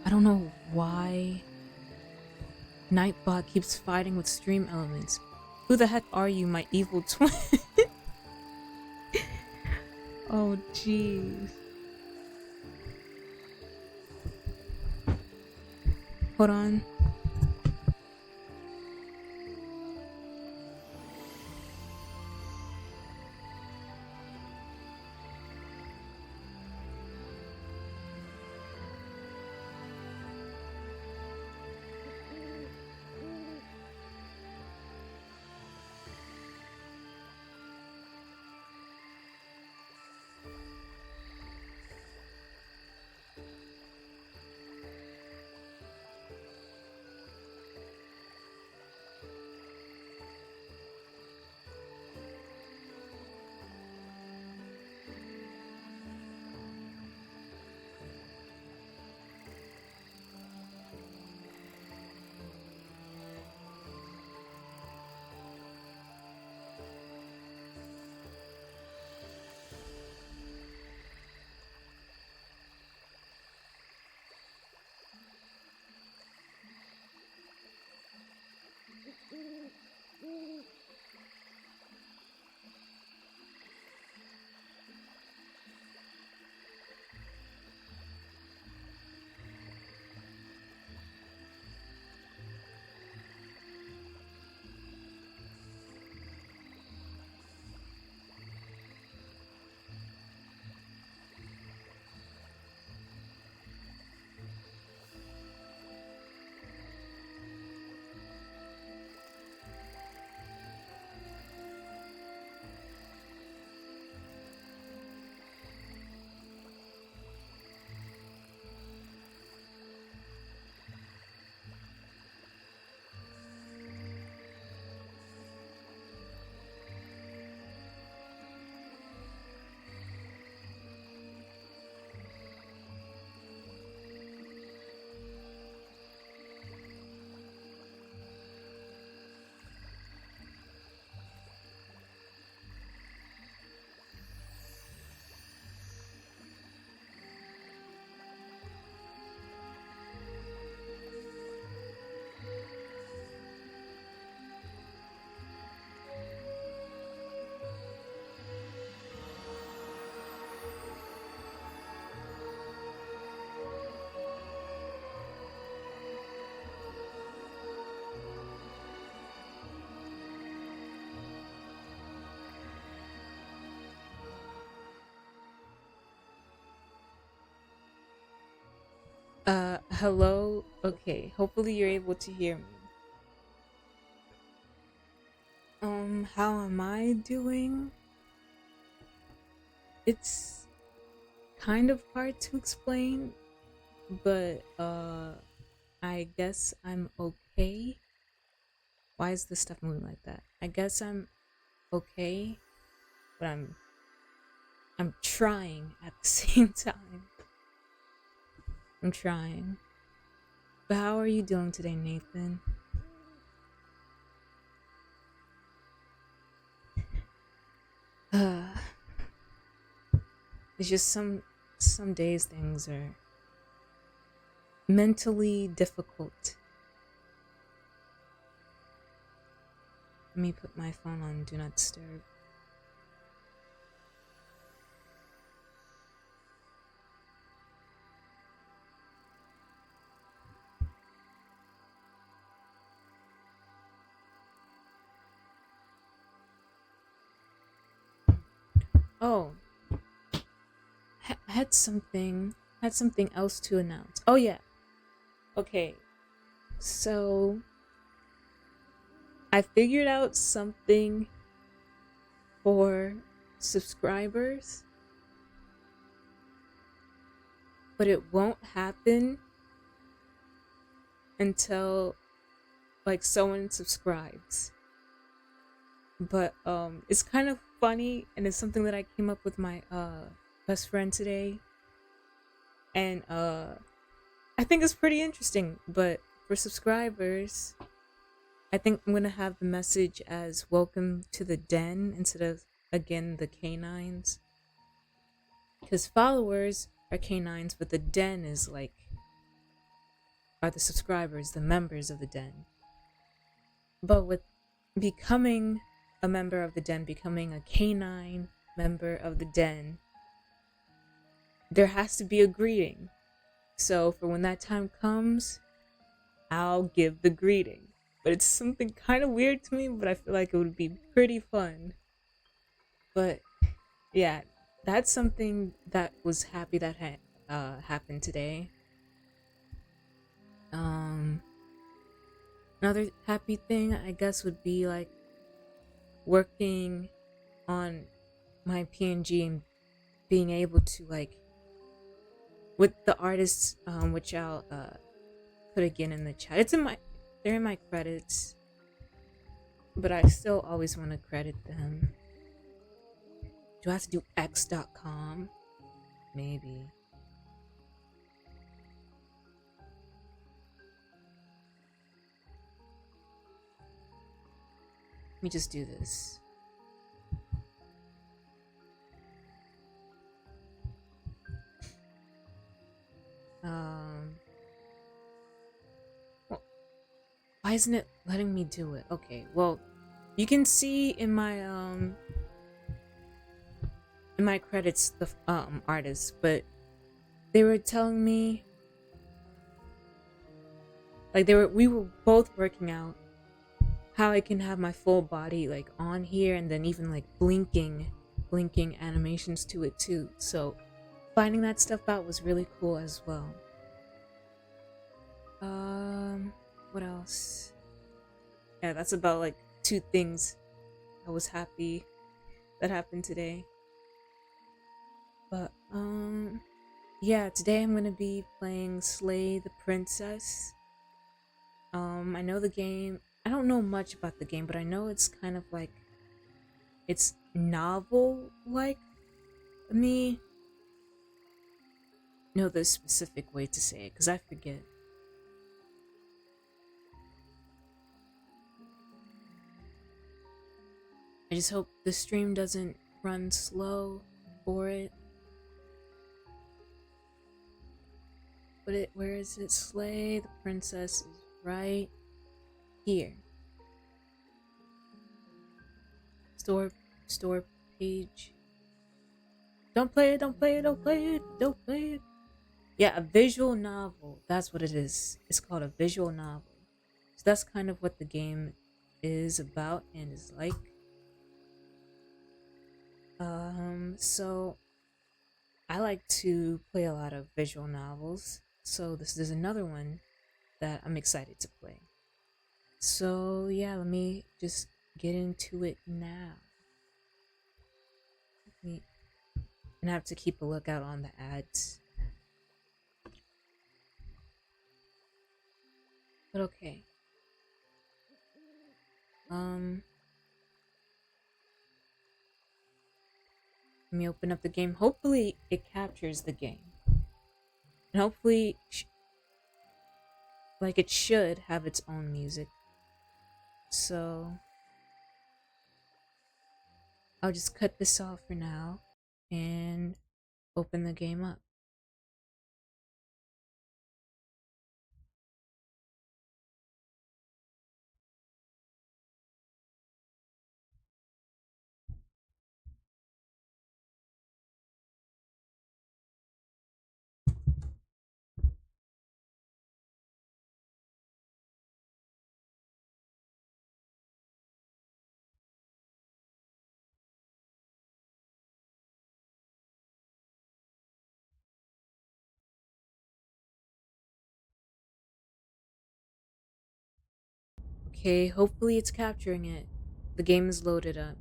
I don't know why Nightbot keeps fighting with stream elements. Who the heck are you, my evil twin? Oh, jeez. Hold on. Hello? Okay, hopefully you're able to hear me. How am I doing? It's kind of hard to explain, but, I guess I'm okay. Why is this stuff moving like that? I guess I'm okay, but I'm trying at the same time. I'm trying. But how are you doing today, Nathan? Uh, it's just some days things are mentally difficult. Let me put my phone on do not disturb. Oh, had something else to announce. Oh yeah. Okay. So I figured out something for subscribers, but it won't happen until like someone subscribes. But it's kind of funny and it's something that I came up with my best friend today. And I think it's pretty interesting, but for subscribers, I think I'm gonna have the message as "Welcome to the Den" instead of again the canines, because followers are canines, but the Den is like are the subscribers, the members of the Den. But with becoming a member of the Den, becoming a canine member of the Den, there has to be a greeting. So for when that time comes, I'll give the greeting. But it's something kind of weird to me, but I feel like it would be pretty fun. But yeah, that's something that was happy that happened today. Um, Another happy thing I guess would be like working on my PNG and being able to like with the artists, which I'll put again in the chat. They're in my credits, but I still always want to credit them. Do I have to do x.com? Maybe. Let me just do this. Um, well, why isn't it letting me do it? Okay, well, you can see in my credits the artists, but they were telling me like we were both working out how I can have my full body like on here and then even like blinking animations to it too. So finding that stuff out was really cool as well. What else? Yeah, that's about like two things I was happy that happened today. But yeah, today I'm gonna be playing Slay the Princess. I know the game. I don't know much about the game, but I know it's kind of like it's novel like me. Know the specific way to say it because I forget. I just hope the stream doesn't run slow for it. But where is it? Slay the Princess is right here. Store page. Don't play it, don't play it, don't play it, don't play it. Yeah, a visual novel. That's what it is. It's called a visual novel. So that's kind of what the game is about and is like. So I like to play a lot of visual novels. So this is another one that I'm excited to play. So yeah, let me just get into it now. And have to keep a lookout on the ads. But okay. Let me open up the game. Hopefully it captures the game. And hopefully like it should have its own music. So I'll just cut this off for now and open the game up. Okay, hopefully it's capturing it. The game is loaded up.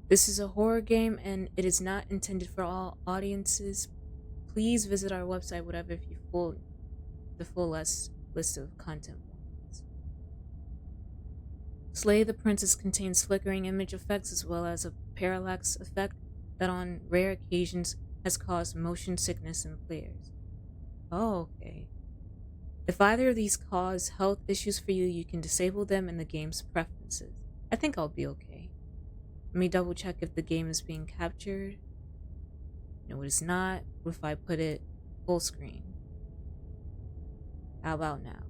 This is a horror game and it is not intended for all audiences. Please visit our website, whatever, if you the full list of content warnings. Slay the Princess contains flickering image effects as well as a parallax effect that on rare occasions has caused motion sickness in players. Oh, okay. If either of these cause health issues for you, you can disable them in the game's preferences. I think I'll be okay. Let me double check if the game is being captured. No, it is not. What if I put it full screen? How about now?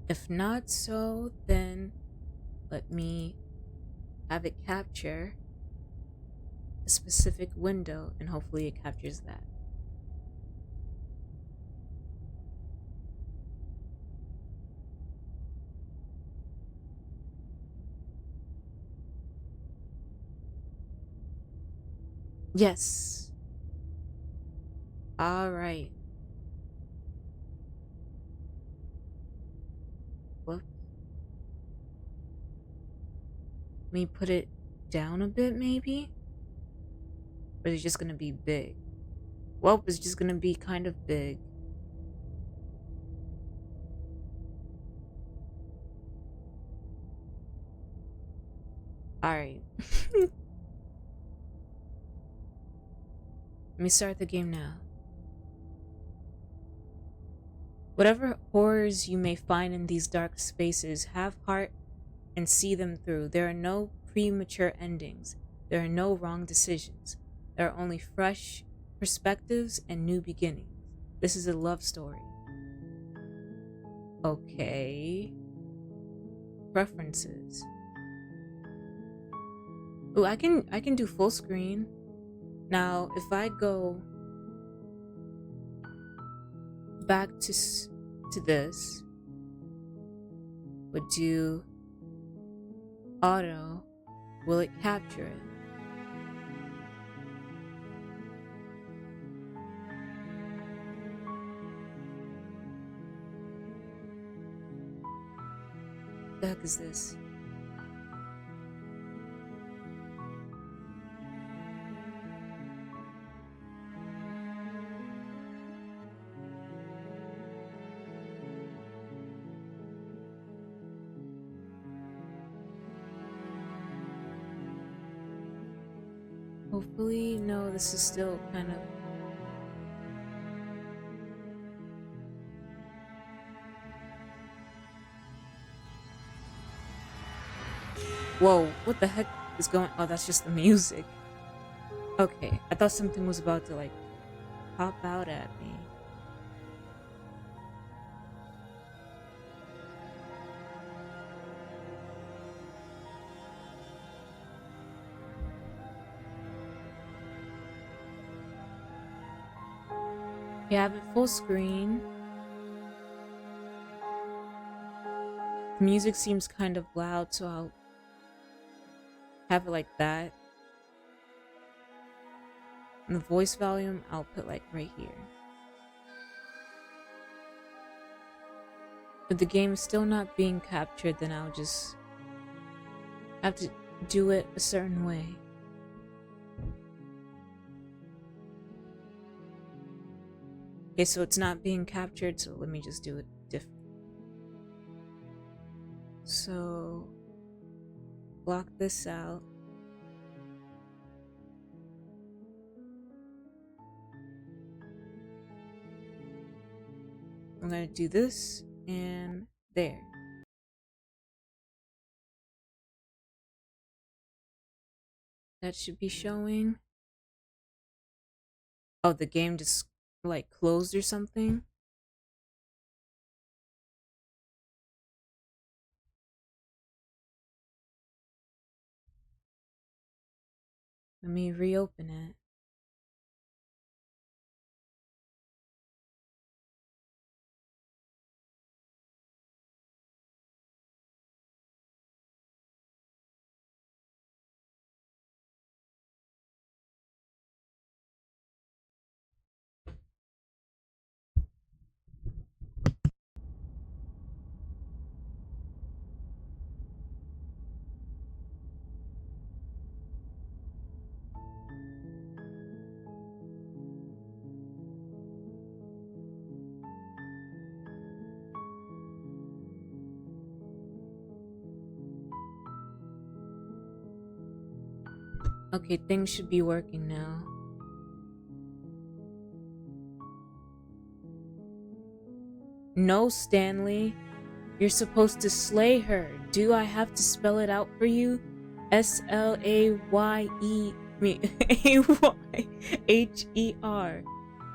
If not so, then let me have it capture a specific window and hopefully it captures that. Yes. All right. Whoops. Let me put it down a bit, maybe? Or is it just gonna be big? Well, it's just gonna be kind of big. Alright. Let me start the game now. Whatever horrors you may find in these dark spaces, have heart and see them through. There are no premature endings. There are no wrong decisions. There are only fresh perspectives and new beginnings. This is a love story. Okay. Preferences. Oh, I can do full screen. Now, if I go back to this, would do auto, will it capture it? The heck is this? Hopefully, no, this is still kind of... Whoa, what the heck is going... Oh, that's just the music. Okay, I thought something was about to, like, pop out at me. You have it full screen. The music seems kind of loud, so I'll have it like that. And the voice volume, I'll put like right here. If the game is still not being captured, then I'll just have to do it a certain way. Okay, so it's not being captured, so let me just do it different. So, block this out. I'm gonna do this and there. That should be showing. Oh, the game just like closed or something. Let me reopen it. Okay, things should be working now. No, Stanley. You're supposed to slay her. Do I have to spell it out for you? S-L-A-Y-E... A-Y-H-E-R.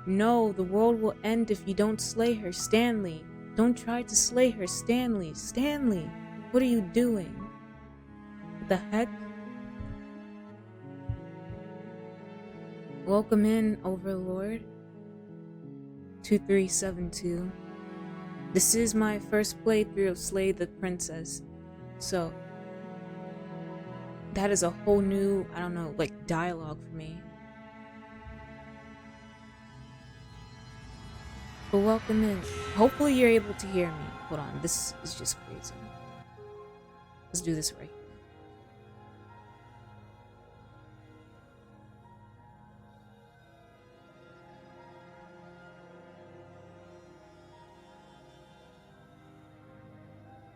No, the world will end if you don't slay her, Stanley. Don't try to slay her, Stanley. Stanley, what are you doing? What the heck? Welcome in, Overlord. 2372. This is my first playthrough of Slay the Princess. So, that is a whole new, I don't know, like dialogue for me. But welcome in. Hopefully you're able to hear me. Hold on, this is just crazy. Let's do this right here.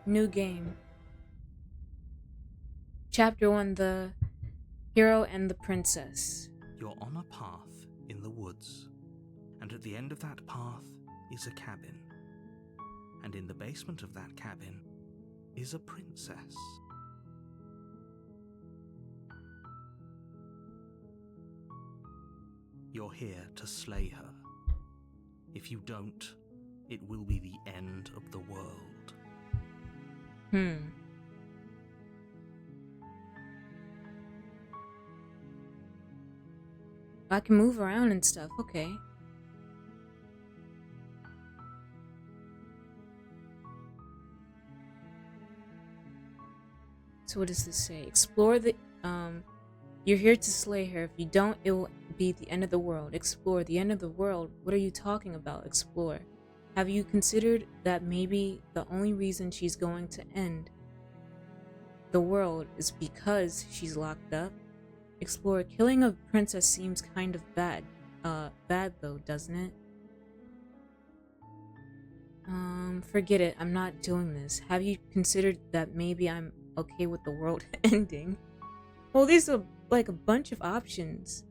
New game. Chapter 1, The Hero and the Princess. You're on a path in the woods, and at the end of that path is a cabin. And in the basement of that cabin is a princess. You're here to slay her. If you don't, it will be the end of the world. I can move around and stuff, okay. So what does this say? Explore the, you're here to slay her. If you don't, it will be the end of the world. Explore. The end of the world? What are you talking about? Explore. Have you considered that maybe the only reason she's going to end the world is because she's locked up? Explore. Killing a princess seems kind of bad. Bad though, doesn't it? Forget it. I'm not doing this. Have you considered that maybe I'm okay with the world ending? Well, there's like a bunch of options.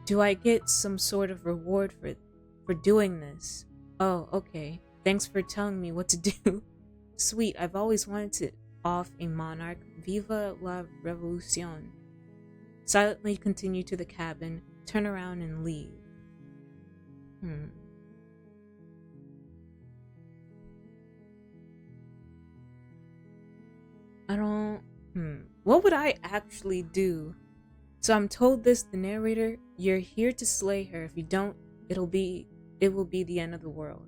Do I get some sort of reward for doing this? Oh, okay. Thanks for telling me what to do. Sweet, I've always wanted to off a monarch. Viva la revolucion. Silently continue to the cabin, turn around and leave. What would I actually do? So I'm told this, the narrator, you're here to slay her. If you don't, it will be the end of the world.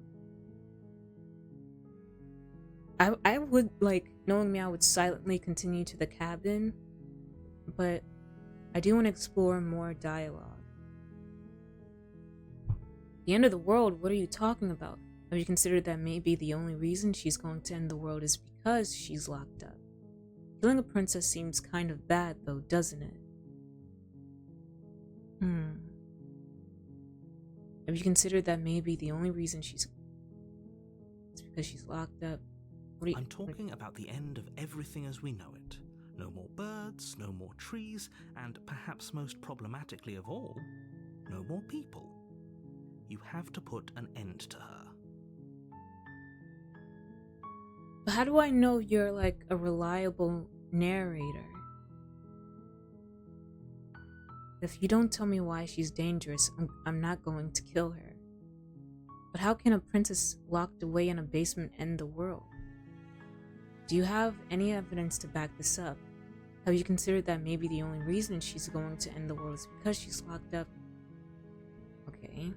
I would like knowing me, I would silently continue to the cabin, but I do want to explore more dialogue. The end of the world? What are you talking about? Have you considered that maybe the only reason she's going to end the world is because she's locked up? Killing a princess seems kind of bad, though, doesn't it? Have you considered that maybe the only reason is because she's locked up? I'm talking about the end of everything as we know it. No more birds, no more trees, and perhaps most problematically of all, no more people. You have to put an end to her. But how do I know you're like a reliable narrator? If you don't tell me why she's dangerous, I'm not going to kill her. But how can a princess locked away in a basement end the world? Do you have any evidence to back this up? Have you considered that maybe the only reason she's going to end the world is because she's locked up? Okay.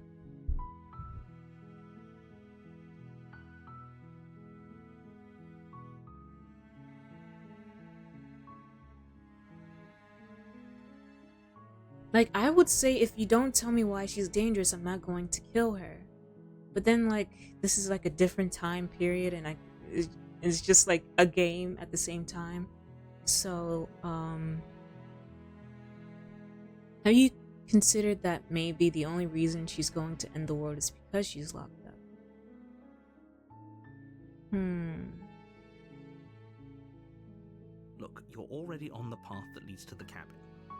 Like, I would say if you don't tell me why she's dangerous, I'm not going to kill her. But then, like, this is like a different time period, and it's just like a game at the same time. So, have you considered that maybe the only reason she's going to end the world is because she's locked up? Look, you're already on the path that leads to the cabin.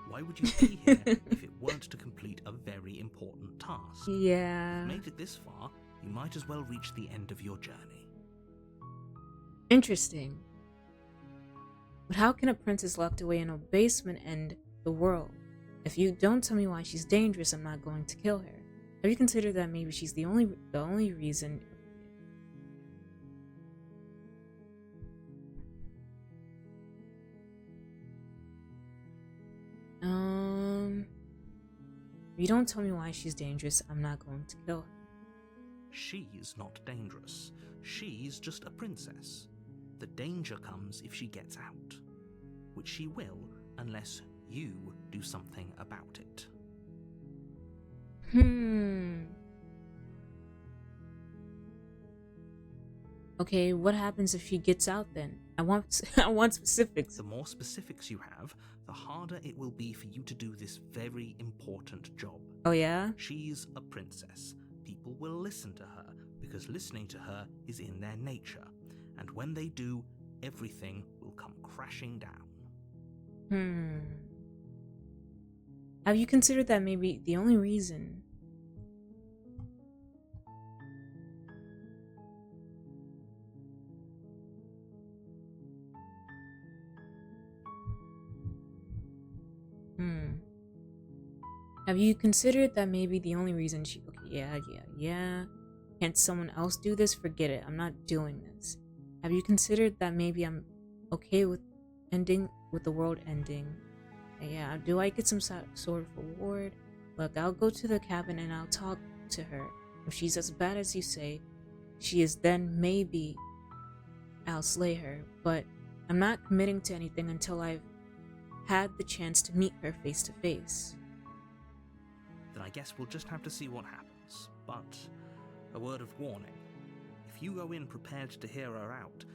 Why would you be here if it weren't to complete a very important task? Yeah. If you've made it this far, you might as well reach the end of your journey. Interesting. But how can a princess locked away in a basement end the world? If you don't tell me why she's dangerous, I'm not going to kill her. Have you considered that maybe she's the only reason? If you don't tell me why she's dangerous, I'm not going to kill her. She's not dangerous. She's just a princess. The danger comes if she gets out, which she will unless you do something about it. Okay, what happens if she gets out then? I want specifics. The more specifics you have, the harder it will be for you to do this very important job. Oh yeah? She's a princess. People will listen to her because listening to her is in their nature. And when they do, everything will come crashing down. Have you considered that maybe the only reason? Have you considered that maybe the only reason she... Okay, yeah. Can't someone else do this? Forget it. I'm not doing this. Have you considered that maybe I'm okay with the world ending? Yeah, do I get some sort of reward? Look, I'll go to the cabin and I'll talk to her. If she's as bad as you say she is, then maybe I'll slay her. But I'm not committing to anything until I've had the chance to meet her face to face. Then I guess we'll just have to see what happens. But a word of warning. If you go in prepared to hear her out,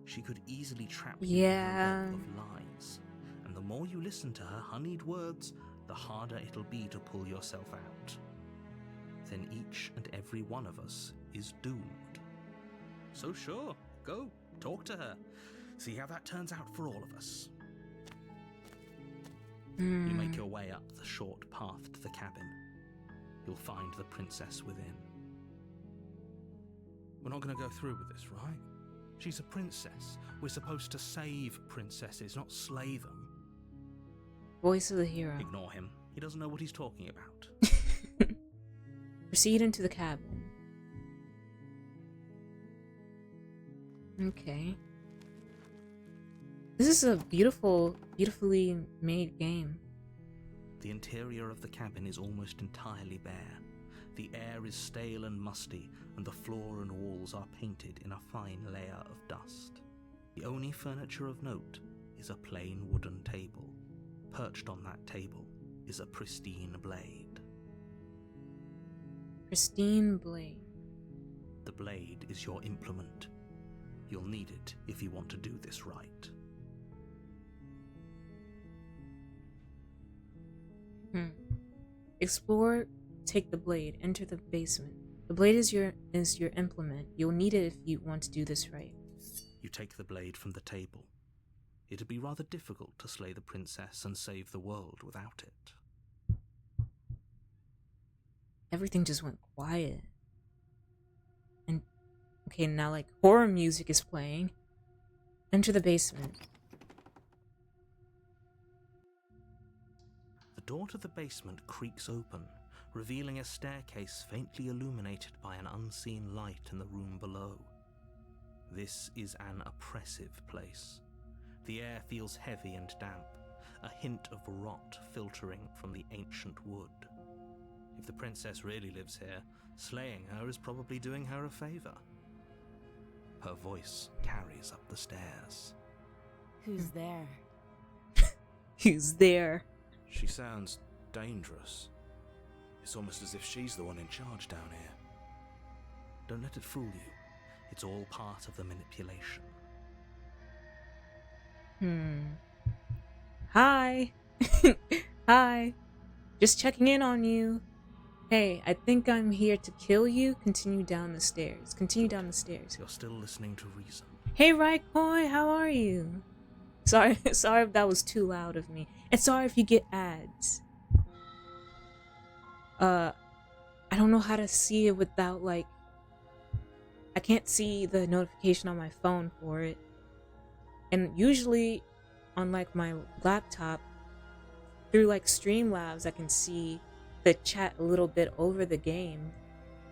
she could easily trap you in a web of lies. And the more you listen to her honeyed words, the harder it'll be to pull yourself out. Then each and every one of us is doomed. So sure, go, talk to her. See how that turns out for all of us. You make your way up the short path to the cabin. You'll find the princess within. We're not going to go through with this, right? She's a princess. We're supposed to save princesses, not slay them. Voice of the hero. Ignore him. He doesn't know what he's talking about. Proceed into the cabin. Okay. This is a beautifully made game. The interior of the cabin is almost entirely bare. The air is stale and musty, and the floor and walls are painted in a fine layer of dust. The only furniture of note is a plain wooden table. Perched on that table is a pristine blade. Pristine blade. The blade is your implement. You'll need it if you want to do this right. Explore, take the blade, enter the basement. The blade is your implement. You'll need it if you want to do this right. You take the blade from the table. It'd be rather difficult to slay the princess and save the world without it. Everything just went quiet. And okay, now like horror music is playing. Enter the basement. The door to the basement creaks open, revealing a staircase faintly illuminated by an unseen light in the room below. This is an oppressive place. The air feels heavy and damp, a hint of rot filtering from the ancient wood. If the princess really lives here, slaying her is probably doing her a favor. Her voice carries up the stairs. Who's there? Who's there? She sounds dangerous. It's almost as if she's the one in charge down here. Don't let it fool you. It's all part of the manipulation. Hi. Hi. Just checking in on you. Hey, I think I'm here to kill you. Continue down the stairs. Continue down the stairs. You're still listening to reason. Hey, Raikoi, how are you? Sorry if that was too loud of me. And sorry if you get ads. I don't know how to see it without, like... I can't see the notification on my phone for it. And usually, on, like, my laptop, through, like, Streamlabs, I can see the chat a little bit over the game.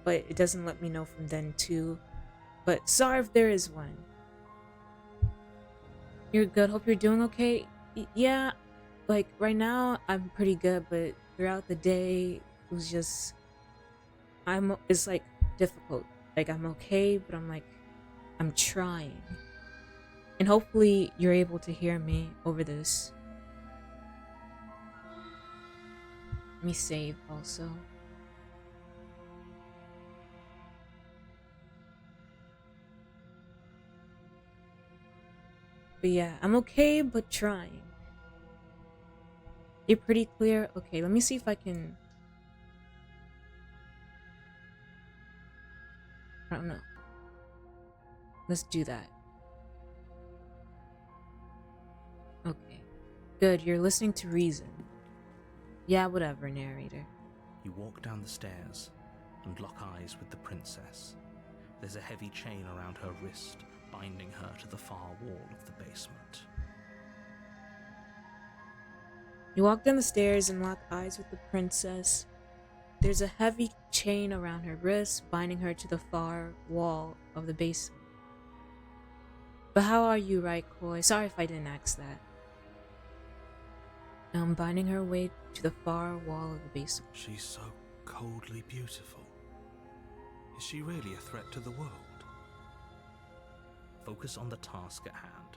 But it doesn't let me know from then, too. But sorry if there is one. You're good? Hope you're doing okay? Yeah, like, right now, I'm pretty good, but throughout the day, it was just... it's, like, difficult. Like, I'm okay, but I'm trying. And hopefully, you're able to hear me over this. Let me save, also. But yeah, I'm okay, but trying. You're pretty clear? Okay, let me see if I can... I don't know. Let's do that. Okay. Good, you're listening to reason. Yeah, whatever, narrator. You walk down the stairs and lock eyes with the princess. There's a heavy chain around her wrist, binding her to the far wall of the basement. You walk down the stairs and lock eyes with the princess. There's a heavy chain around her wrist, binding her to the far wall of the basement. But how are you, Raikoi? Sorry if I didn't ask that. I'm binding her way to the far wall of the basement. She's so coldly beautiful. Is she really a threat to the world? Focus on the task at hand.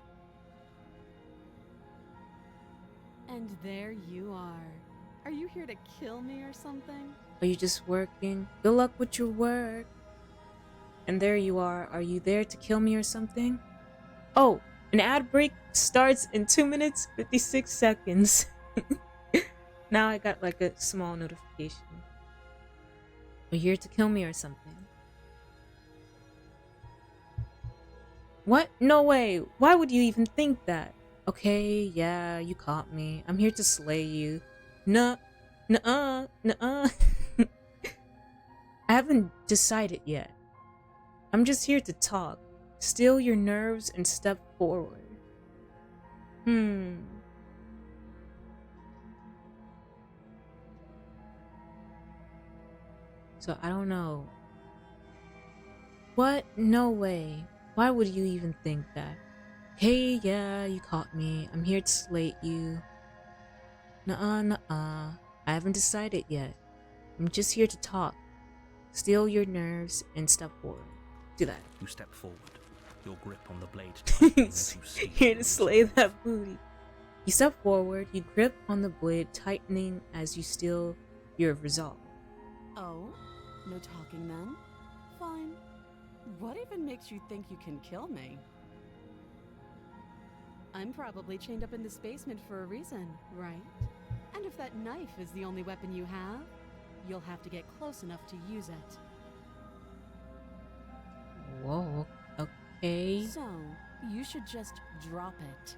And there you are. Are you here to kill me or something? Are you just working? Good luck with your work. And there you are. Are you there to kill me or something? Oh, an ad break starts in 2 minutes, 56 seconds. Now I got like a small notification. Are you here to kill me or something? What? No way. Why would you even think that? Okay, yeah, you caught me. I'm here to slay you. Nuh-uh. I haven't decided yet. I'm just here to talk. Still your nerves and step forward. So I don't know. What? No way. Why would you even think that? Hey, yeah, you caught me. I'm here to slate you. Nuh-uh. I haven't decided yet. I'm just here to talk. Still your nerves and step forward. Do that. You step forward. your grip on the blade tightening as you steal Here to into slay life. that booty. You step forward, you grip on the blade, tightening as you steal your resolve. Oh, no talking then? Fine. What even makes you think you can kill me? I'm probably chained up in this basement for a reason, right? And if that knife is the only weapon you have, you'll have to get close enough to use it. Whoa, okay. So, you should just drop it.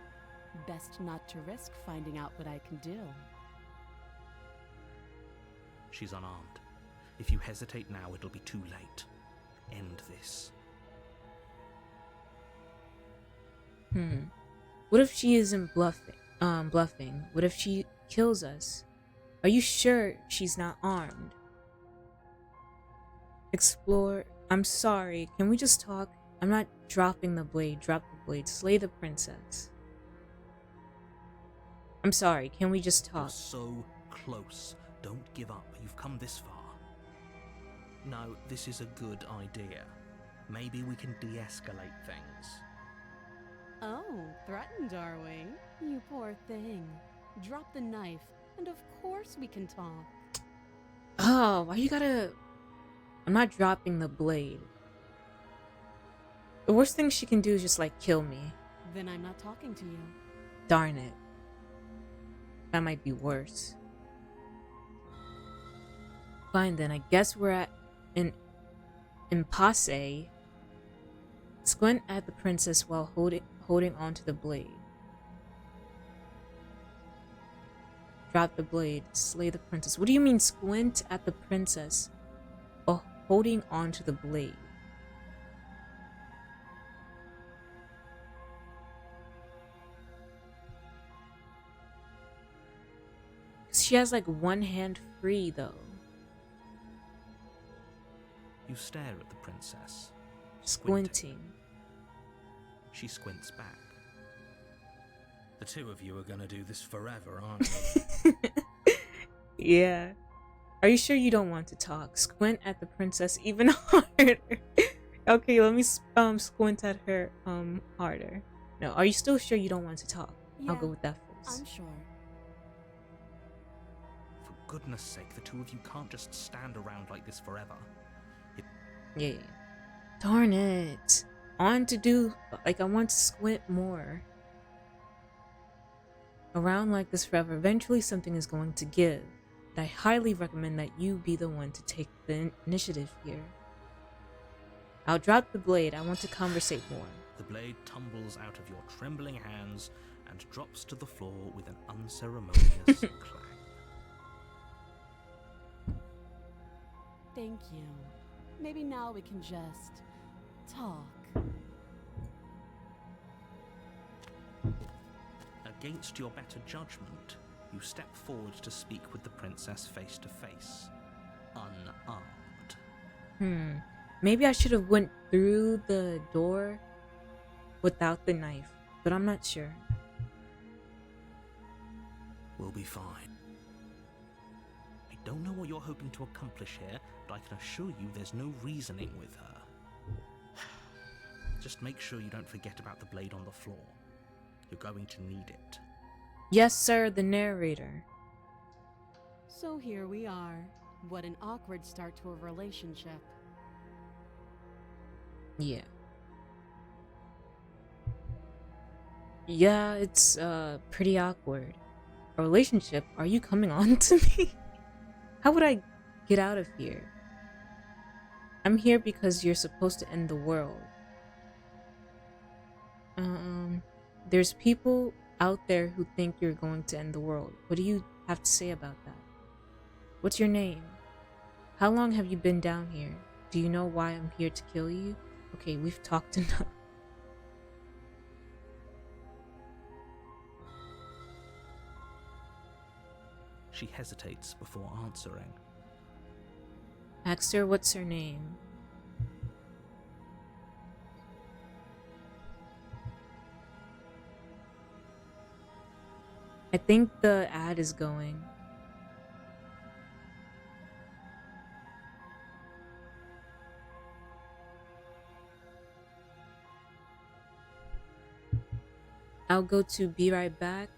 Best not to risk finding out what I can do. She's unarmed. If you hesitate now, it'll be too late. End this. What if she isn't bluffing? What if she kills us? Are you sure she's not armed? Explore. I'm sorry. Can we just talk? I'm not dropping the blade. Drop the blade. Slay the princess. I'm sorry. Can we just You're talk? so close. Don't give up. You've come this far. No, this is a good idea. Maybe we can de-escalate things. Oh, threatened are we? You poor thing. Drop the knife, and of course we can talk. Oh, why you gotta... I'm not dropping the blade. The worst thing she can do is just like kill me. Then I'm not talking to you. Darn it. That might be worse. Fine then, I guess we're at an impasse. Squint at the princess while holding onto the blade. Drop the blade. Slay the princess. What do you mean squint at the princess while holding onto the blade? She has like one hand free though. You stare at the princess. Squinting. She squints back. The two of you are gonna do this forever, aren't you? Yeah. Are you sure you don't want to talk? Squint at the princess even harder. Okay, let me squint at her harder. No, are you still sure you don't want to talk? Yeah, I'll go with that first. I'm sure. For goodness sake, the two of you can't just stand around like this forever. Yeah. Darn it. I want to do, like, I want to squint more. Around like this forever, eventually something is going to give. And I highly recommend that you be the one to take the initiative here. I'll drop the blade. I want to conversate more. The blade tumbles out of your trembling hands and drops to the floor with an unceremonious clang. Thank you. Maybe now we can just talk. Against your better judgment, you step forward to speak with the princess face to face, unarmed. Maybe I should have went through the door without the knife, but I'm not sure. We'll be fine. I don't know what you're hoping to accomplish here, but I can assure you there's no reasoning with her. Just make sure you don't forget about the blade on the floor. You're going to need it. Yes, sir, the narrator. So here we are. What an awkward start to a relationship. Yeah. Yeah, it's pretty awkward. A relationship? Are you coming on to me? How would I get out of here? I'm here because you're supposed to end the world. There's people out there who think you're going to end the world. What do you have to say about that? What's your name? How long have you been down here? Do you know why I'm here to kill you? Okay, we've talked enough. She hesitates before answering. Asked her what's her name. I think the ad is going. I'll go to be right back.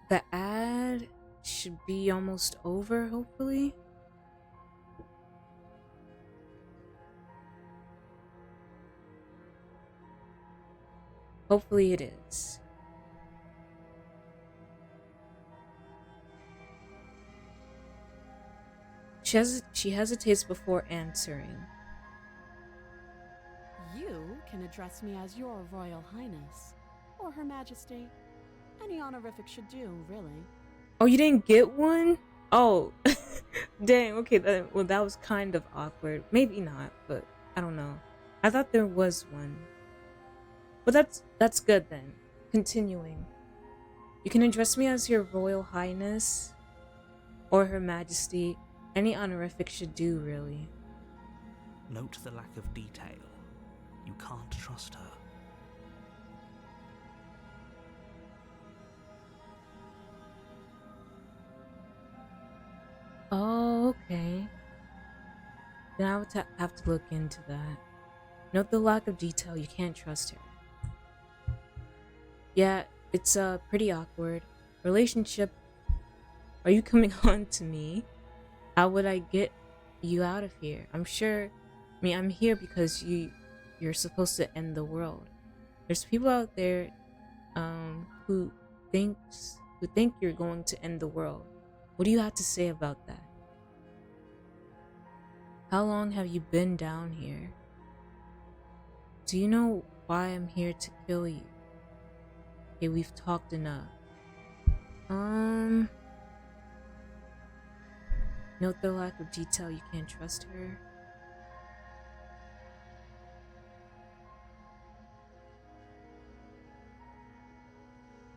The ad should be almost over, hopefully. Hopefully it is. She hesitates before answering. You can address me as Your Royal Highness, or Her Majesty. Any honorific should do, really. Oh, you didn't get one? Oh, dang. Okay, well, that was kind of awkward. Maybe not, but I don't know. I thought there was one. But that's good then. Continuing. You can address me as Your Royal Highness or Her Majesty. Any honorific should do, really. Note the lack of detail. You can't trust her. Oh, okay. Then I would have to look into that. Note the lack of detail. You can't trust her. Yeah, it's pretty awkward. Relationship. Are you coming on to me? How would I get you out of here? I'm here because you're supposed to end the world. There's people out there who think you're going to end the world. What do you have to say about that? How long have you been down here? Do you know why I'm here to kill you? Okay, we've talked enough. Note the lack of detail. You can't trust her.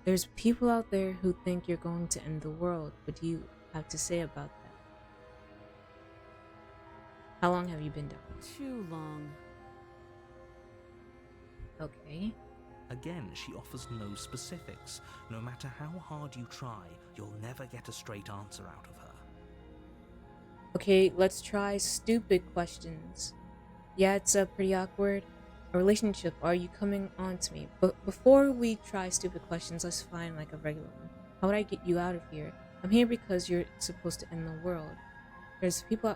There's people out there who think you're going to end the world. What do you have to say about that? How long have you been down? Too long. Okay. Again, she offers no specifics. No matter how hard you try, you'll never get a straight answer out of her. Okay, let's try stupid questions. Yeah, it's pretty awkward. A relationship, are you coming on to me? But before we try stupid questions, let's find like a regular one. How would I get you out of here? I'm here because you're supposed to end the world. There's people.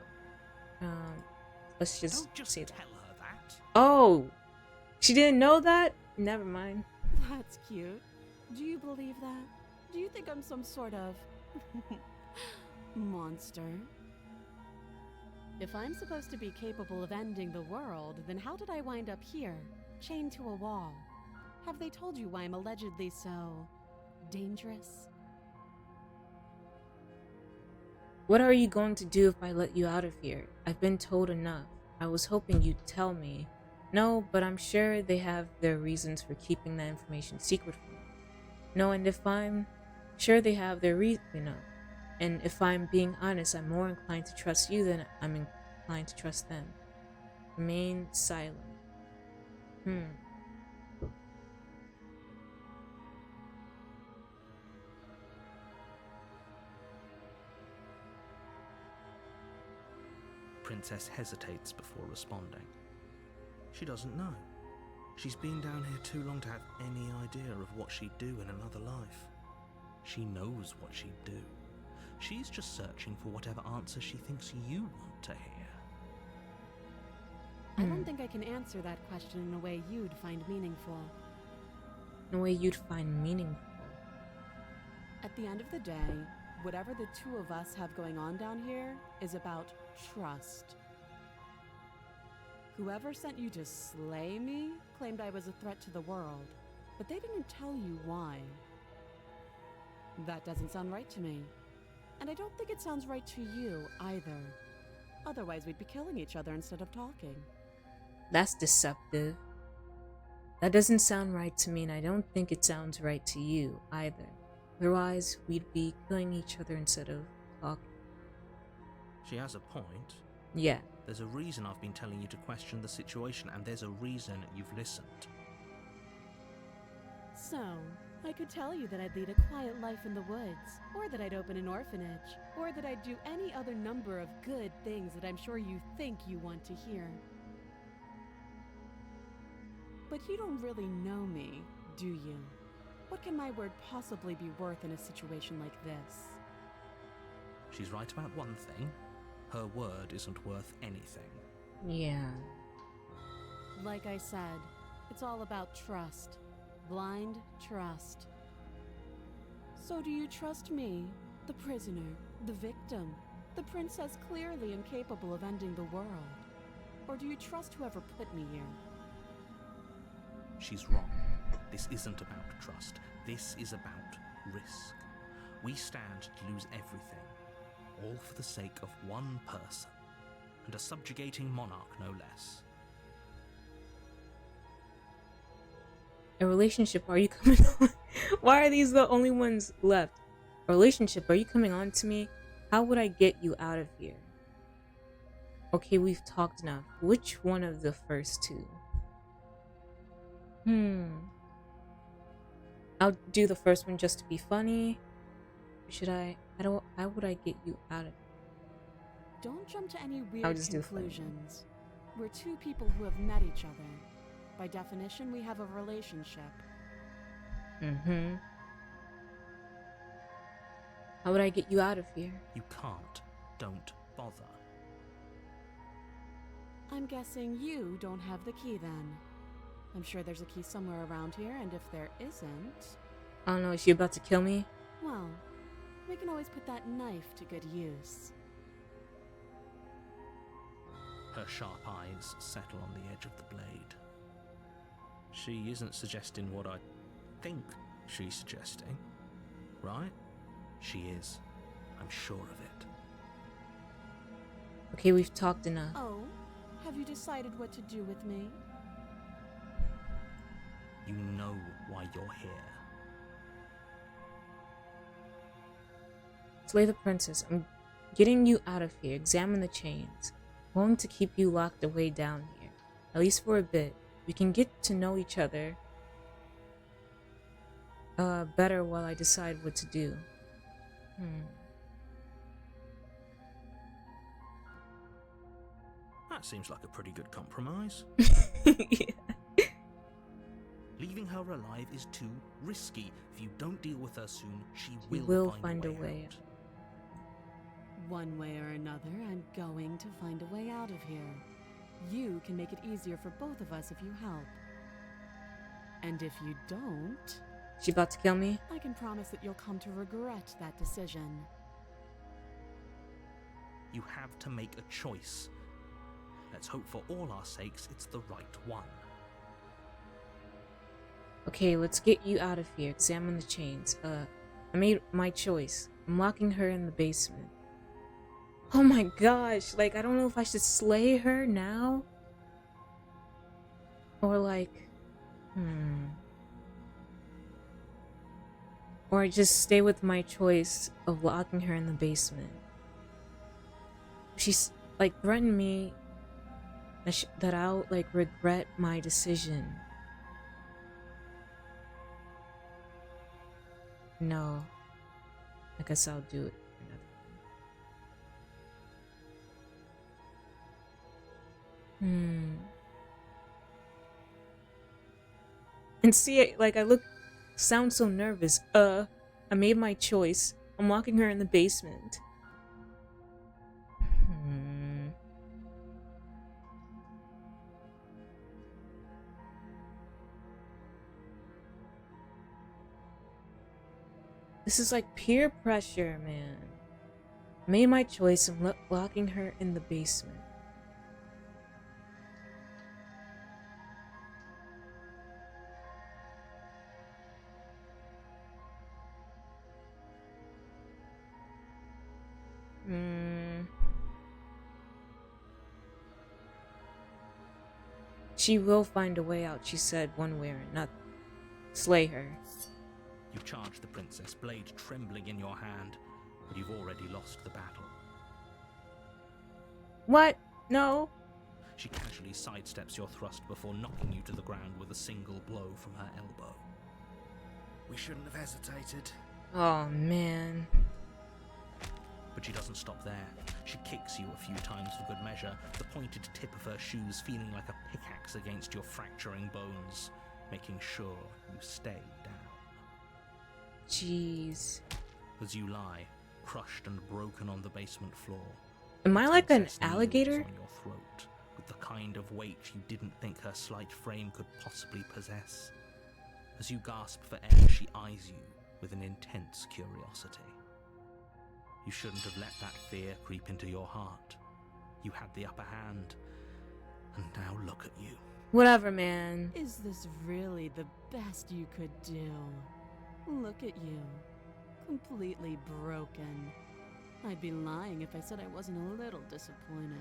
Let's just Don't just say that. tell her that. Oh, she didn't know that? Never mind. That's cute. Do you believe that? Do you think I'm some sort of monster? If I'm supposed to be capable of ending the world, then how did I wind up here, chained to a wall? Have they told you why I'm allegedly so dangerous? What are you going to do if I let you out of here? I've been told enough. I was hoping you'd tell me. No, but I'm sure they have their reasons for keeping that information secret from me. No, and if I'm sure they have their reason, And if I'm being honest, I'm more inclined to trust you than I'm inclined to trust them. Remain silent. Princess hesitates before responding. She doesn't know. She's been down here too long to have any idea of what she'd do in another life. She knows what she'd do. She's just searching for whatever answer she thinks you want to hear. I don't think I can answer that question in a way you'd find meaningful. In a way you'd find meaningful. At the end of the day, whatever the two of us have going on down here is about trust. Whoever sent you to slay me claimed I was a threat to the world, but they didn't tell you why. That doesn't sound right to me. And I don't think it sounds right to you either. Otherwise, we'd be killing each other instead of talking. That's deceptive. That doesn't sound right to me, and I don't think it sounds right to you either. Otherwise, we'd be killing each other instead of talking. She has a point. Yeah. There's a reason I've been telling you to question the situation, and there's a reason you've listened. So, I could tell you that I'd lead a quiet life in the woods, or that I'd open an orphanage, or that I'd do any other number of good things that I'm sure you think you want to hear. But you don't really know me, do you? What can my word possibly be worth in a situation like this? She's right about one thing. Her word isn't worth anything. Yeah. Like I said, it's all about trust. Blind trust. So do you trust me, the prisoner, the victim, the princess clearly incapable of ending the world? Or do you trust whoever put me here? She's wrong. This isn't about trust. This is about risk. We stand to lose everything, all for the sake of one person, and a subjugating monarch no less. A relationship, are you coming on? Why are these the only ones left? A relationship, are you coming on to me? How would I get you out of here? Okay, we've talked enough. Which one of the first two? I'll do the first one just to be funny. Should I? How would I get you out of here? Don't jump to any I'll weird just do funny. conclusions. We're two people who have met each other. By definition, we have a relationship. How would I get you out of here? You can't. Don't bother. I'm guessing you don't have the key then. I'm sure there's a key somewhere around here, and if there isn't... I don't know, is she about to kill me? Well, we can always put that knife to good use. Her sharp eyes settle on the edge of the blade. She isn't suggesting what I think she's suggesting, right? She is. I'm sure of it. Okay, we've talked enough. Oh, have you decided what to do with me? You know why you're here. Slay the princess. I'm getting you out of here. Examine the chains. I'm going to keep you locked away down here. At least for a bit. We can get to know each other better while I decide what to do. That seems like a pretty good compromise. Yeah. Leaving her alive is too risky. If you don't deal with her soon, she She will will find a way out. One way or another, I'm going to find a way out of here. You can make it easier for both of us if you help. And if you don't, She about to kill me? I can promise that you'll come to regret that decision. You have to make a choice. Let's hope for all our sakes it's the right one. Okay, let's get you out of here. Examine the chains. I made my choice. I'm locking her in the basement. Oh my gosh, like, I don't know if I should slay her now. Or like, or I just stay with my choice of locking her in the basement. She's like threatened me that I'll like regret my decision. No, I guess I'll do it another time. And see, like I sound so nervous. I made my choice. I'm locking her in the basement. This is like peer pressure, man. Made my choice. I'm locking her in the basement. She will find a way out, she said, one way or another. Slay her. You charge the princess, blade trembling in your hand, but you've already lost the battle. What? No. She casually sidesteps your thrust before knocking you to the ground with a single blow from her elbow. We shouldn't have hesitated. Oh, man. But she doesn't stop there. She kicks you a few times for good measure, the pointed tip of her shoes feeling like a pickaxe against your fracturing bones, making sure you stay down. Jeez. As you lie, crushed and broken on the basement floor. Am I like an Princess kneels alligator? on your throat, with the kind of weight you didn't think her slight frame could possibly possess. As you gasp for air, she eyes you with an intense curiosity. You shouldn't have let that fear creep into your heart. You had the upper hand, and now look at you. Whatever, man. Is this really the best you could do? Look at you. Completely broken. I'd be lying if I said I wasn't a little disappointed.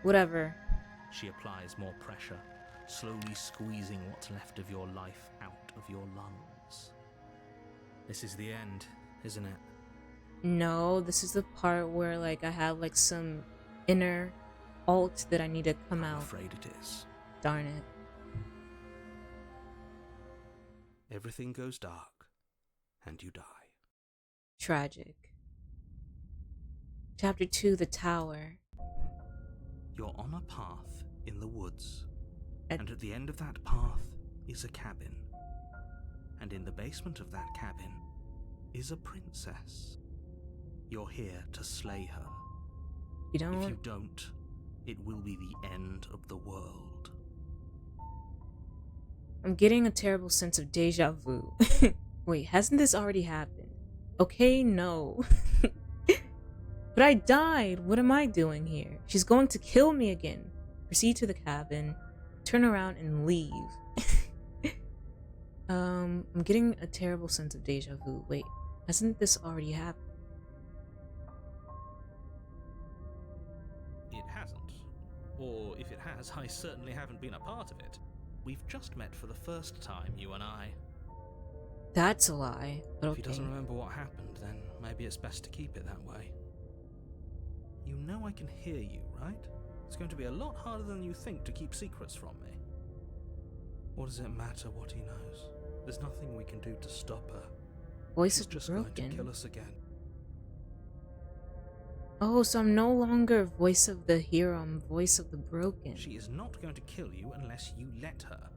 Whatever. She applies more pressure, slowly squeezing what's left of your life out of your lungs. This is the end, isn't it? No, this is the part where like I have like some inner alt that I need to come I'm out. afraid it is. Darn it. Everything goes dark, and you die. Tragic. Chapter 2, The Tower. You're on a path in the woods, and at the end of that path is a cabin. And in the basement of that cabin is a princess. You're here to slay her. You don't? If you don't, it will be the end of the world. I'm getting a terrible sense of deja vu. Wait, hasn't this already happened? Okay, no. But I died. What am I doing here? She's going to kill me again. Proceed to the cabin, turn around and leave. I'm getting a terrible sense of deja vu. Wait, hasn't this already happened? It hasn't. Or if it has, I certainly haven't been a part of it. We've just met for the first time, you and I. That's a lie, but okay. If he doesn't remember what happened, then maybe it's best to keep it that way. You know I can hear you, right? It's going to be a lot harder than you think to keep secrets from me. What does it matter what he knows? There's nothing we can do to stop her. Voice She's of just broken. going to kill us again. Oh, so I'm no longer voice of the hero, I'm voice of the broken. She is not going to kill you unless you let her.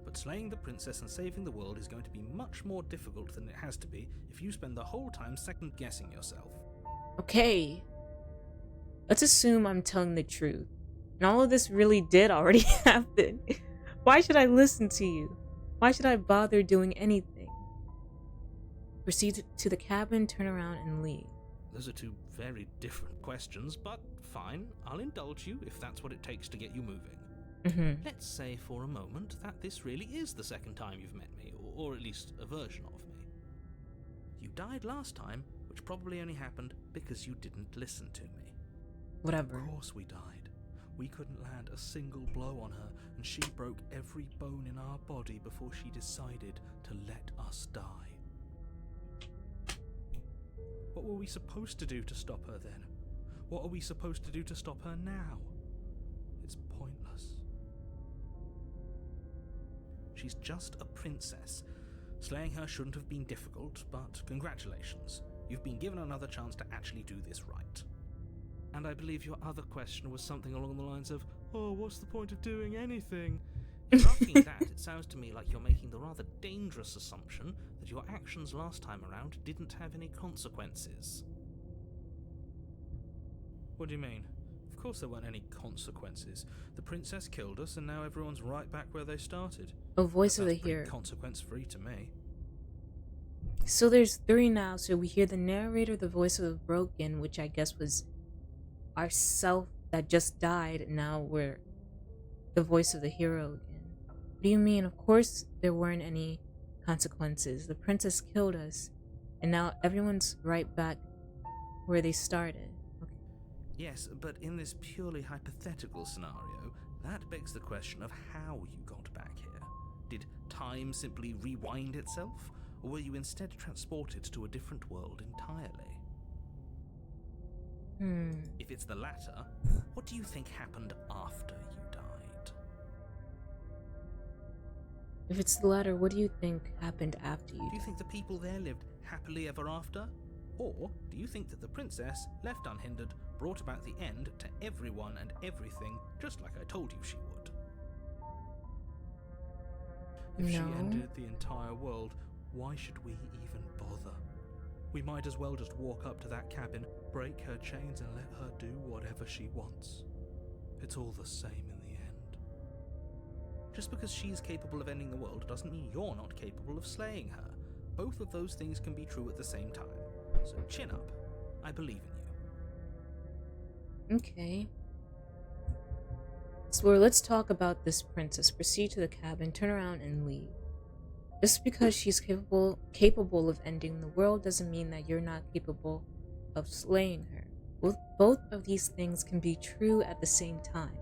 But slaying the princess and saving the world is going to be much more difficult than it has to be if you spend the whole time second-guessing yourself. Okay. Let's assume I'm telling the truth. And all of this really did already happen. Why should I listen to you? Why should I bother doing anything? Proceed to the cabin, turn around, and leave. Those are two very different questions, but fine, I'll indulge you if that's what it takes to get you moving. Let's say for a moment that this really is the second time you've met me, or at least a version of me. You died last time, which probably only happened because you didn't listen to me. Whatever. Of course we died. We couldn't land a single blow on her, and she broke every bone in our body before she decided to let us die. What were we supposed to do to stop her then? What are we supposed to do to stop her now? It's pointless. She's just a princess. Slaying her shouldn't have been difficult, but congratulations. You've been given another chance to actually do this right. And I believe your other question was something along the lines of, oh, what's the point of doing anything? If you're asking that, it sounds to me like you're making the rather dangerous assumption that your actions last time around didn't have any consequences. What do you mean? Of course there weren't any consequences. The princess killed us and now everyone's right back where they started. A voice of the hero. Consequence-free to me. So there's 3 now, so we hear the narrator, the voice of the broken, which I guess was ourself that just died, and now we're the voice of the hero again. What do you mean? Of course there weren't any consequences. The princess killed us, and now everyone's right back where they started. Okay. Yes, but in this purely hypothetical scenario, that begs the question of how you got back here. Did time simply rewind itself, or were you instead transported to a different world entirely? If it's the latter, what do you think happened after you died? If it's the latter, what do you think happened after you died? Do you think the people there lived happily ever after? Or do you think that the princess, left unhindered, brought about the end to everyone and everything, just like I told you she would? If she ended the entire world, why should we even bother? We might as well just walk up to that cabin, break her chains and let her do whatever she wants. It's all the same in the end. Just because she's capable of ending the world doesn't mean you're not capable of slaying her. Both of those things can be true at the same time. So chin up. I believe in you. Okay. So let's talk about this princess. Proceed to the cabin, turn around and leave. Just because she's capable of ending the world doesn't mean that you're not capable of slaying her. Both of these things can be true at the same time.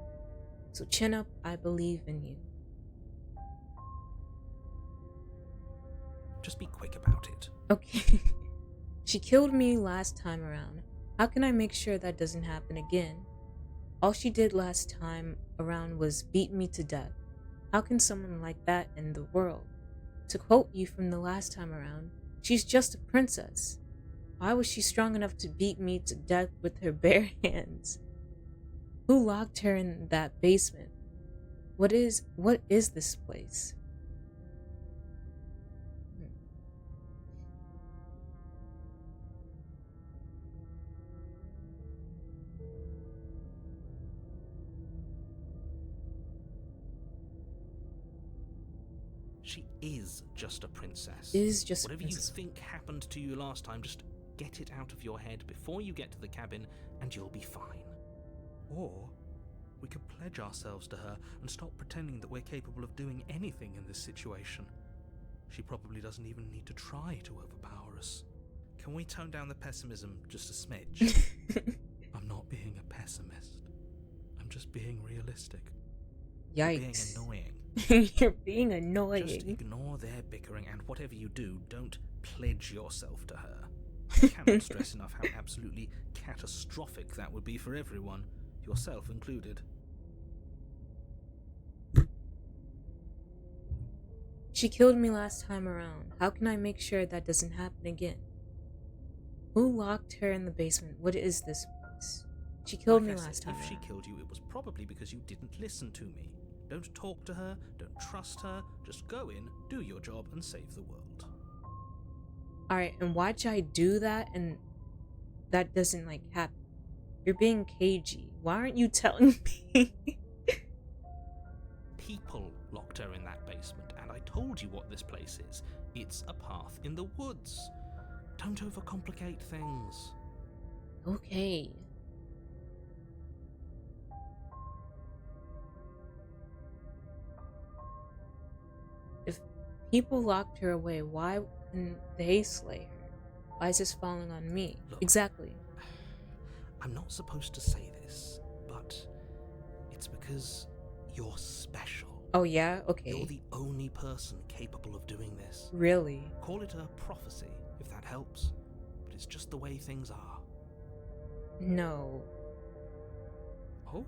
So chin up, I believe in you. Just be quick about it. Okay. She killed me last time around. How can I make sure that doesn't happen again? All she did last time around was beat me to death. How can someone like that end the world? To quote you from the last time around, she's just a princess. Why was she strong enough to beat me to death with her bare hands? Who locked her in that basement? What is this place? She is just a princess. Whatever you think happened to you last time, just get it out of your head before you get to the cabin and you'll be fine. Or we could pledge ourselves to her and stop pretending that we're capable of doing anything in this situation. She probably doesn't even need to try to overpower us. Can we tone down the pessimism just a smidge? I'm not being a pessimist. I'm just being realistic. Yikes. Being annoying. You're being annoying. Just ignore their bickering, and whatever you do, don't pledge yourself to her. I cannot stress enough how absolutely catastrophic that would be for everyone, yourself included. She killed me last time around. How can I make sure that doesn't happen again? Who locked her in the basement? What is this place? She killed me last time If she around. killed you, it was probably because you didn't listen to me. Don't talk to her, don't trust her, just go in, do your job, and save the world. Alright, and why'd I do that and that doesn't happen? You're being cagey. Why aren't you telling me? People locked her in that basement, and I told you what this place is. It's a path in the woods. Don't overcomplicate things. Okay. If people locked her away, why wouldn't they slay her? Why is this falling on me? Look, exactly. I'm not supposed to say this, but it's because you're special. Oh yeah? Okay. You're the only person capable of doing this. Really? Call it a prophecy, if that helps. But it's just the way things are. No. Oh,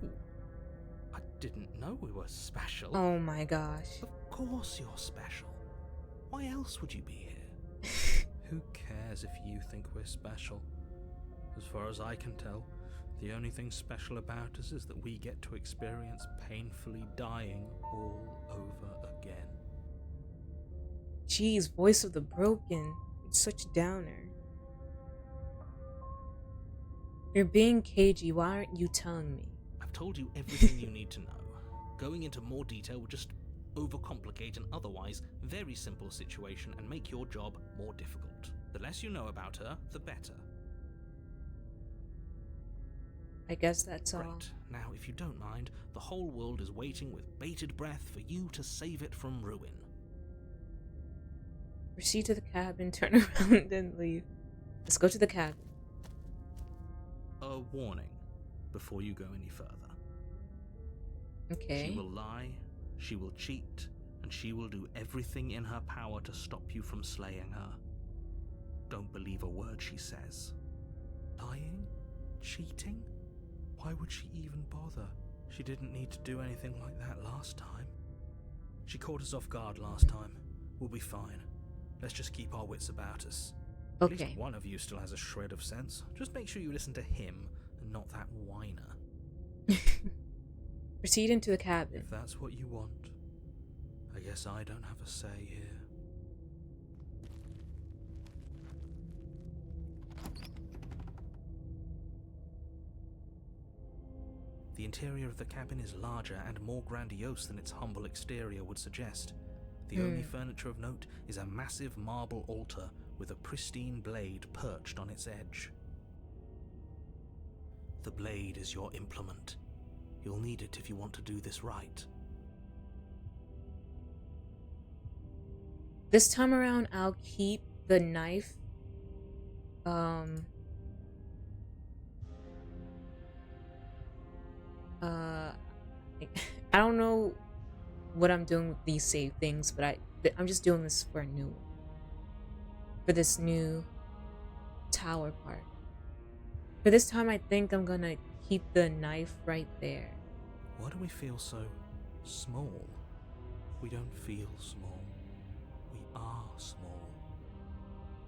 I didn't know we were special. Oh my gosh. Of course you're special. Why else would you be here? Who cares if you think we're special? As far as I can tell, the only thing special about us is that we get to experience painfully dying all over again. Jeez, voice of the broken. It's such a downer. You're being cagey. Why aren't you telling me? I've told you everything you need to know. Going into more detail would just overcomplicate an otherwise very simple situation and make your job more difficult. The less you know about her, the better. I guess that's all. Great. Now, if you don't mind, the whole world is waiting with bated breath for you to save it from ruin. Proceed to the cabin, turn around, and leave. Let's go to the cabin. A warning before you go any further. Okay. She will lie, she will cheat, and she will do everything in her power to stop you from slaying her. Don't believe a word she says. Lying? Cheating? Why would she even bother? She didn't need to do anything like that last time. She caught us off guard last time. We'll be fine. Let's just keep our wits about us. At Okay. least one of you still has a shred of sense. Just make sure you listen to him and not that whiner. Proceed into the cabin. If that's what you want, I guess I don't have a say here. The interior of the cabin is larger and more grandiose than its humble exterior would suggest. The only furniture of note is a massive marble altar with a pristine blade perched on its edge. The blade is your implement. You'll need it if you want to do this right. This time around, I'll keep the knife. I don't know what I'm doing with these save things, but I'm just doing this for this new tower part. For this time, I think I'm gonna keep the knife right there. Why do we feel so small? We don't feel small. We are small.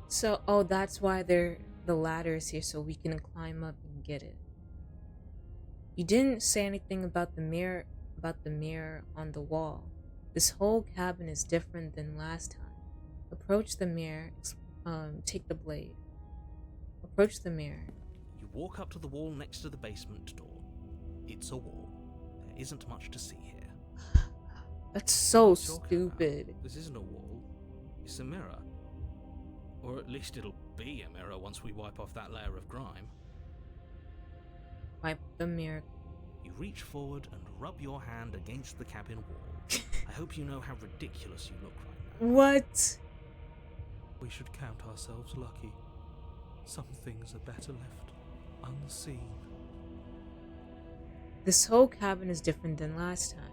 So, oh, that's why the ladder is here, so we can climb up and get it. You didn't say anything about the mirror on the wall. This whole cabin is different than last time. Approach the mirror. Take the blade. Approach the mirror. You walk up to the wall next to the basement door. It's a wall. There isn't much to see here. That's so What are you talking stupid. about? This isn't a wall. It's a mirror. Or at least it'll be a mirror once we wipe off that layer of grime. Wipe the mirror. You reach forward and rub your hand against the cabin wall. I hope you know how ridiculous you look right now. What? We should count ourselves lucky. Some things are better left unseen. This whole cabin is different than last time.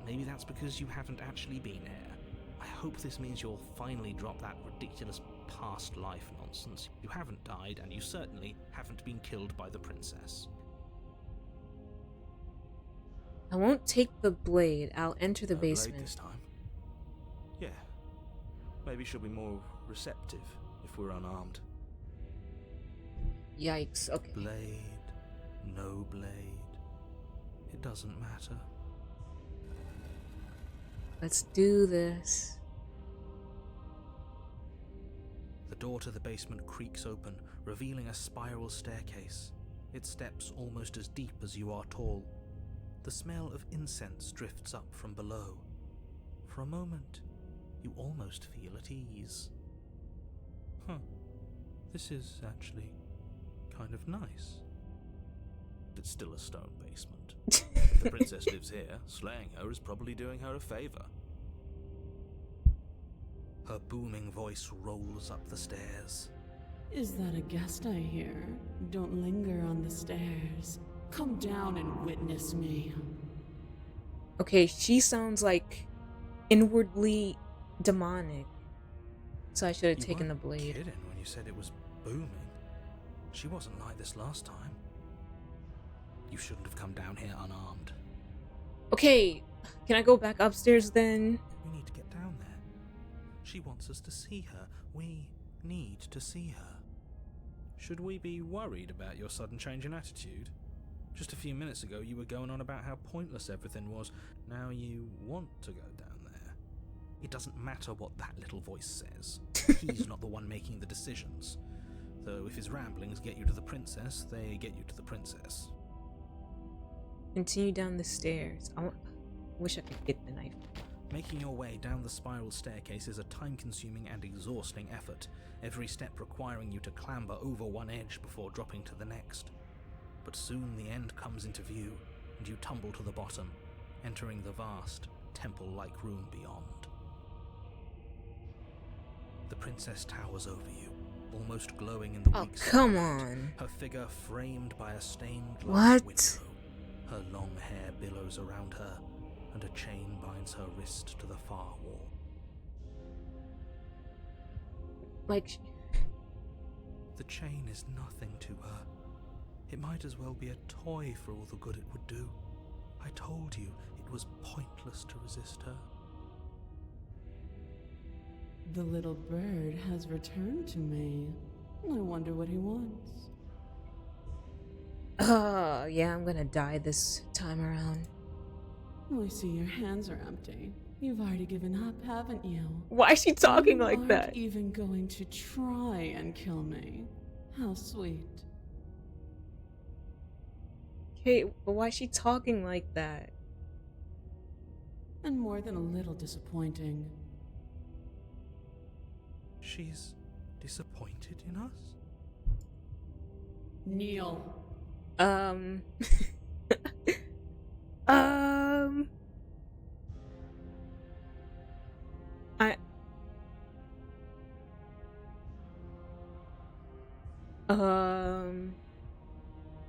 Maybe that's because you haven't actually been here. I hope this means you'll finally drop that ridiculous past life nonsense. You haven't died, and you certainly haven't been killed by the princess. I won't take the blade. I'll enter the No blade basement. this time. Yeah. Maybe she'll be more receptive if we're unarmed. Yikes. Okay. Blade, no blade. It doesn't matter. Let's do this. The door to the basement creaks open, revealing a spiral staircase. Its steps almost as deep as you are tall. The smell of incense drifts up from below. For a moment, you almost feel at ease. This is actually kind of nice. It's still a stone basement. If the princess lives here, slaying her is probably doing her a favor. Her booming voice rolls up the stairs. Is that a guest I hear? Don't linger on the stairs. Come down and witness me. Okay, she sounds like inwardly demonic. So I should have You taken the weren't blade. kidding when you said it was booming. She wasn't like this last time. You shouldn't have come down here unarmed. Okay, can I go back upstairs then? We need to get down there. She wants us to see her. We need to see her. Should we be worried about your sudden change in attitude? Just a few minutes ago you were going on about how pointless everything was. Now you want to go down there. It doesn't matter what that little voice says. He's not the one making the decisions. Though if his ramblings get you to the princess, they get you to the princess. Continue down the stairs. Wish I could get the knife. Making your way down the spiral staircase is a time-consuming and exhausting effort, every step requiring you to clamber over one edge before dropping to the next. But soon the end comes into view, and you tumble to the bottom, entering the vast, temple-like room beyond. The princess towers over you, almost glowing in the Oh, weak come sunlight, on. her figure framed by a stained glass What? window. Her long hair billows around her, and a chain binds her wrist to the far wall. Like, The chain is nothing to her. It might as well be a toy for all the good it would do. I told you it was pointless to resist her. The little bird has returned to me. I wonder what he wants. yeah, I'm gonna die this time around. I see your hands are empty. You've already given up, haven't you? Why is she talking You like aren't that? even going to try and kill me. How sweet. Okay, but why is she talking like that? And more than a little disappointing. She's disappointed in us? Kneel. Um,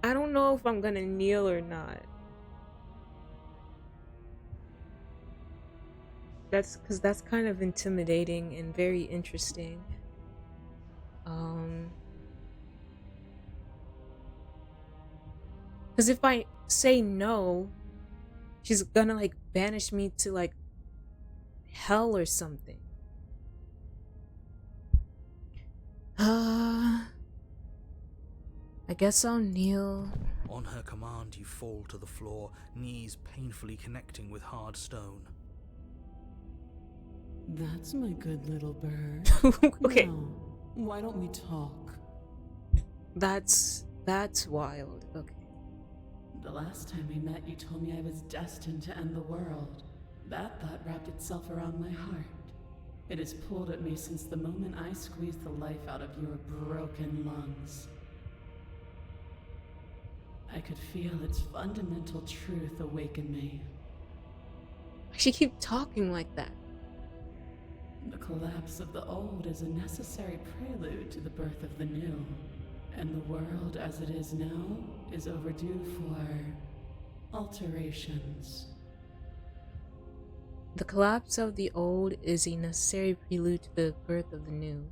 I don't know if I'm gonna kneel or not. That's kind of intimidating and very interesting. Because if I say no, she's gonna like banish me to like hell or something. I guess I'll kneel. On her command, you fall to the floor, knees painfully connecting with hard stone. That's my good little bird. Okay, Now, why don't we talk? that's wild. Okay. The last time we met, you told me I was destined to end the world. That thought wrapped itself around my heart. It has pulled at me since the moment I squeezed the life out of your broken lungs. I could feel its fundamental truth awaken me. She keep talking like that. The collapse of the old is a necessary prelude to the birth of the new. And the world as it is now is overdue for alterations. The collapse of the old is a necessary prelude to the birth of the new.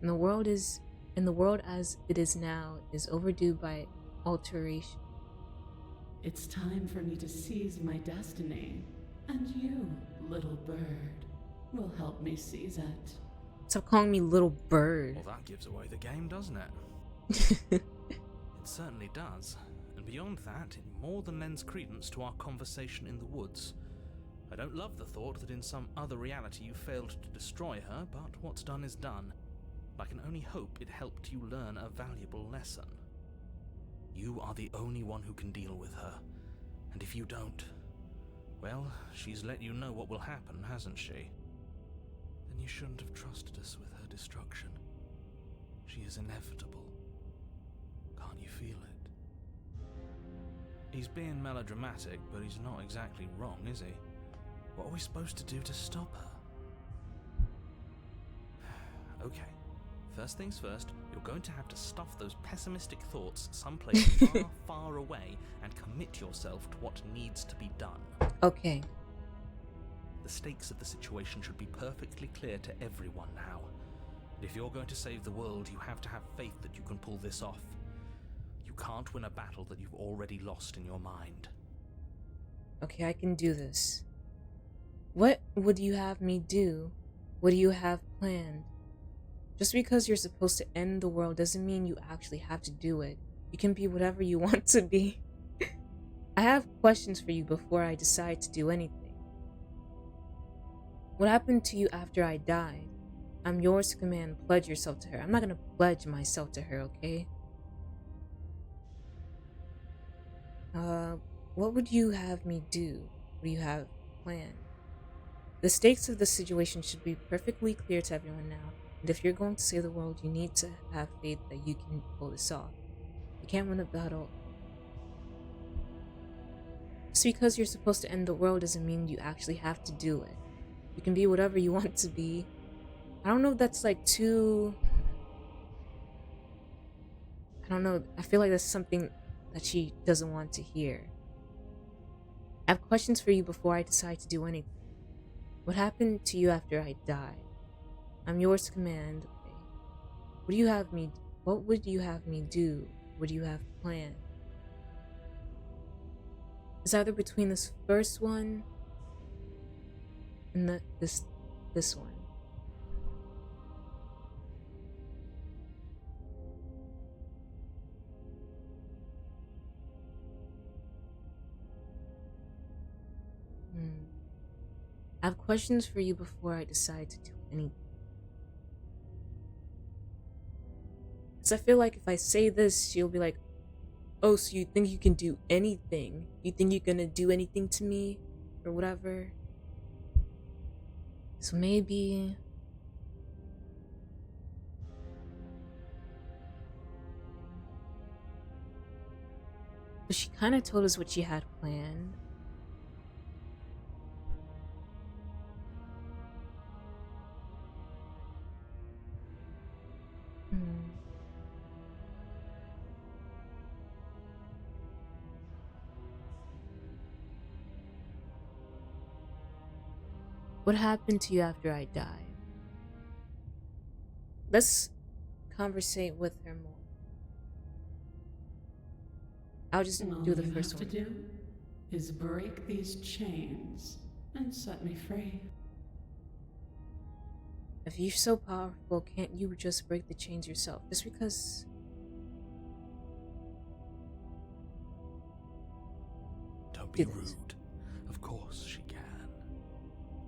And the world as it is now is overdue by alteration. It's time for me to seize my destiny. And you, little bird, will help me seize it. Stop calling me little bird. Well, that gives away the game, doesn't it? It certainly does. And beyond that, it more than lends credence to our conversation in the woods. I don't love the thought that in some other reality you failed to destroy her, but what's done is done. I can only hope it helped you learn a valuable lesson. You are the only one who can deal with her. And if you don't, well, she's let you know what will happen, hasn't she? Then you shouldn't have trusted us with her destruction. She is inevitable. Can't you feel it? He's being melodramatic, but he's not exactly wrong, is he? What are we supposed to do to stop her? Okay. First things first, you're going to have to stuff those pessimistic thoughts someplace far, far away and commit yourself to what needs to be done. Okay. The stakes of the situation should be perfectly clear to everyone now. And if you're going to save the world, you have to have faith that you can pull this off. can't win a battle that you've already lost in your mind. Okay, I can do this. What would you have me do? What do you have planned? Just because you're supposed to end the world doesn't mean you actually have to do it. You can be whatever you want to be. I have questions for you before I decide to do anything. What happened to you after I died? I'm yours to command. Pledge yourself to her. I'm not gonna pledge myself to her, okay? What would you have me do? What do you have planned? The stakes of the situation should be perfectly clear to everyone now. And if you're going to save the world, you need to have faith that you can pull this off. You can't win a battle. Just because you're supposed to end the world doesn't mean you actually have to do it. You can be whatever you want to be. I don't know if that's like too... I don't know. I feel like that's something that she doesn't want to hear. I have questions for you before I decide to do anything. What happened to you after I died? I'm yours to command. Okay. What would you have me do? What do you have planned? It's either between this first one and this one. I have questions for you before I decide to do anything. Because I feel like if I say this, she'll be like, oh, so you think you can do anything? You think you're gonna do anything to me? Or whatever? So maybe... But she kind of told us what she had planned. What happened to you after I died? Let's conversate with her more. I'll just do the first one. All you have to do is break these chains and set me free. If you're so powerful, can't you just break the chains yourself? Just because... Don't be rude. Of course she can.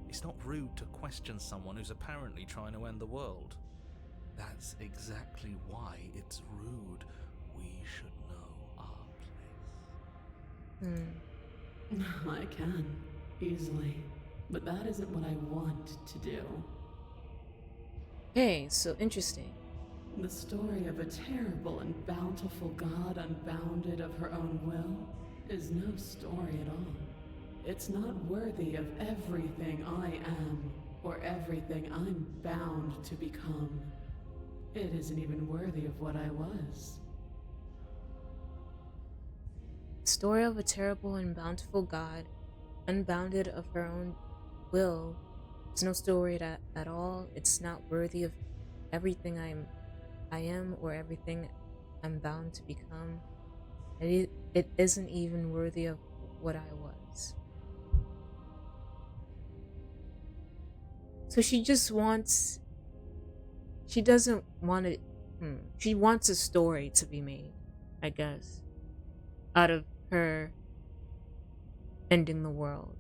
It's not rude to question someone who's apparently trying to end the world. That's exactly why it's rude. We should know our place. I can, easily. But that isn't what I want to do. Hey, so interesting. The story of a terrible and bountiful god unbounded of her own will is no story at all. It's not worthy of everything I am, or everything I'm bound to become. It isn't even worthy of what I was. Story of a terrible and bountiful god, unbounded of her own will. It's no story at all. It's not worthy of everything I am, or everything I'm bound to become. It isn't even worthy of what I was. So she just wants... She doesn't want it... She wants a story to be made, I guess, out of her ending the world.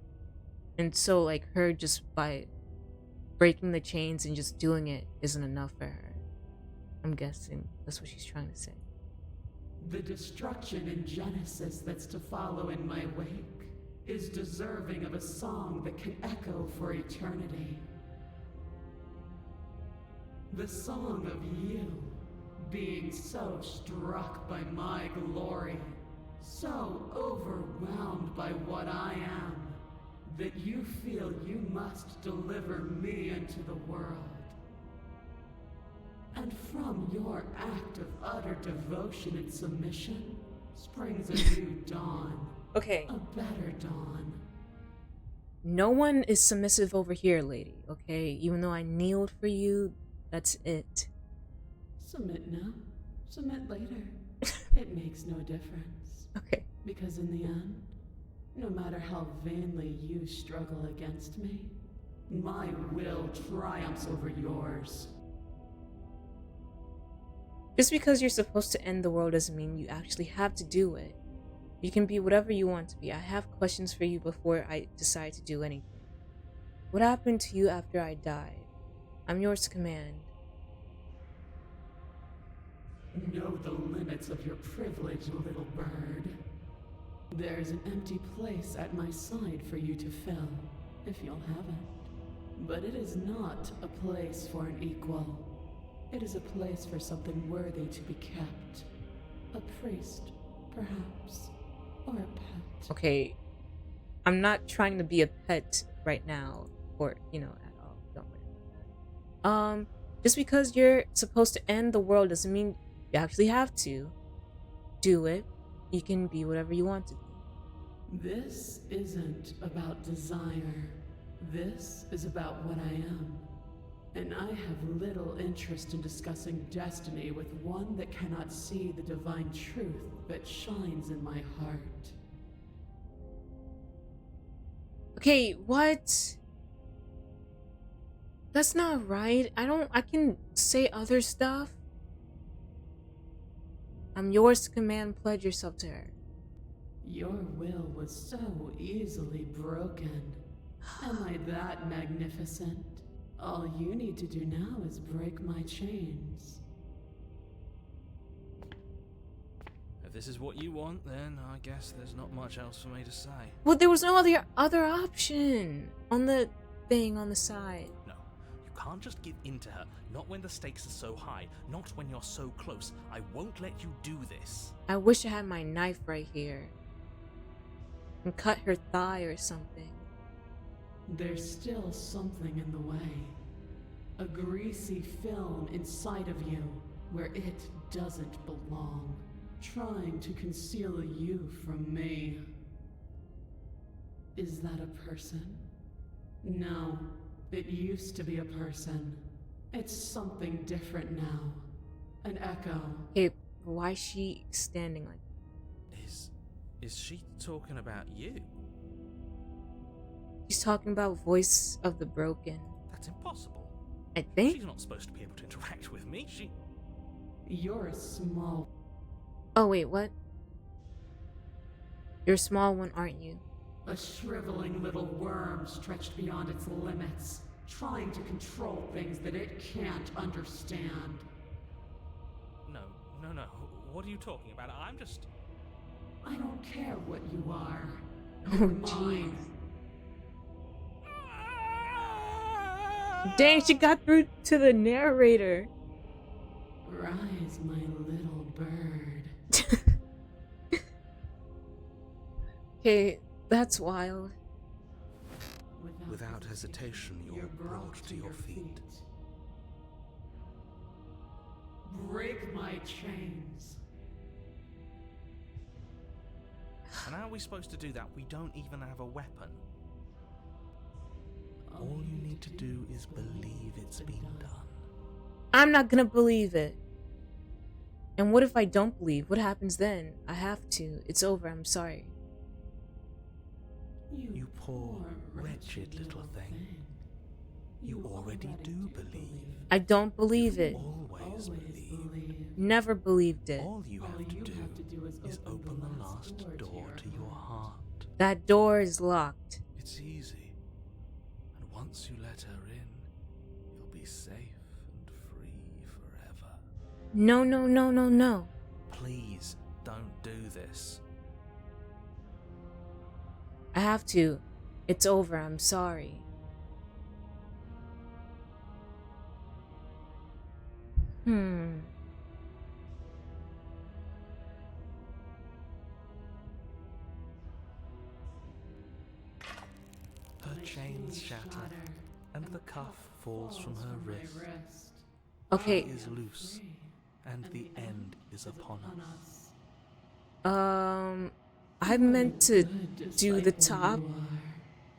And so, like, her just by breaking the chains and just doing it isn't enough for her. I'm guessing that's what she's trying to say. The destruction in Genesis that's to follow in my wake is deserving of a song that can echo for eternity. The song of you, being so struck by my glory, so overwhelmed by what I am, that you feel you must deliver me into the world. And from your act of utter devotion and submission springs a new dawn. Okay. A better dawn. No one is submissive over here, lady, okay? Even though I kneeled for you, that's it. Submit now. Submit later. It makes no difference. Okay. Because in the end, no matter how vainly you struggle against me, my will triumphs over yours. Just because you're supposed to end the world doesn't mean you actually have to do it. You can be whatever you want to be. I have questions for you before I decide to do anything. What happened to you after I died? I'm yours to command. Know the limits of your privilege, little bird. There's an empty place at my side for you to fill, if you'll have it. But it is not a place for an equal. It is a place for something worthy to be kept. A priest, perhaps, or a pet. Okay, I'm not trying to be a pet right now, or, at all. Don't worry about that. Just because you're supposed to end the world doesn't mean you actually have to do it. You can be whatever you want to be. This isn't about desire. This is about what I am. And I have little interest in discussing destiny with one that cannot see the divine truth that shines in my heart. Okay, what? That's not right. I can say other stuff. I'm yours to command, pledge yourself to her. Your will was so easily broken. Am I that magnificent? All you need to do now is break my chains. If this is what you want, then I guess there's not much else for me to say. Well, there was no other option on the thing on the side. No, you can't just give in to her. Not when the stakes are so high. Not when you're so close. I won't let you do this. I wish I had my knife right here and cut her thigh or something. There's still something in the way. A greasy film inside of you where it doesn't belong, trying to conceal you from me. Is that a person? No, it used to be a person. It's something different now. An echo. Hey, why is she standing like that? Is she talking about you? She's talking about voice of the broken. That's impossible. I think. She's not supposed to be able to interact with me. You're a small... Oh wait, what? You're a small one, aren't you? A shriveling little worm stretched beyond its limits, trying to control things that it can't understand. No. What are you talking about? I'm just... I don't care what you are. Oh, You're jeez. mine. Dang, she got through to the narrator. Rise, my little bird. Okay, that's wild. Without hesitation, you're brought to your feet. Break my chains. And how are we supposed to do that? We don't even have a weapon. All you need to do is believe it's been done. I'm not gonna believe it. And what if I don't believe? What happens then? I have to. It's over. I'm sorry. You poor, wretched little thing. You already do believe. I don't believe it. Always believe. Never believed it. All you have to do is open the last door to your heart. That door is locked. It's easy. And once you let her in, you'll be safe and free forever. No, no, no, no, no. Please, don't do this. I have to. It's over. I'm sorry. Her chains shatter, and the cuff falls from her wrist. Okay. She is loose, and the end is upon us. I meant to do the top.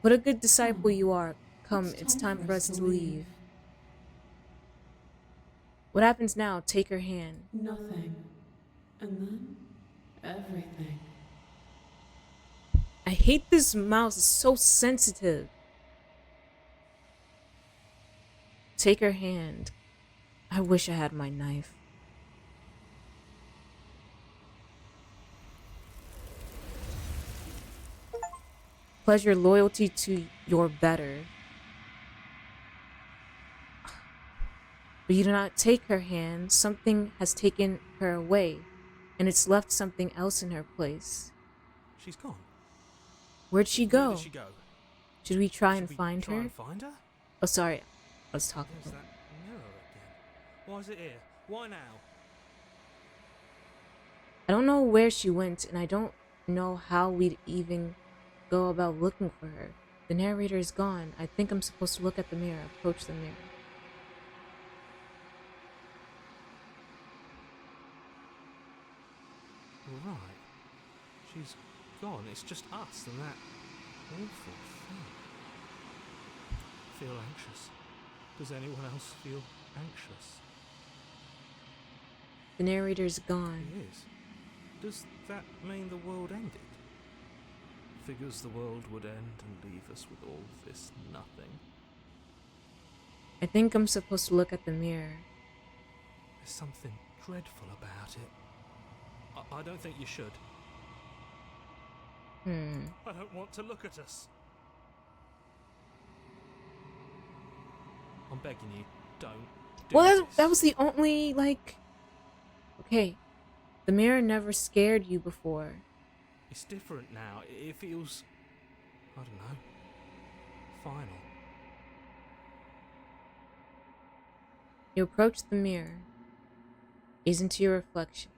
What a good disciple you are. Come, it's time for us to leave. What happens now? Take her hand. Nothing. And then everything. I hate this mouse. It's so sensitive. Take her hand. I wish I had my knife. Pledge your loyalty to your better. But you do not take her hand. Something has taken her away, and it's left something else in her place. She's gone. Where'd she Where go? did she go? Should we try Should and we find try her? and find her? Oh, sorry. I was talking. There's that mirror again. Why is it here? Why now? I don't know where she went, and I don't know how we'd even go about looking for her. The narrator is gone. I think I'm supposed to look at the mirror, approach the mirror. Right. She's gone. It's just us and that awful thing. Feel anxious. Does anyone else feel anxious? The narrator's gone. He is. Does that mean the world ended? Figures the world would end and leave us with all this nothing. I think I'm supposed to look at the mirror. There's something dreadful about it. I don't think you should. I don't want to look at us. I'm begging you, don't do Well, this. that was the only, like... Okay. The mirror never scared you before. It's different now. It feels... I don't know. Final. You approach the mirror. Gaze into your reflection.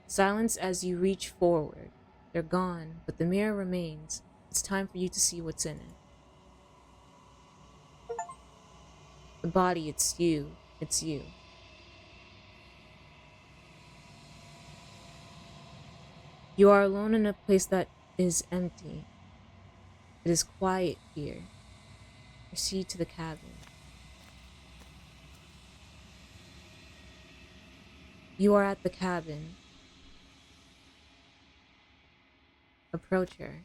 Silence as you reach forward. They're gone, but the mirror remains. It's time for you to see what's in it. The body, it's you. It's you. You are alone in a place that is empty. It is quiet here. Proceed to the cabin. You are at the cabin. Approach her.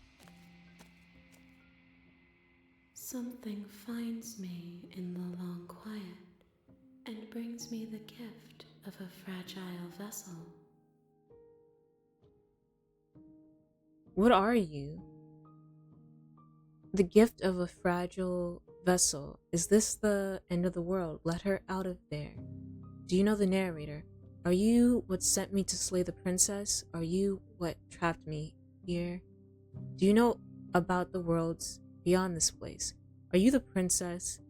Something finds me in the long quiet and brings me the gift of a fragile vessel. What are you? The gift of a fragile vessel. Is this the end of the world? Let her out of there. Do you know the narrator? Are you what sent me to slay the princess? Are you what trapped me here? Do you know about the worlds beyond this place? Are you the princess?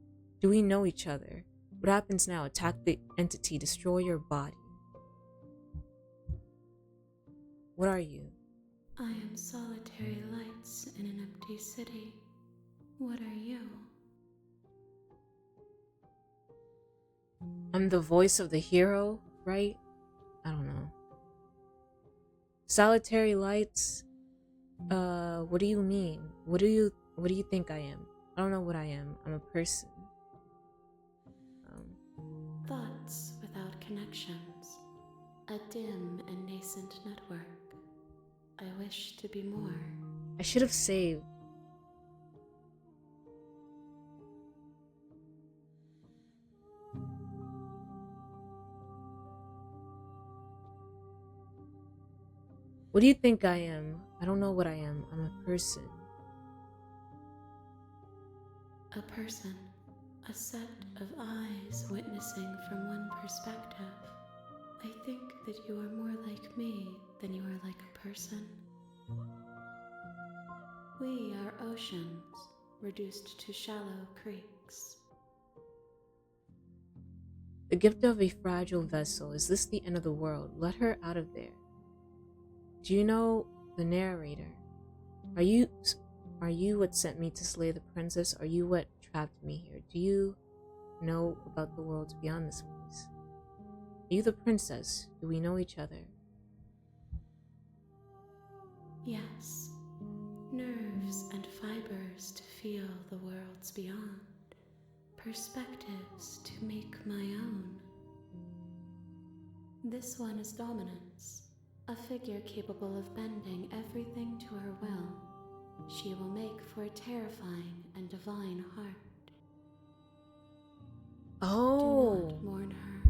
Do we know each other? What happens now? Attack the entity, destroy your body. What are you? I am solitary lights in an empty city. What are you? I'm the voice of the hero, right? I don't know. Solitary lights? What do you mean? What do you think I am? I don't know what I am. I'm a person. Thoughts without connections. A dim and nascent network. I wish to be more. I should have saved. What do you think I am? I don't know what I am. I'm a person. A person. A set of eyes witnessing from one perspective. I think that you are more like me than you are like a person. We are oceans, reduced to shallow creeks. The gift of a fragile vessel. Is this the end of the world? Let her out of there. Do you know the narrator? Are you what sent me to slay the princess? Are you what trapped me here? Do you know about the worlds beyond this place? Are you the princess? Do we know each other? Yes, nerves and fibers to feel the worlds beyond, perspectives to make my own. This one is dominance, a figure capable of bending everything to her will. She will make for a terrifying and divine heart. Oh. Do not mourn her,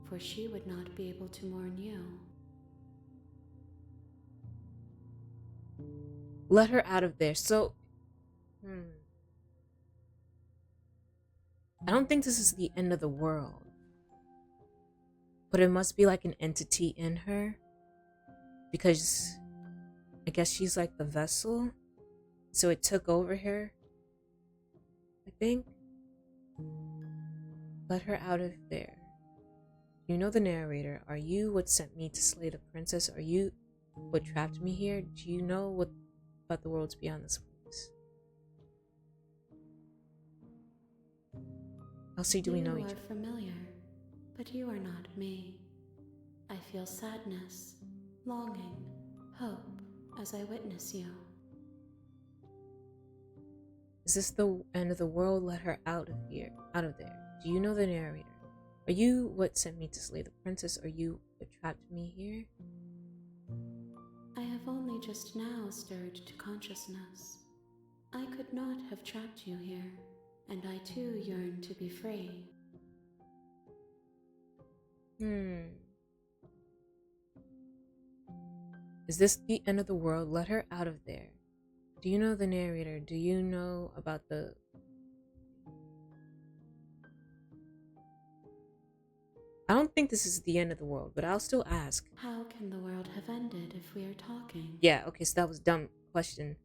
for she would not be able to mourn you. Let her out of there. So, I don't think this is the end of the world. But it must be like an entity in her. Because I guess she's like the vessel. So it took over her. I think. Let her out of there. You know the narrator. Are you what sent me to slay the princess? Are you what trapped me here? Do you know what about the worlds beyond this place? Elsie, do we know each other? You are familiar, but you are not me. I feel sadness, longing, hope as I witness you. Is this the end of the world? Let her out of here, out of there. Do you know the narrator? Are you what sent me to slay the princess? Are you what trapped me here? I have only just now stirred to consciousness. I could not have trapped you here, and I too yearn to be free. Is this the end of the world? Let her out of there. Do you know the narrator? Do you know about the... I don't think this is the end of the world, but I'll still ask. How can the world have ended if we are talking? Yeah, okay, so that was a dumb question.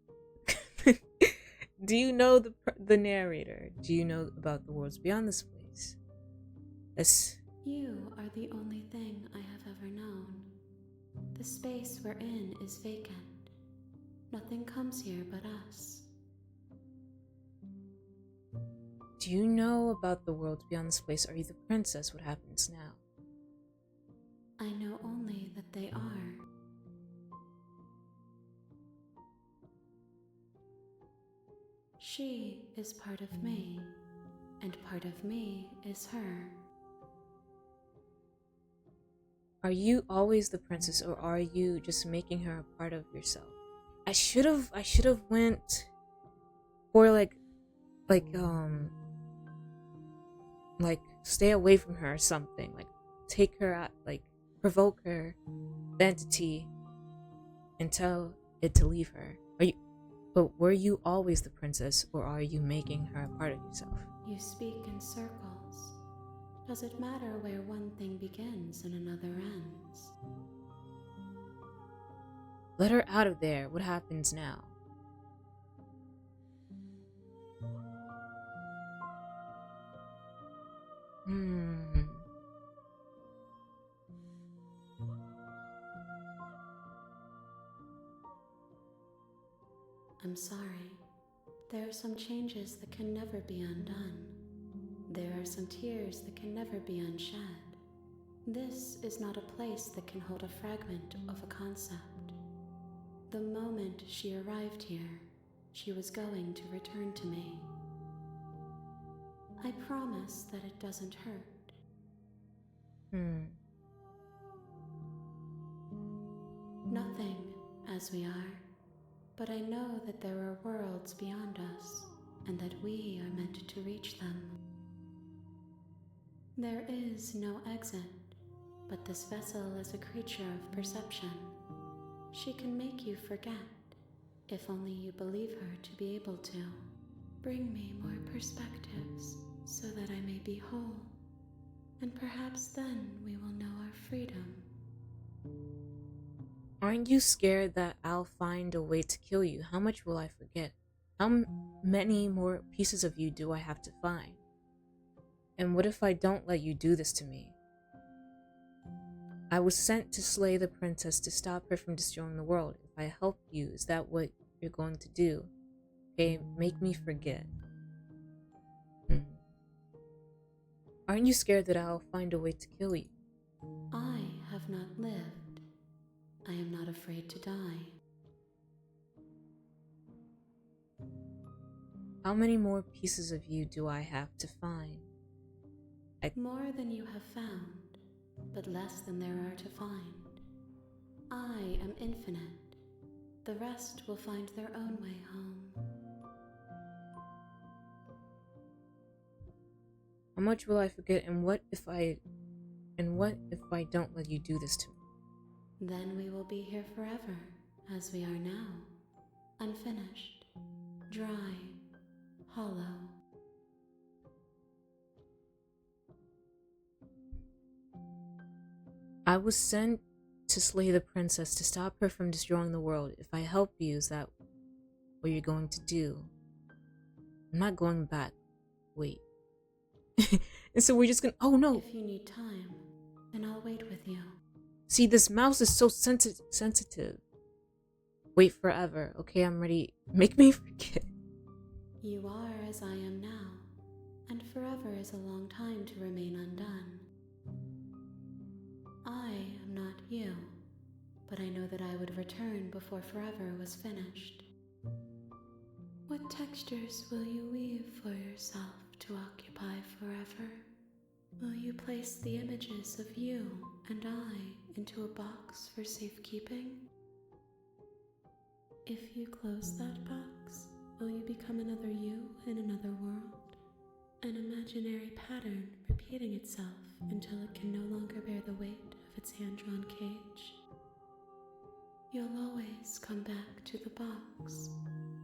Do you know the narrator? Do you know about the worlds beyond this place? You are the only thing I have ever known. The space we're in is vacant. Nothing comes here but us. Do you know about the worlds beyond this place? Are you the princess? What happens now? I know only that they are. She is part of me, and part of me is her. Are you always the princess, or are you just making her a part of yourself? I should have went for like stay away from her or something. Like take her out, like provoke her, the entity, and tell it to leave her. But were you always the princess, or are you making her a part of yourself? You speak in circles. Does it matter where one thing begins and another ends? Let her out of there. What happens now? I'm sorry. There are some changes that can never be undone. There are some tears that can never be unshed. This is not a place that can hold a fragment of a concept. The moment she arrived here, she was going to return to me. I promise that it doesn't hurt. Nothing, as we are, but I know that there are worlds beyond us, and that we are meant to reach them. There is no exit, but this vessel is a creature of perception. She can make you forget, if only you believe her to be able to. Bring me more perspectives, so that I may be whole, and perhaps then we will know our freedom. Aren't you scared that I'll find a way to kill you? How much will I forget? How many more pieces of you do I have to find? And what if I don't let you do this to me? I was sent to slay the princess to stop her from destroying the world. If I help you, is that what you're going to do? Okay, make me forget. Aren't you scared that I'll find a way to kill you? I have not lived. I am not afraid to die. How many more pieces of you do I have to find? More than you have found. but less than there are to find. I am infinite. The rest will find their own way home. How much will I forget, and what if I don't let you do this to me? Then we will be here forever, as we are now. Unfinished, dry, hollow. I was sent to slay the princess, to stop her from destroying the world. If I help you, is that what you're going to do? I'm not going back. Wait. And so we're just gonna— oh no! If you need time, then I'll wait with you. See, this mouse is so sensitive. Wait forever. Okay, I'm ready. Make me forget. You are as I am now, and forever is a long time to remain undone. I am not you, but I know that I would return before forever was finished. What textures will you weave for yourself to occupy forever? Will you place the images of you and I into a box for safekeeping? If you close that box, will you become another you in another world? An imaginary pattern repeating itself until it can no longer bear the weight of its hand-drawn cage? You'll always come back to the box,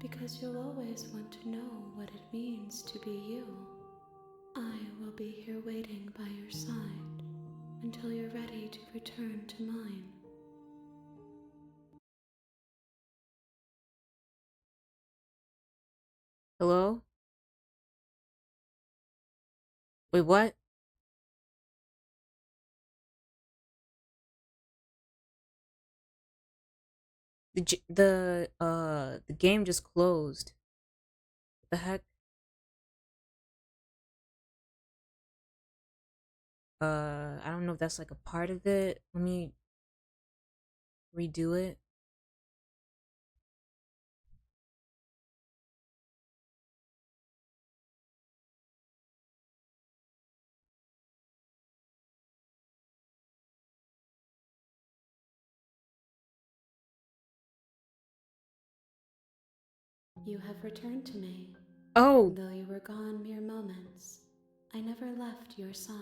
because you'll always want to know what it means to be you. I will be here waiting by your side until you're ready to return to mine. Hello? Wait, what? The game just closed. What the heck? I don't know if that's like a part of it. Let me redo it. You have returned to me. Oh! Though you were gone mere moments, I never left your side.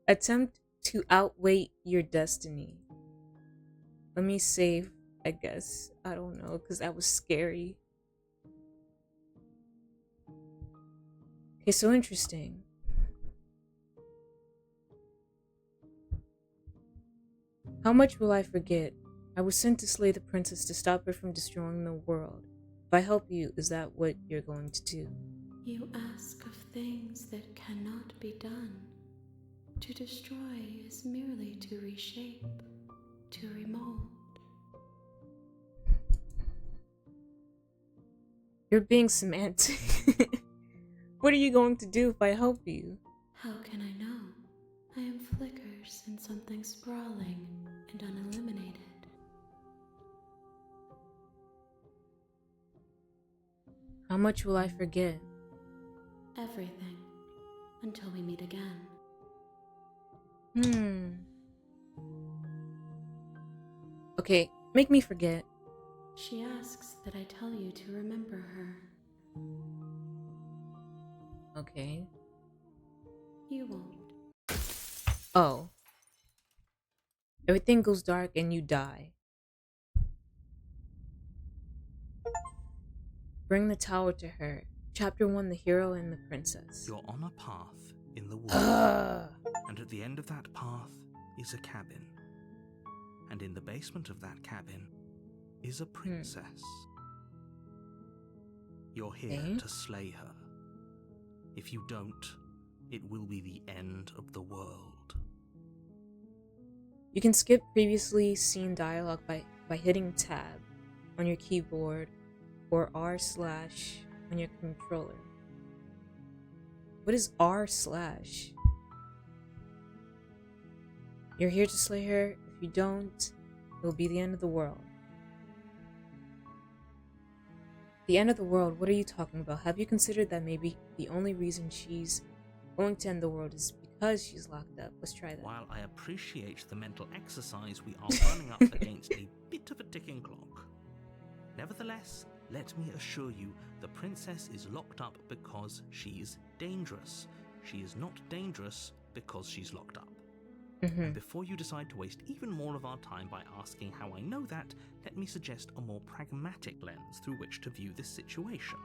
Attempt to outweigh your destiny. Let me save, I guess. I don't know, because that was scary. Okay, so interesting. How much will I forget? I was sent to slay the princess, to stop her from destroying the world. If I help you, is that what you're going to do? You ask of things that cannot be done. To destroy is merely to reshape, to remold. You're being semantic. What are you going to do if I help you? How can I know? I am flickers in something sprawling and unilluminated. How much will I forget? Everything, until we meet again. Okay, make me forget. She asks that I tell you to remember her. Okay. You won't. Oh. Everything goes dark and you die. Bring the tower to her. Chapter 1, The Hero and the Princess. You're on a path in the woods, and at the end of that path is a cabin. And in the basement of that cabin is a princess. You're here to slay her. If you don't, it will be the end of the world. You can skip previously seen dialogue by hitting tab on your keyboard or R/ on your controller. What is R/? You're here to slay her. If you don't, it will be the end of the world. The end of the world, what are you talking about? Have you considered that maybe the only reason she's going to end the world is because she's locked up? Let's try that. While I appreciate the mental exercise, we are running up against a bit of a ticking clock. Nevertheless, let me assure you, the princess is locked up because she's dangerous. She is not dangerous because she's locked up. And before you decide to waste even more of our time by asking how I know that, let me suggest a more pragmatic lens through which to view this situation.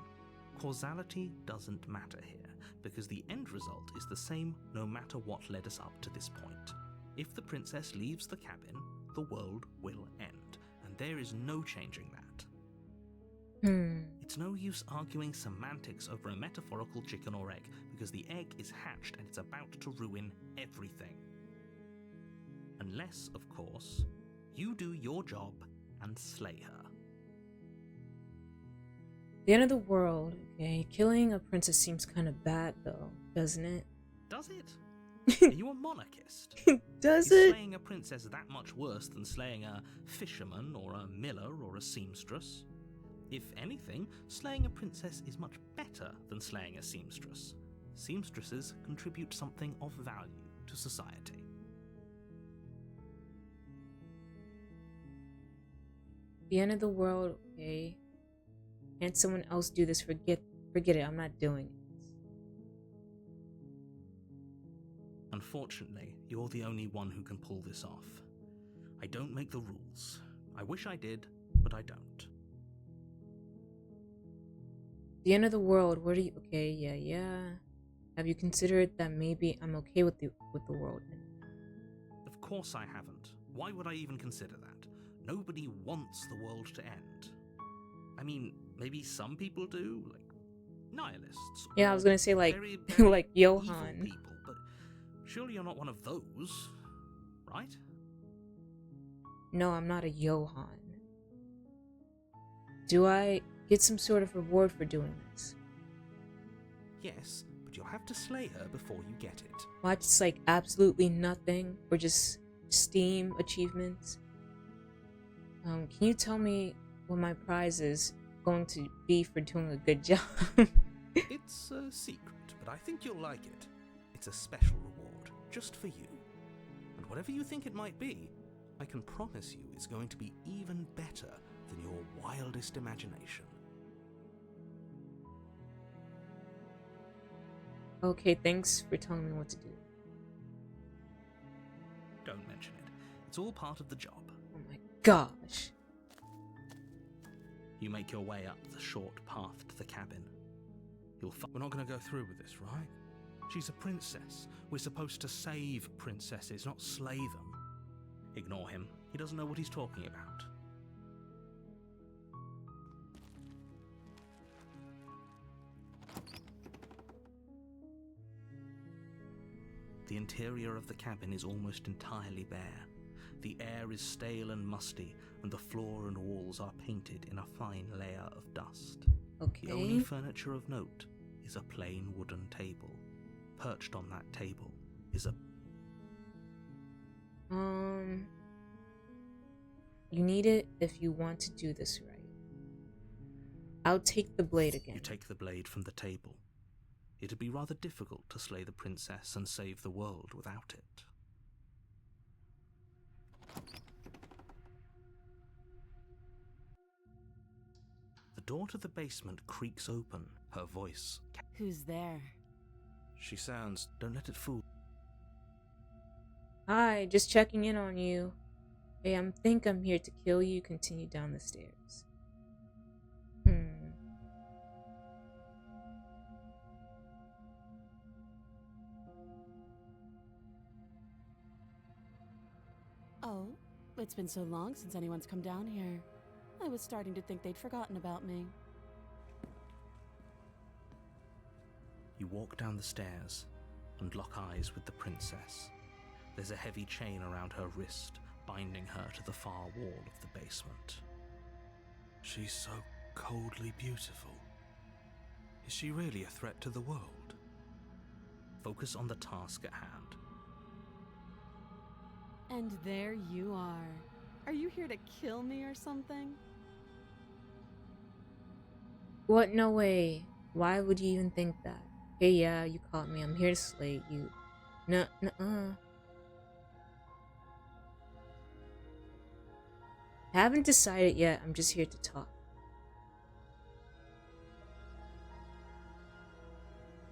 Causality doesn't matter here, because the end result is the same no matter what led us up to this point. If the princess leaves the cabin, the world will end, and there is no changing that. It's no use arguing semantics over a metaphorical chicken or egg, because the egg is hatched and it's about to ruin everything. Unless, of course, you do your job and slay her. The end of the world, okay. Killing a princess seems kind of bad, though, doesn't it? Does it? Are you a monarchist? Does Is it? slaying a princess that much worse than slaying a fisherman or a miller or a seamstress? If anything, slaying a princess is much better than slaying a seamstress. Seamstresses contribute something of value to society. The end of the world, okay. Can't someone else do this? Forget it, I'm not doing it. Unfortunately, you're the only one who can pull this off. I don't make the rules. I wish I did, but I don't. The end of the world, what are you? Okay, yeah. Have you considered that maybe I'm okay with the world? Of course I haven't. Why would I even consider that? Nobody wants the world to end. I mean, maybe some people do, like nihilists. Yeah, I was gonna say like very, very like evil Johan. people, but surely you're not one of those, right? No, I'm not a Johan. Do I get some sort of reward for doing this? Yes, but you'll have to slay her before you get it. Watch, it's like absolutely nothing, or just Steam achievements. Can you tell me what my prize is going to be for doing a good job? It's a secret, but I think you'll like it. It's a special reward, just for you. And whatever you think it might be, I can promise you it's going to be even better than your wildest imagination. Okay, thanks for telling me what to do. Don't mention it. It's all part of the job. Oh my gosh. You make your way up the short path to the cabin. We're not going to go through with this, right? She's a princess. We're supposed to save princesses, not slay them. Ignore him. He doesn't know what he's talking about. The interior of the cabin is almost entirely bare. The air is stale and musty, and the floor and walls are painted in a fine layer of dust. Okay. The only furniture of note is a plain wooden table. Perched on that table is a... You need it if you want to do this right. I'll take the blade again. You take the blade from the table. It'd be rather difficult to slay the princess and save the world without it. The door to the basement creaks open, her voice... Who's there? She sounds... Don't let it fool... Hi, just checking in on you. Hey, think I'm here to kill you. Continue down the stairs. Oh, it's been so long since anyone's come down here. I was starting to think they'd forgotten about me. You walk down the stairs and lock eyes with the princess. There's a heavy chain around her wrist, binding her to the far wall of the basement. She's so coldly beautiful. Is she really a threat to the world? Focus on the task at hand. And there you are. Are you here to kill me or something? What? No way. Why would you even think that? Okay, yeah, you caught me. I'm here to slay you. No, no. Haven't decided yet. I'm just here to talk.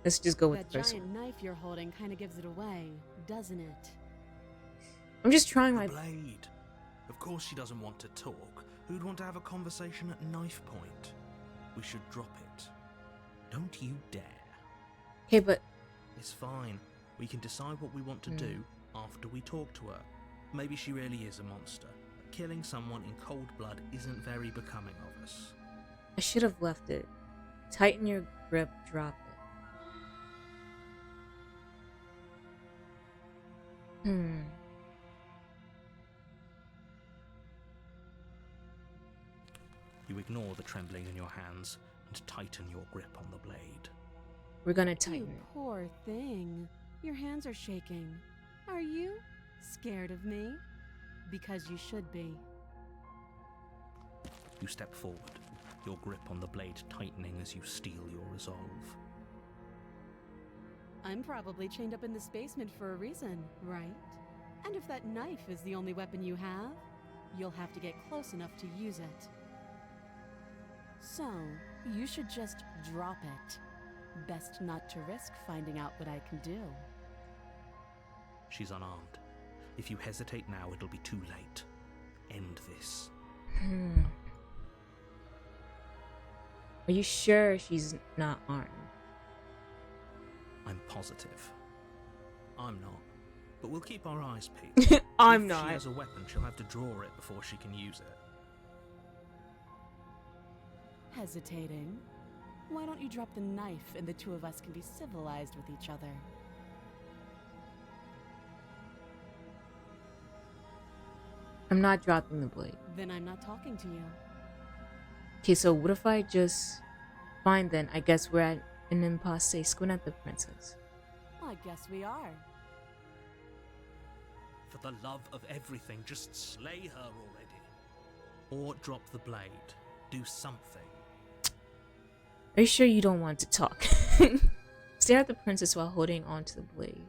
Let's just go with that the first giant one. knife you're holding kind of gives it away, doesn't it? I'm just trying The my... blade. Of course she doesn't want to talk. Who'd want to have a conversation at knife point? We should drop it. Don't you dare. Okay, but... It's fine. We can decide what we want to do after we talk to her. Maybe she really is a monster. But killing someone in cold blood isn't very becoming of us. I should have left it. Tighten your grip, drop it. You ignore the trembling in your hands and tighten your grip on the blade. We're gonna tighten You it. poor thing. Your hands are shaking. Are you scared of me? Because you should be. You step forward, your grip on the blade tightening as you steel your resolve. I'm probably chained up in this basement for a reason, right? And if that knife is the only weapon you have, you'll have to get close enough to use it. So, you should just drop it. Best not to risk finding out what I can do. She's unarmed. If you hesitate now, it'll be too late. End this. Are you sure she's not armed? I'm positive. I'm not. But we'll keep our eyes peeled. I'm If not. she has a weapon, she'll have to draw it before she can use it. Hesitating? Why don't you drop the knife and the two of us can be civilized with each other? I'm not dropping the blade. Then I'm not talking to you. Okay, so what if I just... Fine then, I guess we're at an impasse. Squint at the princess. I guess we are. For the love of everything, just slay her already. Or drop the blade. Do something. Are you sure you don't want to talk? Stare at the princess while holding onto the blade.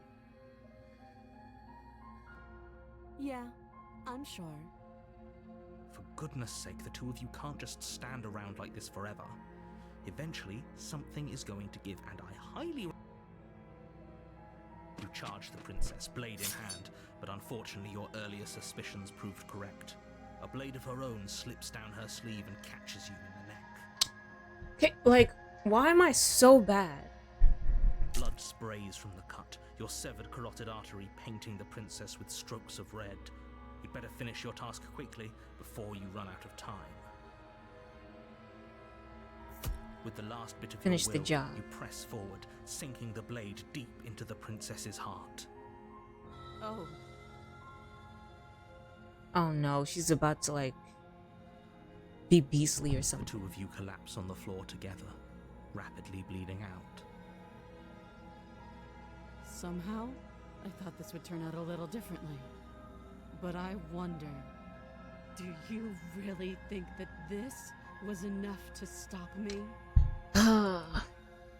Yeah, I'm sure. For goodness sake, the two of you can't just stand around like this forever. Eventually, something is going to give, and I highly... You charge the princess, blade in hand, but unfortunately your earlier suspicions proved correct. A blade of her own slips down her sleeve and catches you in the neck. Okay, like, why am I so bad? Blood sprays from the cut, your severed carotid artery painting the princess with strokes of red. You'd better finish your task quickly before you run out of time. With the last bit of Finish your the will, job. you press forward, sinking the blade deep into the princess's heart. Oh, Oh no, she's about to like be beastly or The something. two of you collapse on the floor together, rapidly bleeding out. somehow, I thought this would turn out a little differently. But I wonder, do you really think that this was enough to stop me?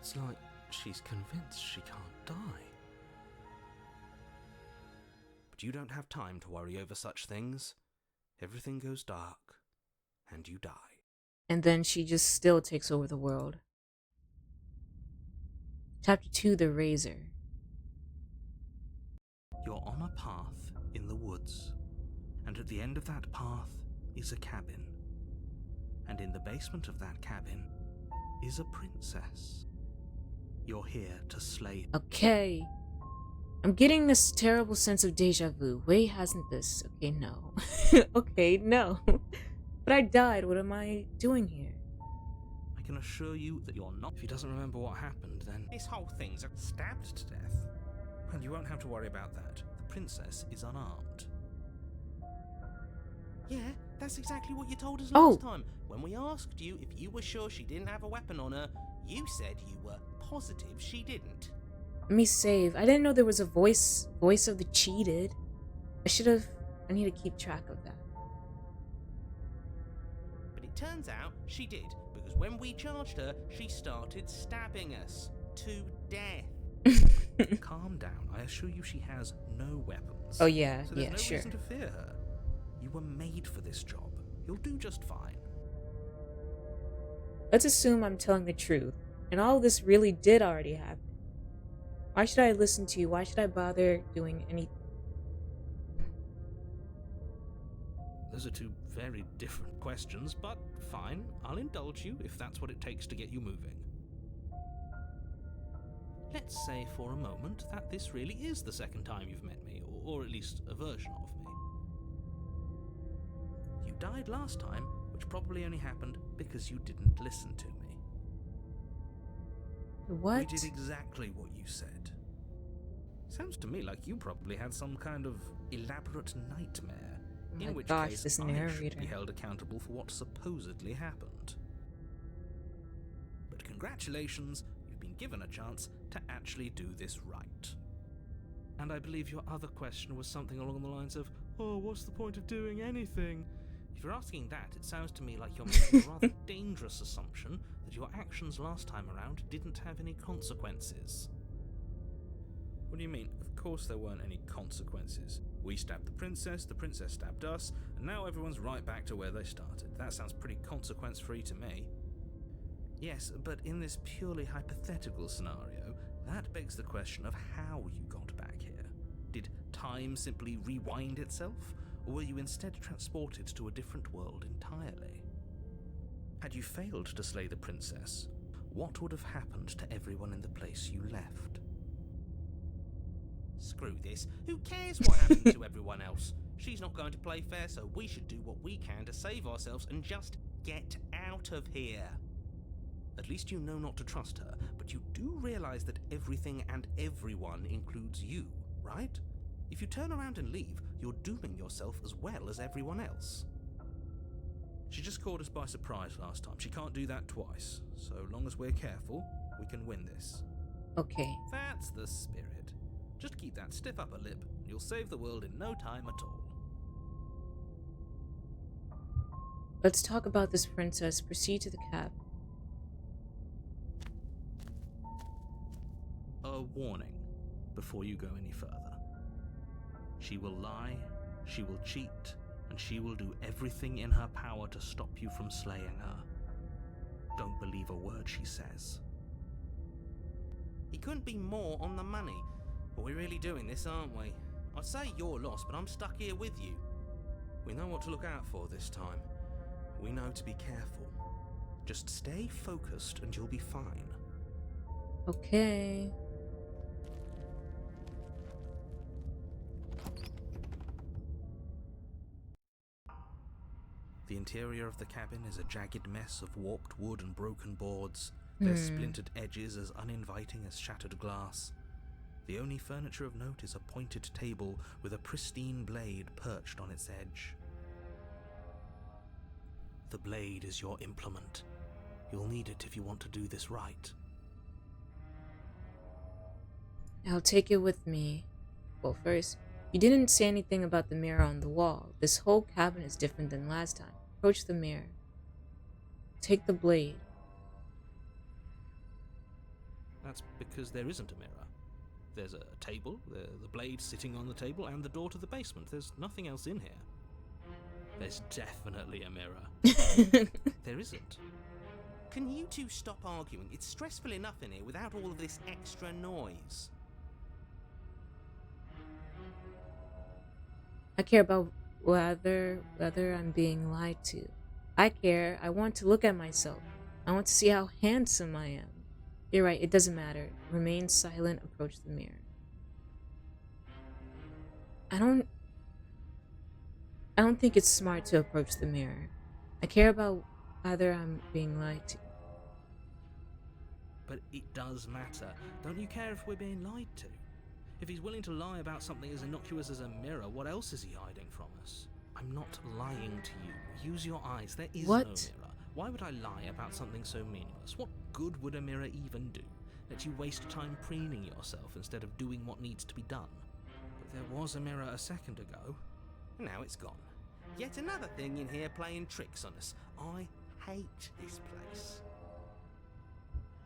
It's like she's convinced she can't die. But you don't have time to worry over such things. Everything goes dark, and you die. And then she just still takes over the world. Chapter 2, The Razor. You're on a path in the woods, and at the end of that path is a cabin. And in the basement of that cabin is a princess. You're here to slay her. Okay. I'm getting this terrible sense of deja vu. Wait, hasn't this? Okay, no. Okay, no. But I died. What am I doing here? I can assure you that you're not. If he doesn't remember what happened, then this whole thing's stabbed to death. And you won't have to worry about that. The princess is unarmed. Yeah, that's exactly what you told us last time. When we asked you if you were sure she didn't have a weapon on her, you said you were positive she didn't. Let me save. I didn't know there was a voice of the cheated. I need to keep track of that. But it turns out she did, because when we charged her, she started stabbing us to death. Calm down. I assure you she has no weapons. Oh yeah, So there's yeah, no sure. reason to fear her. You were made for this job. You'll do just fine. Let's assume I'm telling the truth, and all this really did already happen. Why should I listen to you? Why should I bother doing anything? Those are two very different questions, but fine. I'll indulge you if that's what it takes to get you moving. Let's say for a moment that this really is the second time you've met me, or at least a version of me. You died last time, which probably only happened because you didn't listen to me. What? We did exactly what you said. Sounds to me like you probably had some kind of elaborate nightmare, Oh my in which gosh, case this I narrator. should be held accountable for what supposedly happened. But congratulations, you've been given a chance to actually do this right. And I believe your other question was something along the lines of, oh, what's the point of doing anything? If you're asking that, it sounds to me like you're making a rather dangerous assumption that your actions last time around didn't have any consequences. What do you mean? Of course there weren't any consequences. We stabbed the princess stabbed us, and now everyone's right back to where they started. That sounds pretty consequence-free to me. Yes, but in this purely hypothetical scenario, that begs the question of how you got back here. Did time simply rewind itself, or were you instead transported to a different world entirely? Had you failed to slay the princess, what would have happened to everyone in the place you left? Screw this. Who cares what happened to everyone else? She's not going to play fair, so we should do what we can to save ourselves and just get out of here. At least you know not to trust her, but you do realize that everything and everyone includes you, right? If you turn around and leave, you're dooming yourself as well as everyone else. She just caught us by surprise last time. She can't do that twice. So long as we're careful, we can win this. Okay. That's the spirit. Just keep that stiff upper lip, and you'll save the world in no time at all. Let's talk about this princess. Proceed to the cab. A warning before you go any further. She will lie, she will cheat, and she will do everything in her power to stop you from slaying her. Don't believe a word she says. He couldn't be more on the money. But we're really doing this, aren't we? I'd say you're lost, but I'm stuck here with you. We know what to look out for this time. We know to be careful. Just stay focused and you'll be fine. Okay. The interior of the cabin is a jagged mess of warped wood and broken boards, their splintered edges as uninviting as shattered glass. The only furniture of note is a pointed table with a pristine blade perched on its edge. The blade is your implement. You'll need it if you want to do this right. I'll take it with me. Well, first, you didn't say anything about the mirror on the wall. This whole cabin is different than last time. Approach the mirror. Take the blade. That's because there isn't a mirror. There's a table, the blade sitting on the table, and the door to the basement. There's nothing else in here. There's definitely a mirror. There isn't. Can you two stop arguing? It's stressful enough in here without all of this extra noise. I care about whether I'm being lied to. I care. I want to look at myself. I want to see how handsome I am. You're right, it doesn't matter. Remain silent, approach the mirror. I don't think it's smart to approach the mirror. I care about whether I'm being lied to. But it does matter. Don't you care if we're being lied to? If he's willing to lie about something as innocuous as a mirror, what else is he hiding from us? I'm not lying to you. Use your eyes. There is no mirror. Why would I lie about something so meaningless? What good would a mirror even do? Let you waste time preening yourself instead of doing what needs to be done. But there was a mirror a second ago. Now it's gone. Yet another thing in here playing tricks on us. I hate this place.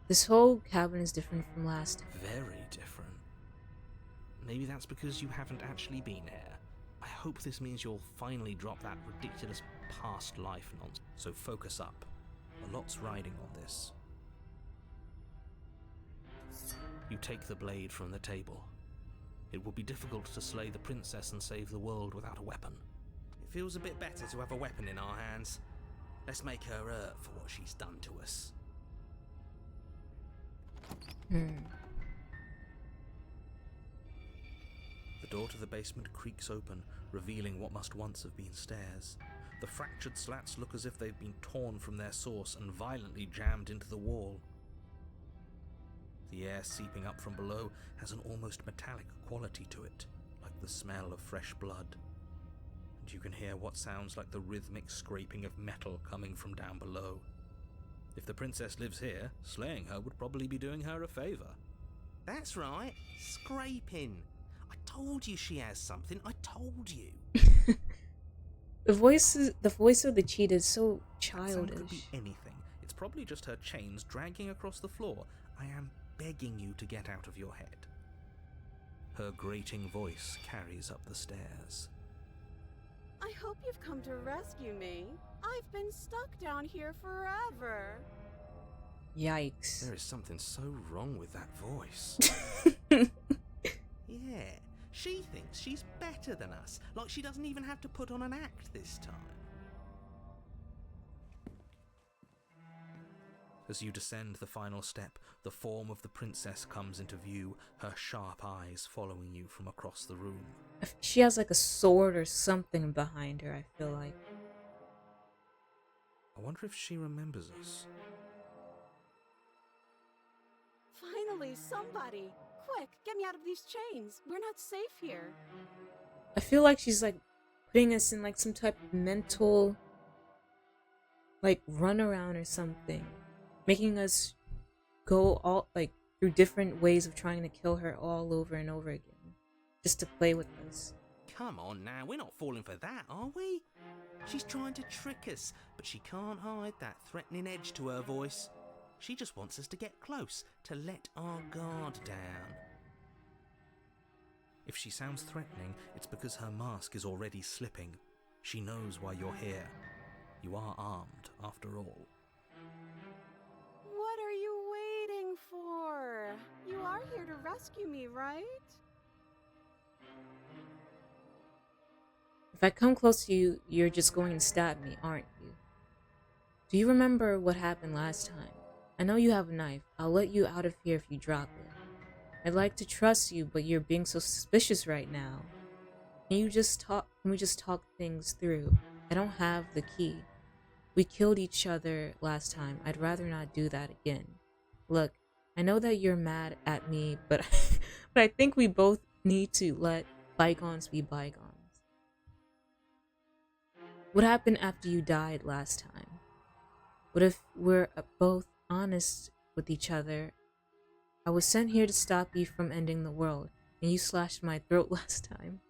This whole cabin is different from last time. Very different. Maybe that's because you haven't actually been here. I hope this means you'll finally drop that ridiculous past life nonsense. So focus up. A lot's riding on this. You take the blade from the table. It will be difficult to slay the princess and save the world without a weapon. It feels a bit better to have a weapon in our hands. Let's make her hurt for what she's done to us. The door to the basement creaks open, revealing what must once have been stairs. The fractured slats look as if they've been torn from their source and violently jammed into the wall. The air seeping up from below has an almost metallic quality to it, like the smell of fresh blood. And you can hear what sounds like the rhythmic scraping of metal coming from down below. If the princess lives here, slaying her would probably be doing her a favor. That's right, scraping. I told you she has something, I told you. The voice of the cheetah is so That sound childish. could be anything. It's probably just her chains dragging across the floor. I am begging you to get out of your head. Her grating voice carries up the stairs. I hope you've come to rescue me. I've been stuck down here forever. Yikes. There is something so wrong with that voice. Yeah, she thinks she's better than us, like she doesn't even have to put on an act this time. As you descend the final step, the form of the princess comes into view, her sharp eyes following you from across the room. She has like a sword or something behind her, I feel like. I wonder if she remembers us. Finally, somebody! Quick, get me out of these chains. We're not safe here. I feel like she's like putting us in like some type of mental like runaround or something. Making us go all like through different ways of trying to kill her all over and over again. Just to play with us. Come on now, we're not falling for that, are we? She's trying to trick us, but she can't hide that threatening edge to her voice. She just wants us to get close, to let our guard down. If she sounds threatening, it's because her mask is already slipping. She knows why you're here. You are armed, after all. What are you waiting for? You are here to rescue me, right? If I come close to you, you're just going to stab me, aren't you? Do you remember what happened last time? I know you have a knife. I'll let you out of here if you drop it. I'd like to trust you, but you're being so suspicious right now. Can we just talk things through? I don't have the key. We killed each other last time. I'd rather not do that again. Look, I know that you're mad at me, but I think we both need to let bygones be bygones. What happened after you died last time? What if we're both honest with each other? I was sent here to stop you from ending the world, and you slashed my throat last time.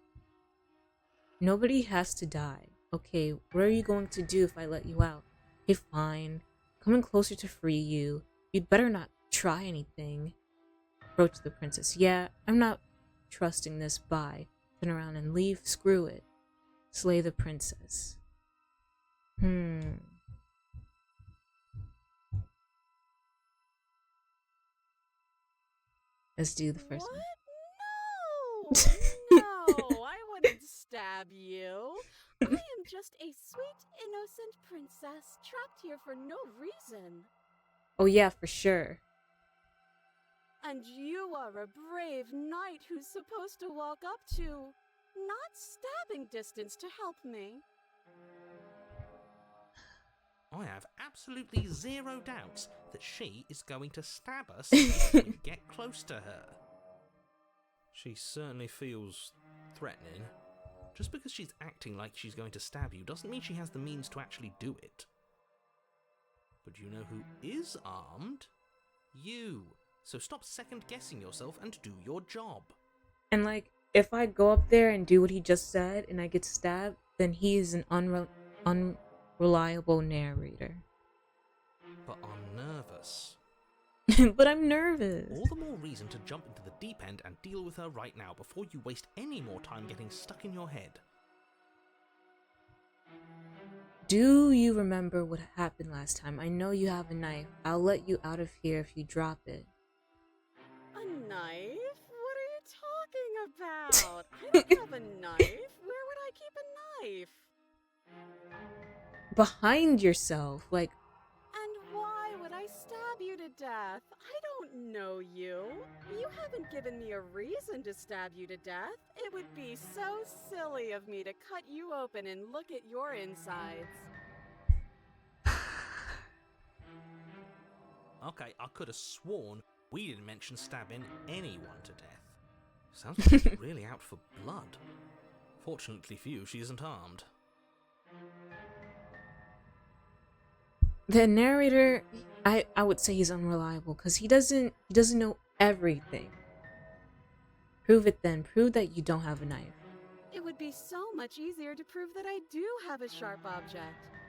Nobody has to die. Okay, what are you going to do if I let you out? Okay, fine. Coming closer to free you. You'd better not try anything. Approach the princess. Yeah, I'm not trusting this. Bye. Turn around and leave. Screw it. Slay the princess. Let's do the first one. What? No! No! I wouldn't stab you. I am just a sweet, innocent princess trapped here for no reason. Oh yeah, for sure. And you are a brave knight who's supposed to walk up to, not stabbing distance to help me. I have absolutely zero doubts that she is going to stab us if we get close to her. She certainly feels threatening. Just because she's acting like she's going to stab you doesn't mean she has the means to actually do it. But you know who is armed? You. So stop second-guessing yourself and do your job. And like, if I go up there and do what he just said and I get stabbed, then he is an unreliable narrator. But I'm nervous. But I'm nervous. All the more reason to jump into the deep end and deal with her right now before you waste any more time getting stuck in your head. Do you remember what happened last time? I know you have a knife. I'll let you out of here if you drop it. A knife? What are you talking about? I don't have a knife. Where would I keep a knife? Behind yourself, like. And why would I stab you to death? I don't know you. You haven't given me a reason to stab you to death. It would be so silly of me to cut you open and look at your insides. Okay, I could have sworn we didn't mention stabbing anyone to death. Sounds like she's really out for blood. Fortunately for you, she isn't armed. The narrator, I would say he's unreliable because he doesn't know everything. Prove it then. Prove that you don't have a knife. It would be so much easier to prove that I do have a sharp object.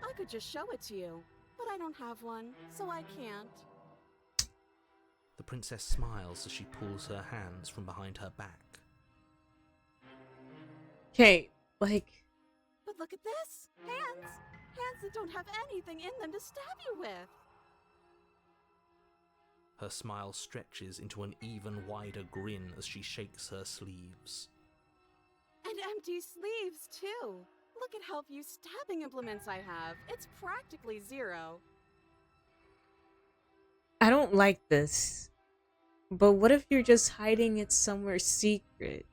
I could just show it to you, but I don't have one, so I can't. The princess smiles as she pulls her hands from behind her back. Okay, like. But look at this! Hands! Hands that don't have anything in them to stab you with! Her smile stretches into an even wider grin as she shakes her sleeves. And empty sleeves, too! Look at how few stabbing implements I have. It's practically zero. I don't like this. But what if you're just hiding it somewhere secret?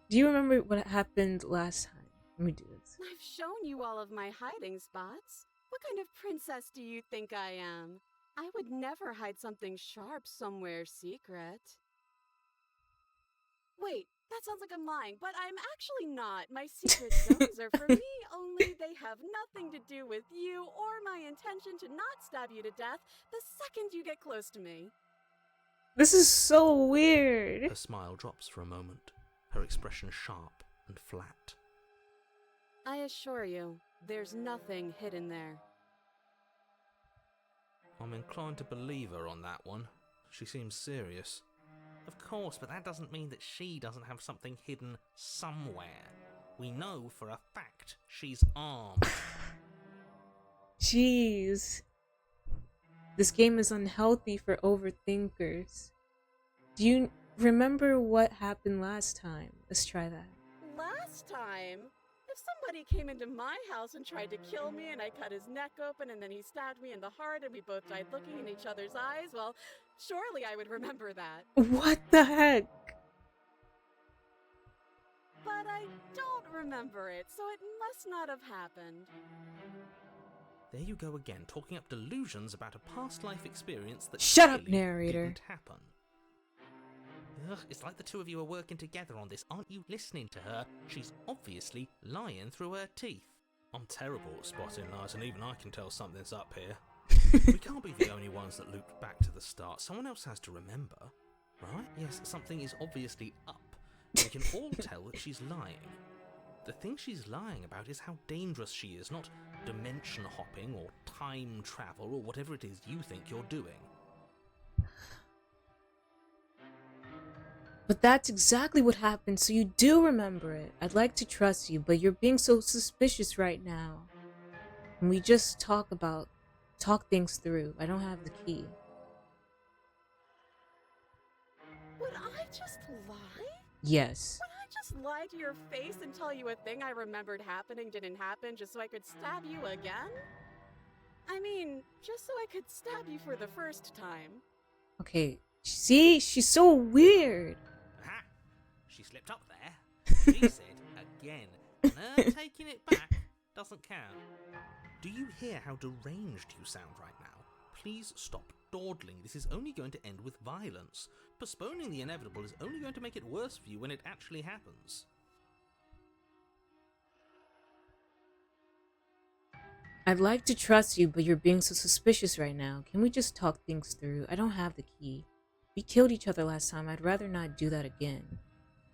Do you remember what happened last time? Let me do this. I've shown you all of my hiding spots. What kind of princess do you think I am? I would never hide something sharp somewhere secret. Wait, that sounds like I'm lying, but I'm actually not. My secret zones are for me, only they have nothing to do with you or my intention to not stab you to death the second you get close to me. This is so weird. Her smile drops for a moment, her expression sharp and flat. I assure you, there's nothing hidden there. I'm inclined to believe her on that one. She seems serious. Of course, but that doesn't mean that she doesn't have something hidden somewhere. We know for a fact she's armed. Jeez. This game is unhealthy for overthinkers. Do you remember what happened last time? Let's try that. Last time? If somebody came into my house and tried to kill me and I cut his neck open and then he stabbed me in the heart and we both died looking in each other's eyes, well, surely I would remember that. What the heck? But I don't remember it, so it must not have happened. There you go again, talking up delusions about a past life experience that Shut up, clearly narrator. didn't happen. Ugh, it's like the two of you are working together on this. Aren't you listening to her? She's obviously lying through her teeth. I'm terrible at spotting lies, and even I can tell something's up here. We can't be the only ones that looped back to the start. Someone else has to remember, right? Yes, something is obviously up. We can all tell that she's lying. The thing she's lying about is how dangerous she is, not dimension hopping or time travel or whatever it is you think you're doing. But that's exactly what happened, so you do remember it. I'd like to trust you, but you're being so suspicious right now. And we just talk things through. I don't have the key. Would I just lie? Yes. Would I just lie to your face and tell you a thing I remembered happening didn't happen just so I could stab you again? I mean, just so I could stab you for the first time. Okay. See? She's so weird. Aha! She slipped up there. She said again. And her taking it back doesn't count. Do you hear how deranged you sound right now? Please stop dawdling. This is only going to end with violence. Postponing the inevitable is only going to make it worse for you when it actually happens. I'd like to trust you, but you're being so suspicious right now. Can we just talk things through? I don't have the key. We killed each other last time. I'd rather not do that again.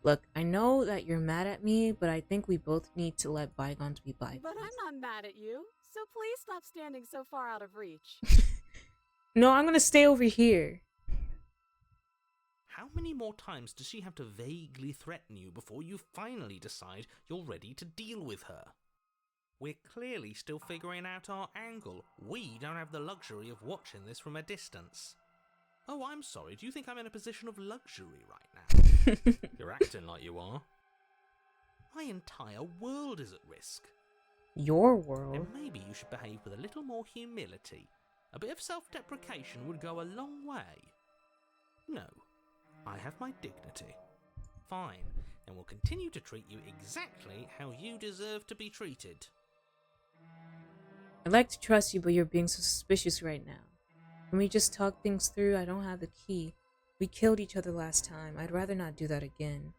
Look, I know that you're mad at me, but I think we both need to let bygones be bygones. But I'm not mad at you, so please stop standing so far out of reach. No, I'm gonna stay over here. How many more times does she have to vaguely threaten you before you finally decide you're ready to deal with her? We're clearly still figuring out our angle. We don't have the luxury of watching this from a distance. Oh, I'm sorry, do you think I'm in a position of luxury right now? You're acting like you are. My entire world is at risk. Your world? And maybe you should behave with a little more humility. A bit of self-deprecation would go a long way. No, I have my dignity. Fine, and will continue to treat you exactly how you deserve to be treated. I'd like to trust you, but you're being so suspicious right now. Can we just talk things through? I don't have the key. We killed each other last time. I'd rather not do that again.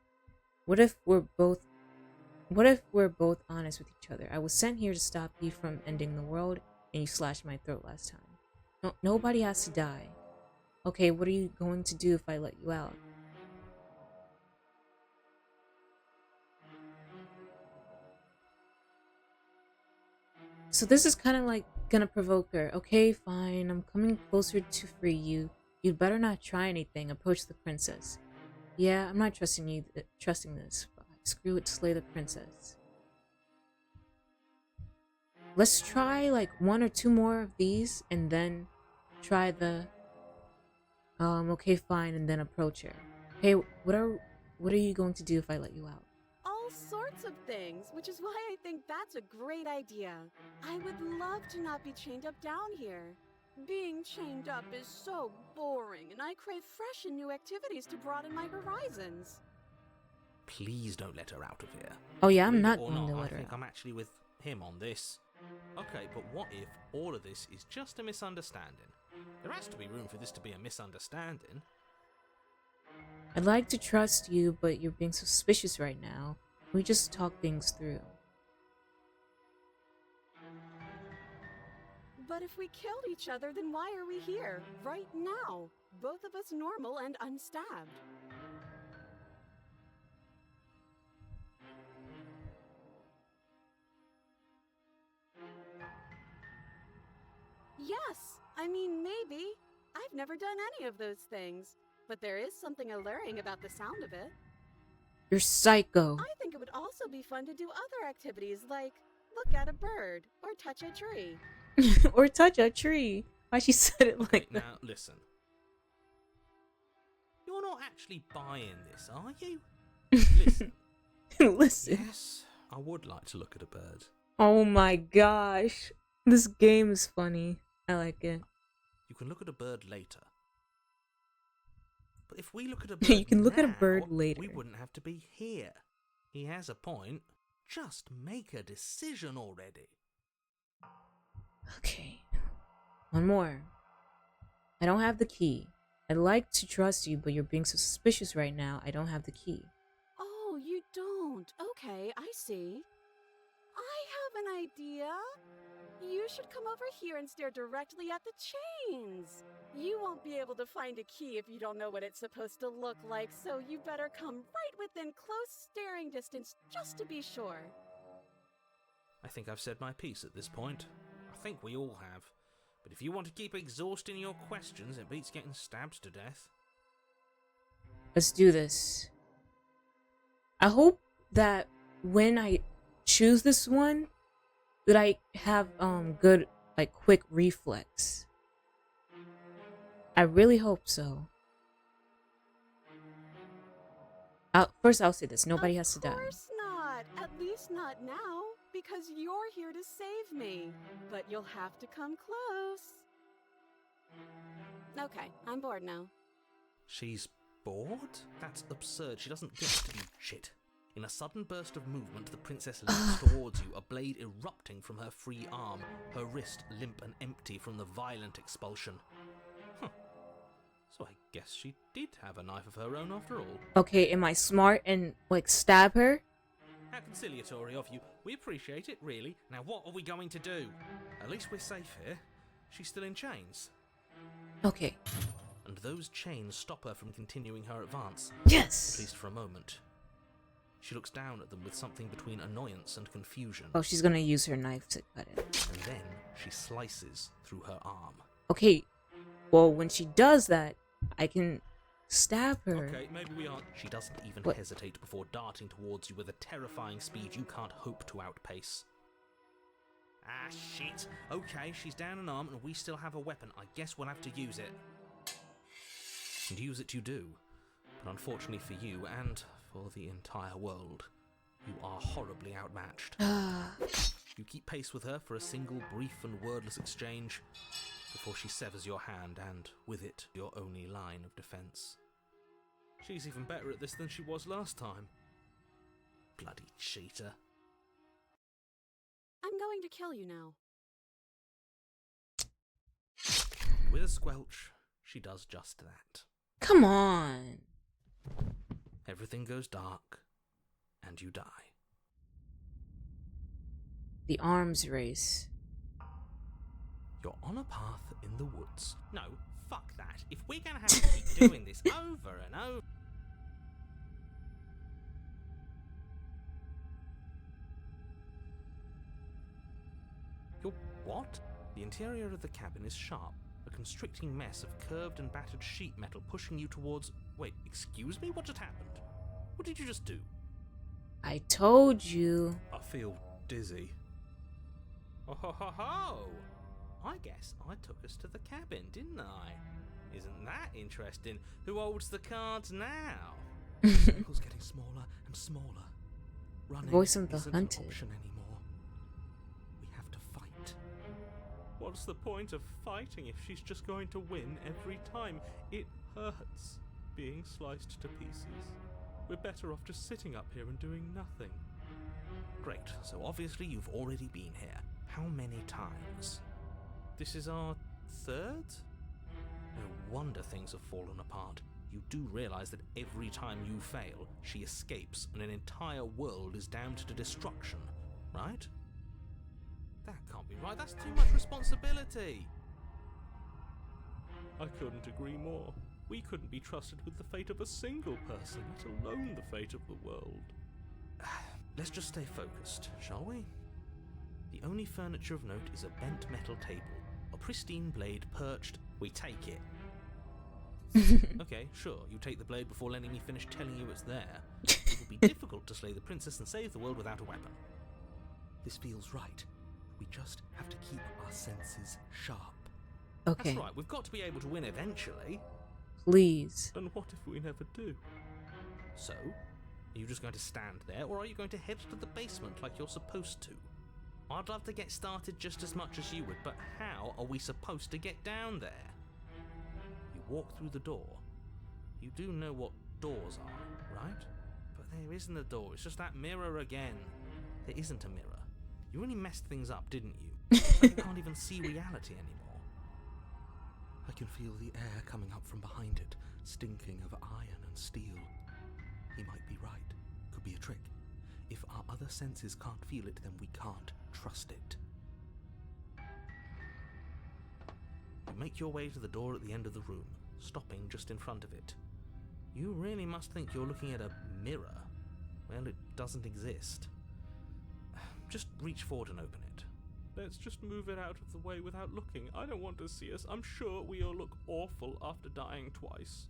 What if we're both honest with each other? I was sent here to stop you from ending the world, and you slashed my throat last time. No, nobody has to die. Okay, what are you going to do if I let you out? So this is kind of like gonna provoke her. Okay, fine. I'm coming closer to free you. You'd better not try anything. Approach the princess. Yeah, I'm not trusting this. Screw it, slay the princess. Let's try like 1 or 2 more of these and then try the okay, fine, and then approach her. Okay, what are you going to do if I let you out? All sorts of things, which is why I think that's a great idea. I would love to not be chained up down here. Being chained up is so boring, and I crave fresh and new activities to broaden my horizons. Please don't let her out of here. Oh yeah, I'm Believe not it or going to not, let I her think out. I'm actually with him on this. Okay, but what if all of this is just a misunderstanding? There has to be room for this to be a misunderstanding. I'd like to trust you, but you're being suspicious right now. Can we just talk things through? But if we killed each other, then why are we here, right now? Both of us normal and unstabbed. Yes, I mean, maybe. I've never done any of those things, but there is something alluring about the sound of it. You're psycho. I think it would also be fun to do other activities like look at a bird or touch a tree. Or touch a tree. Why she said it like that? Now, listen. You're not actually buying this, are you? Listen. Listen. Yes, I would like to look at a bird. Oh my gosh. This game is funny. I like it. You can look at a bird later. But if we look at a bird You can look at a now, bird later. we wouldn't have to be here. He has a point. Just make a decision already. Okay. One more. I don't have the key. I'd like to trust you, but you're being so suspicious right now. I don't have the key. Oh, you don't. Okay, I see. I have an idea. You should come over here and stare directly at the chains. You won't be able to find a key if you don't know what it's supposed to look like, so you better come right within close staring distance just to be sure. I think I've said my piece at this point. I think we all have. But if you want to keep exhausting your questions, it beats getting stabbed to death. Let's do this. I hope that when I choose this one, that I have good, like, quick reflex. I really hope so. First I'll say this, nobody has to die. Of course not. At least not now, because you're here to save me. But you'll have to come close. Okay, I'm bored now. She's bored? That's absurd. She doesn't get to do shit. In a sudden burst of movement, the princess leaps towards you, a blade erupting from her free arm, her wrist limp and empty from the violent expulsion. Huh. So I guess she did have a knife of her own after all. Okay, am I smart and, like, stab her? How conciliatory of you. We appreciate it, really. Now what are we going to do? At least we're safe here. She's still in chains. Okay. And those chains stop her from continuing her advance. Yes! At least for a moment. She looks down at them with something between annoyance and confusion. Oh, she's gonna use her knife to cut it. And then she slices through her arm. Okay, Well, when she does that, I can stab her. Okay, maybe we aren't. She doesn't even What? hesitate before darting towards you with a terrifying speed you can't hope to outpace. Ah, shit. Okay, she's down an arm and we still have a weapon. I guess we'll have to use it. And use it you do. But unfortunately for you and for the entire world, you are horribly outmatched. You keep pace with her for a single brief and wordless exchange before she severs your hand and, with it, your only line of defense. She's even better at this than she was last time. Bloody cheater. I'm going to kill you now. With a squelch, she does just that. Come on. Everything goes dark, and you die. The arms race. You're on a path in the woods. No, fuck that. If we're gonna have to keep doing this over and over... You're what? The interior of the cabin is sharp, a constricting mess of curved and battered sheet metal pushing you towards... Wait, excuse me? What just happened? What did you just do? I told you. I feel dizzy. Oh ho ho ho! I guess I took us to the cabin, didn't I? Isn't that interesting? Who holds the cards now? The circle's getting smaller and smaller. Running Voice of the isn't hunted. an option anymore. We have to fight. What's the point of fighting if she's just going to win every time? It hurts being sliced to pieces. We're better off just sitting up here and doing nothing. Great, so obviously you've already been here. How many times? This is our third? No wonder things have fallen apart. You do realise that every time you fail, she escapes and an entire world is damned to destruction, right? That can't be right, that's too much responsibility! I couldn't agree more. We couldn't be trusted with the fate of a single person, let alone the fate of the world. Let's just stay focused, shall we? The only furniture of note is a bent metal table, a pristine blade perched. We take it. Okay, sure, you take the blade before letting me finish telling you it's there. It will be difficult to slay the princess and save the world without a weapon. This feels right. We just have to keep our senses sharp. Okay, That's right, we've got to be able to win eventually. please. And what if we never do? So, are you just going to stand there, or are you going to head to the basement like you're supposed to? I'd love to get started just as much as you would, but how are we supposed to get down there? You walk through the door. You do know what doors are, right? But there isn't a door, it's just that mirror again. There isn't a mirror. You really messed things up, didn't you? It's like you can't even see reality anymore. I can feel the air coming up from behind it, stinking of iron and steel. He might be right. Could be a trick. If our other senses can't feel it, then we can't trust it. You make your way to the door at the end of the room, stopping just in front of it. You really must think you're looking at a mirror. Well, it doesn't exist. Just reach forward and open it. Let's just move it out of the way without looking. I don't want to see us. I'm sure we all look awful after dying twice.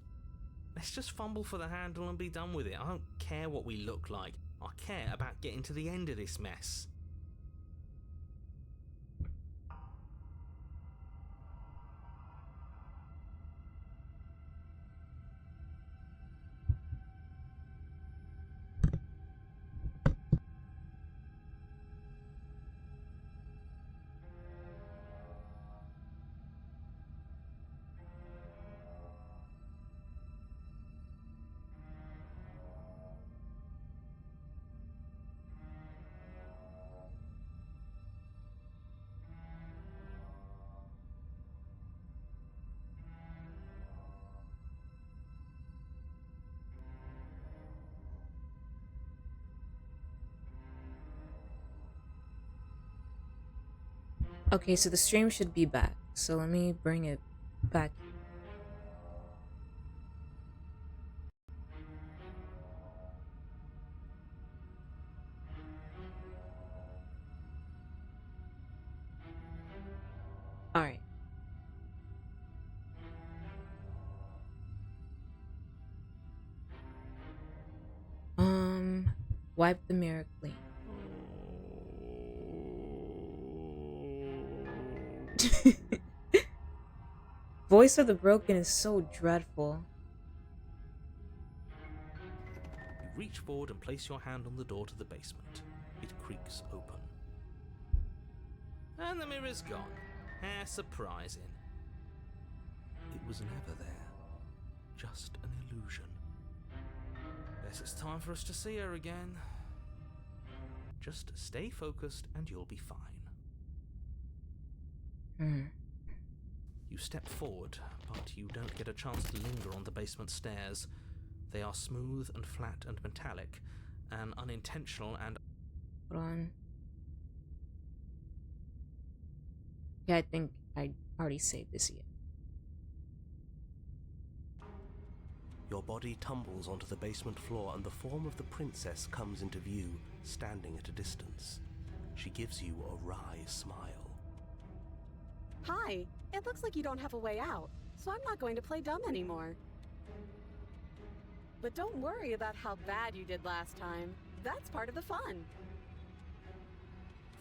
Let's just fumble for the handle and be done with it. I don't care what we look like. I care about getting to the end of this mess. Okay, so the stream should be back. So let me bring it back. Alright. Wipe the mirror clean. Voice of the Broken is so dreadful. You reach forward and place your hand on the door to the basement. It creaks open. And the mirror's gone. How surprising. It was never there. Just an illusion. Guess it's time for us to see her again. Just stay focused and you'll be fine. You step forward, but you don't get a chance to linger on the basement stairs. They are smooth and flat and metallic, and unintentional and... Hold on. Yeah, I think I already saved this yet. Your body tumbles onto the basement floor and the form of the princess comes into view, standing at a distance. She gives you a wry smile. Hi, it looks like you don't have a way out, so I'm not going to play dumb anymore. But don't worry about how bad you did last time. That's part of the fun.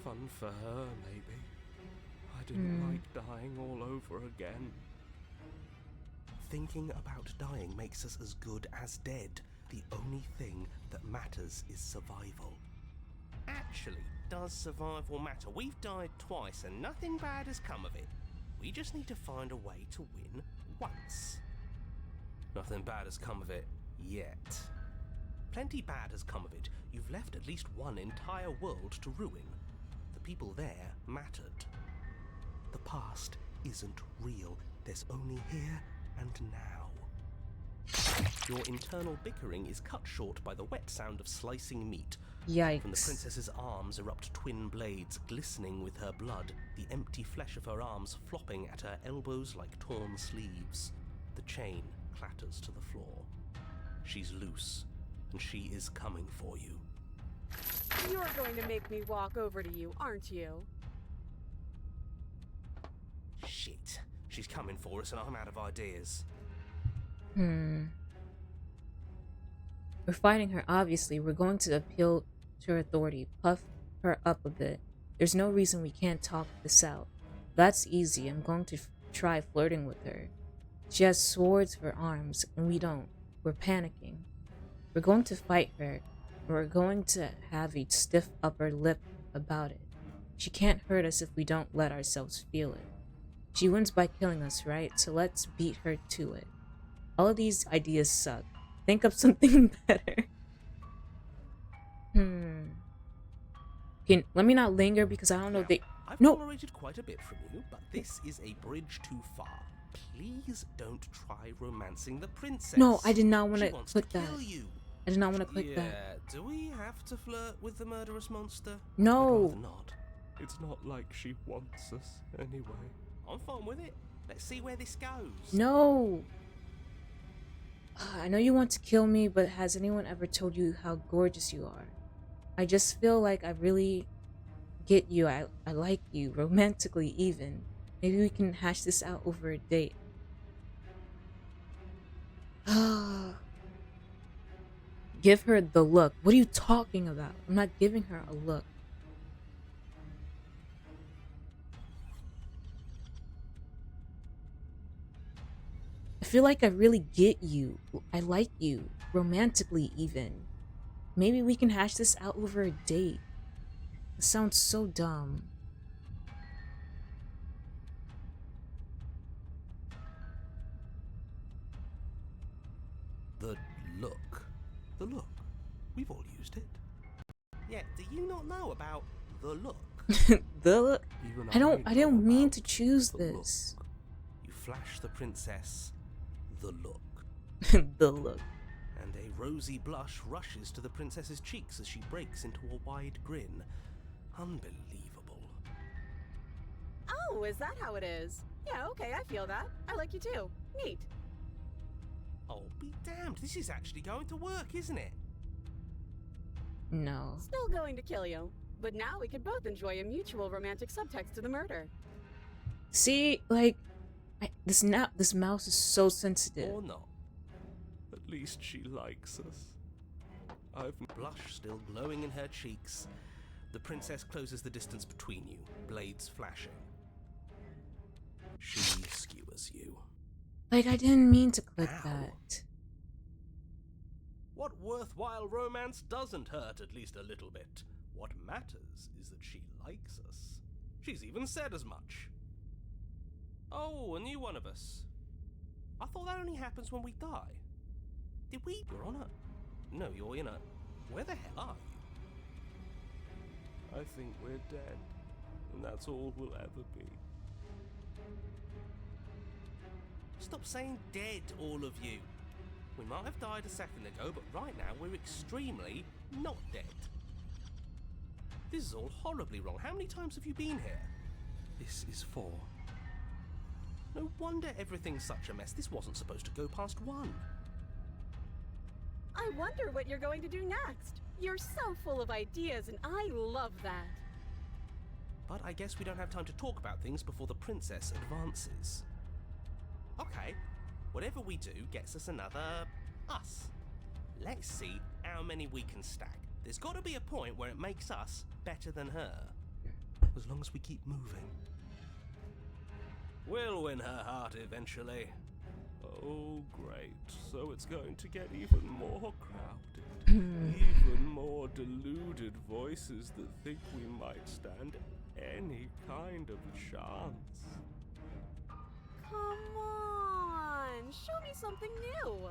Fun for her, maybe. I didn't like dying all over again. Thinking about dying makes us as good as dead. The only thing that matters is survival. Actually, does survival matter? We've died twice and nothing bad has come of it. We just need to find a way to win once. Nothing bad has come of it yet. Plenty bad has come of it. You've left at least one entire world to ruin. The people there mattered. The past isn't real. There's only here and now. Your internal bickering is cut short by the wet sound of slicing meat. Yikes. From the princess's arms erupt twin blades glistening with her blood, the empty flesh of her arms flopping at her elbows like torn sleeves. The chain clatters to the floor. She's loose, and she is coming for you. You're going to make me walk over to you, aren't you? Shit. She's coming for us and I'm out of ideas. We're fighting her, obviously. We're going to appeal to her authority, puff her up a bit. There's no reason we can't talk this out. That's easy. I'm going to try flirting with her. She has swords for arms, and we don't. We're panicking. We're going to fight her. We're going to have a stiff upper lip about it. She can't hurt us if we don't let ourselves feel it. She wins by killing us, right? So let's beat her to it. All of these ideas suck. Think of something better. Let me not linger because I don't know. I've No. tolerated quite a bit from you, but this is a bridge too far. Please don't try romancing the princess. No, I did not want She to wants click to that. kill you. I did not want to click that. Yeah, do we have to flirt with the murderous monster? I'd No. rather not. It's not like she wants us anyway. I'm fine with it. Let's see where this goes. No. I know you want to kill me, but has anyone ever told you how gorgeous you are? I just feel like I really get you. I like you, romantically even. Maybe we can hash this out over a date. Give her the look. What are you talking about? I'm not giving her a look. I feel like I really get you. I like you, romantically even. Maybe we can hash this out over a date. It sounds so dumb. The look. The look. We've all used it. Yeah, do you not know about the look? The look. Even I know didn't mean about to choose the this. look. You flash the princess the look. The look. And a rosy blush rushes to the princess's cheeks as she breaks into a wide grin. Unbelievable. Oh, is that how it is? Yeah, okay, I feel that. I like you too. Neat. Oh, be damned, this is actually going to work, isn't it? No. Still going to kill you. But now we could both enjoy a mutual romantic subtext to the murder. See, like, this mouse is so sensitive. Or not. At least she likes us. I've Blush still glowing in her cheeks, the princess closes the distance between you, blades flashing. She skewers you. Like, I didn't mean to click Ow. that. What worthwhile romance doesn't hurt at least a little bit? What matters is that she likes us. She's even said as much. Oh, a new one of us. I thought that only happens when we die. Did we? You're on a... No, you're in a... Where the hell are you? I think we're dead, and that's all we'll ever be. Stop saying dead, all of you. We might have died a second ago, but right now we're extremely not dead. This is all horribly wrong. How many times have you been here? This is 4. No wonder everything's such a mess. This wasn't supposed to go past 1. I wonder what you're going to do next. You're so full of ideas, and I love that. But I guess we don't have time to talk about things before the princess advances. Okay, whatever we do gets us another us. Let's see how many we can stack. There's got to be a point where it makes us better than her. As long as we keep moving. We'll win her heart eventually. Oh, great. So it's going to get even more crowded. Even more deluded voices that think we might stand any kind of chance. Come on, show me something new.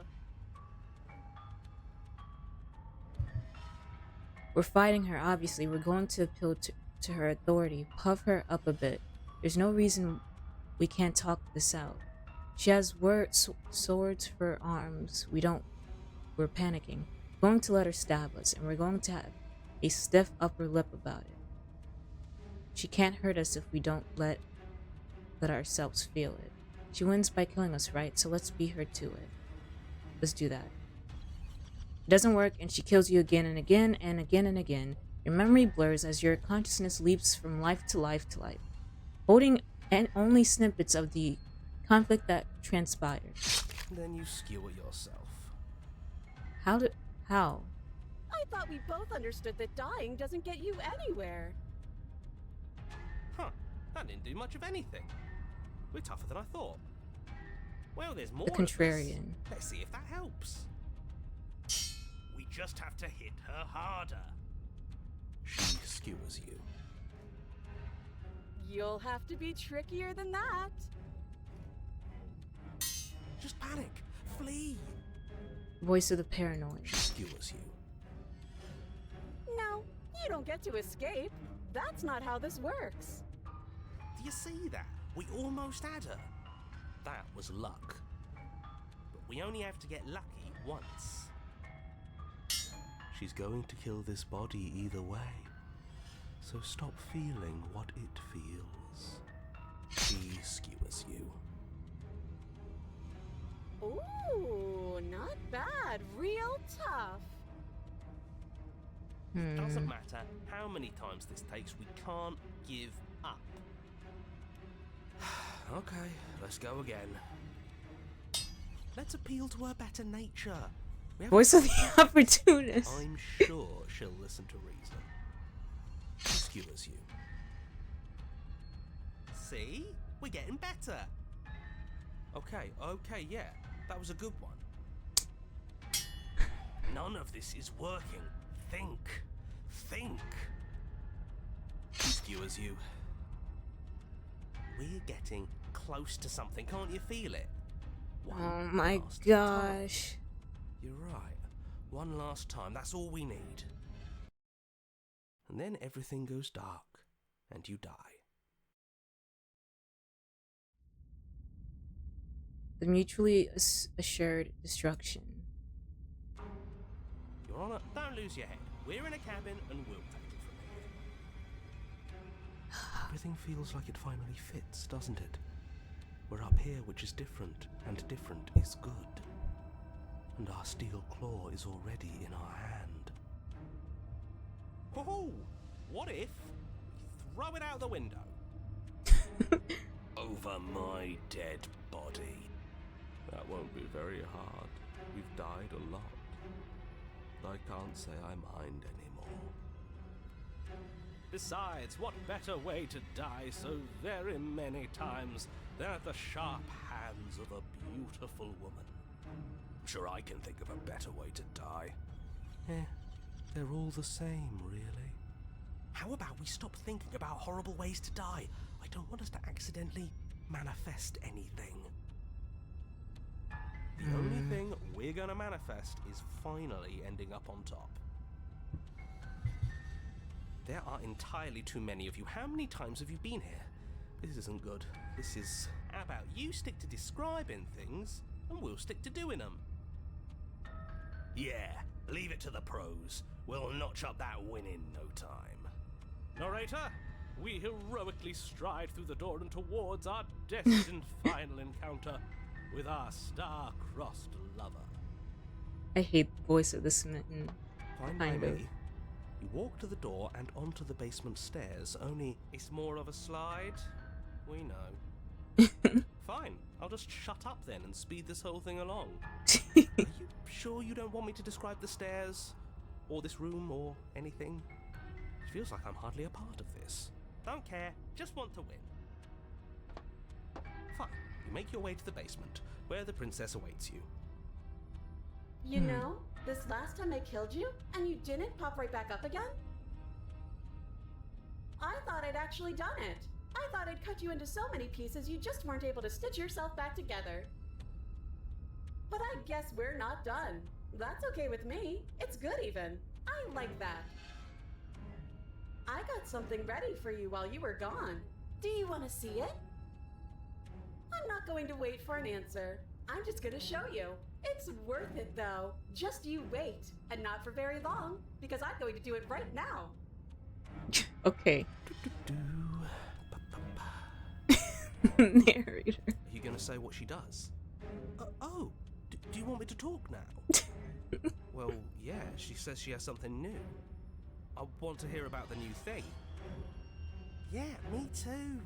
We're fighting her, obviously. We're going to appeal to her authority, puff her up a bit. There's no reason we can't talk this out. She has swords for arms. We're panicking. We're going to let her stab us, and we're going to have a stiff upper lip about it. She can't hurt us if we don't let ourselves feel it. She wins by killing us, right? So let's beat her to it. Let's do that. It doesn't work, and she kills you again and again and again and again. Your memory blurs as your consciousness leaps from life to life to life, holding only snippets of the conflict that transpired. Then you skewer yourself. How? I thought we both understood that dying doesn't get you anywhere. Huh, that didn't do much of anything. We're tougher than I thought. Well, there's more The of us. contrarian. Let's see if that helps. We just have to hit her harder. She skewers you. You'll have to be trickier than that. Just panic. Flee. Voice of the paranoid. She skewers you. No, you don't get to escape. That's not how this works. Do you see that? We almost had her. That was luck. But we only have to get lucky once. She's going to kill this body either way. So stop feeling what it feels. She skewers you. Ooh, not bad. Real tough. Doesn't matter how many times this takes, we can't give up. Okay, let's go again. Let's appeal to her better nature. We have Voice of the opportunist. I'm sure she'll listen to reason. She skewers you. See? We're getting better. Okay, yeah. That was a good one. None of this is working. Think. She skewers you. We're getting close to something. Can't you feel it? One Oh my last time. gosh. You're right. One last time. That's all we need. And then everything goes dark, and you die. The mutually assured destruction. Your Honor, don't lose your head. We're in a cabin, and we'll take it from here. Everything feels like it finally fits, doesn't it? We're up here, which is different, and different is good. And our steel claw is already in our hand. Oh, what if we throw it out the window? Over my dead body. That won't be very hard. We've died a lot. I can't say I mind anymore. Besides, what better way to die so very many times than at the sharp hands of a beautiful woman? I'm sure I can think of a better way to die. They're all the same, really. How about we stop thinking about horrible ways to die? I don't want us to accidentally manifest anything. The only thing we're gonna manifest is finally ending up on top. There are entirely too many of you. How many times have you been here? This isn't good. This is... How about you stick to describing things, and we'll stick to doing them? Yeah, leave it to the pros. We'll notch up that win in no time. Narrator, we heroically stride through the door and towards our destined final encounter with our star-crossed lover. I hate the voice of the smitten. Fine by Kind of. me. You walk to the door and onto the basement stairs, only it's more of a slide. We know. Fine, I'll just shut up then and speed this whole thing along. Are you sure you don't want me to describe the stairs? Or this room, or anything? It feels like I'm hardly a part of this. Don't care, just want to win. Fine, you make your way to the basement, where the princess awaits you. You know, this last time I killed you, and you didn't pop right back up again? I thought I'd actually done it. I thought I'd cut you into so many pieces you just weren't able to stitch yourself back together. But I guess we're not done. That's okay with me. It's good even. I like that. I got something ready for you while you were gone. Do you want to see it? I'm not going to wait for an answer. I'm just going to show you. It's worth it though. Just you wait. And not for very long, because I'm going to do it right now. Okay. Narrator. Are you going to say what she does? Do you want me to talk now? Well, yeah, she says she has something new. I want to hear about the new thing. Yeah, me too.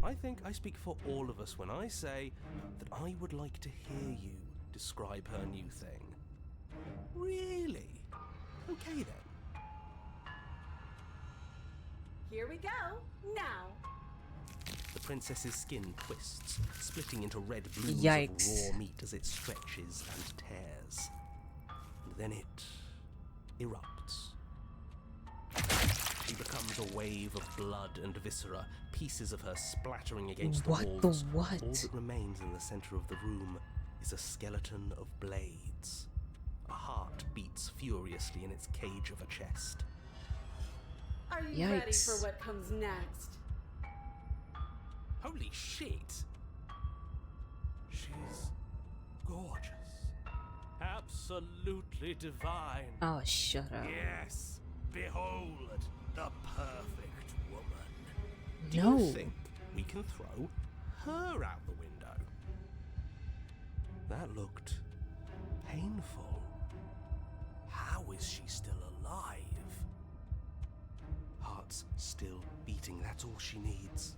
I think I speak for all of us when I say that I would like to hear you describe her new thing. Really? Okay then. Here we go. Now. The princess's skin twists, splitting into red blooms Yikes. of raw meat as it stretches and tears. And then it erupts. She becomes a wave of blood and viscera, pieces of her splattering against the What walls. the what? All that remains in the center of the room is a skeleton of blades. A heart beats furiously in its cage of a chest. Are you ready Yikes. for what comes next? Holy shit! She's gorgeous. Absolutely divine. Oh, shut up. Yes, behold the perfect woman. Do No. you think we can throw her out the window? That looked painful. How is she still alive? Heart's still beating, that's all she needs.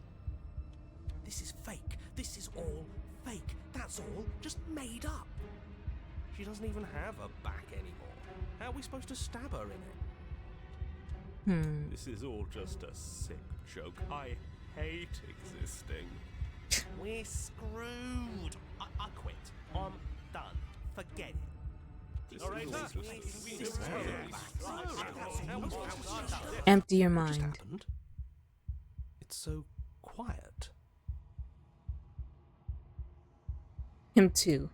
This is fake. This is all fake. That's all just made up. She doesn't even have a back anymore. How are we supposed to stab her in it? This is all just a sick joke. I hate existing. We're screwed. I quit. I'm done. Forget it. Narrator, Empty your What just mind. happened? It's so quiet. Him too.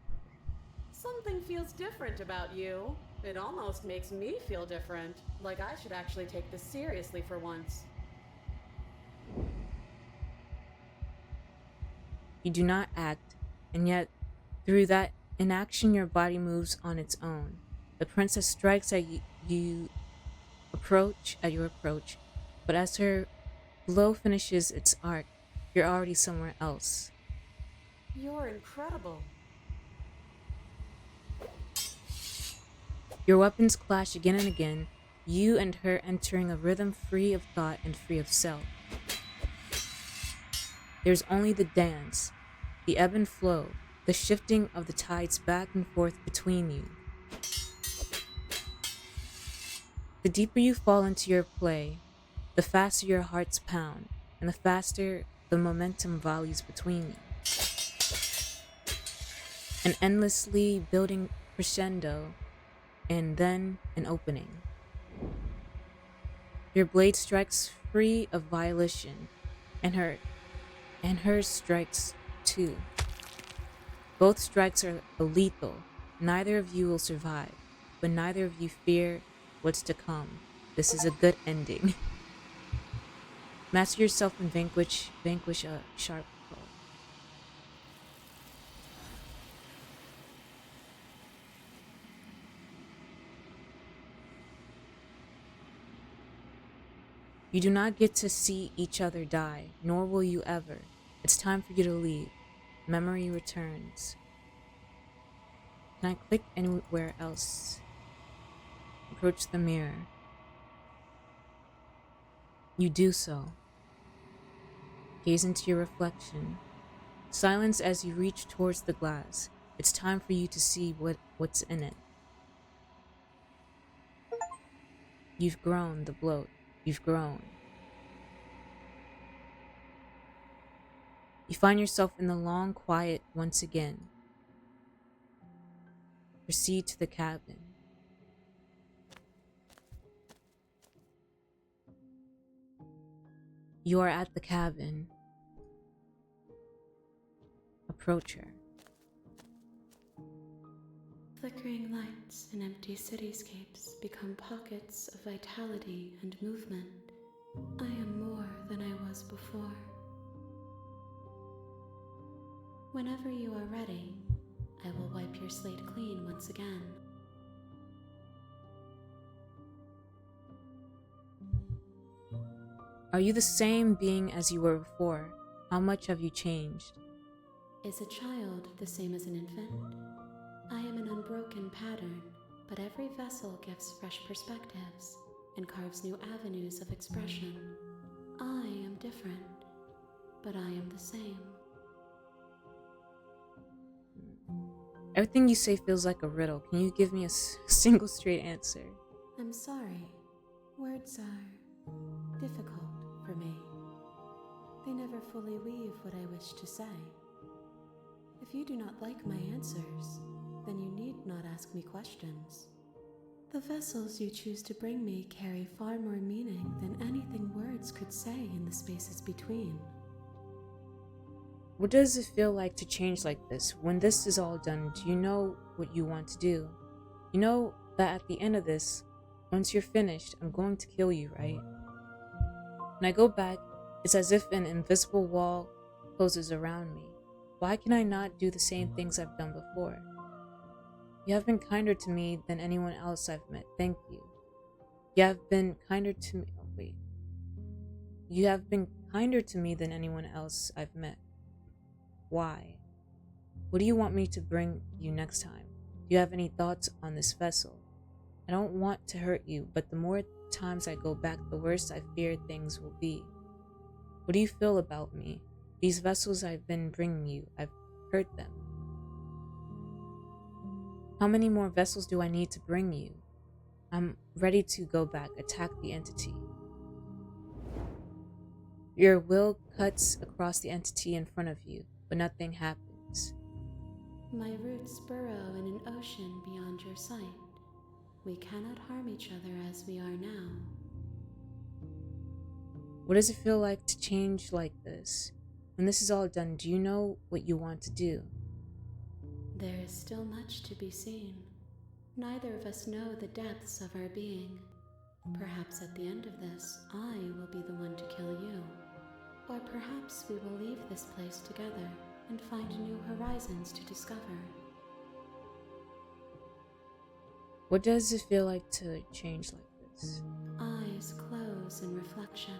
Something feels different about you. It almost makes me feel different. Like I should actually take this seriously for once. You do not act, and yet through that inaction your body moves on its own. The princess strikes at your approach, but as her blow finishes its arc, you're already somewhere else. You're incredible. Your weapons clash again and again, you and her entering a rhythm free of thought and free of self. There's only the dance, the ebb and flow, the shifting of the tides back and forth between you. The deeper you fall into your play, the faster your hearts pound, and the faster the momentum volleys between you. An endlessly building crescendo, and then an opening. Your blade strikes free of violation, and hers strikes too. Both strikes are lethal. Neither of you will survive, but neither of you fear what's to come. This is a good ending. Master yourself and vanquish a sharp foe. You do not get to see each other die, nor will you ever. It's time for you to leave. Memory returns. Can I click anywhere else? Approach the mirror. You do so. Gaze into your reflection. Silence as you reach towards the glass. It's time for you to see what's in it. You've grown, the bloat. You've grown. You find yourself in the long quiet once again. Proceed to the cabin. You are at the cabin. Approach her. Flickering lights and empty cityscapes become pockets of vitality and movement. I am more than I was before. Whenever you are ready, I will wipe your slate clean once again. Are you the same being as you were before? How much have you changed? Is a child the same as an infant? I am an unbroken pattern, but every vessel gives fresh perspectives and carves new avenues of expression. I am different, but I am the same. Everything you say feels like a riddle. Can you give me a single straight answer? I'm sorry. Words are difficult for me. They never fully weave what I wish to say. If you do not like my answers, then you need not ask me questions. The vessels you choose to bring me carry far more meaning than anything words could say in the spaces between. What does it feel like to change like this? When this is all done, do you know what you want to do? You know that at the end of this, once you're finished, I'm going to kill you, right? When I go back, it's as if an invisible wall closes around me. Why can I not do the same things I've done before? You have been kinder to me than anyone else I've met. Thank you. You have been kinder to me. Oh, wait. You have been kinder to me than anyone else I've met. Why? What do you want me to bring you next time? Do you have any thoughts on this vessel? I don't want to hurt you, but the more times I go back, the worse I fear things will be. What do you feel about me? These vessels I've been bringing you, I've hurt them. How many more vessels do I need to bring you? I'm ready to go back, attack the entity. Your will cuts across the entity in front of you, but nothing happens. My roots burrow in an ocean beyond your sight. We cannot harm each other as we are now. What does it feel like to change like this? When this is all done, do you know what you want to do? There is still much to be seen. Neither of us know the depths of our being. Perhaps at the end of this, I will be the one to kill you. Or perhaps we will leave this place together and find new horizons to discover. What does it feel like to change like this? Eyes close in reflection.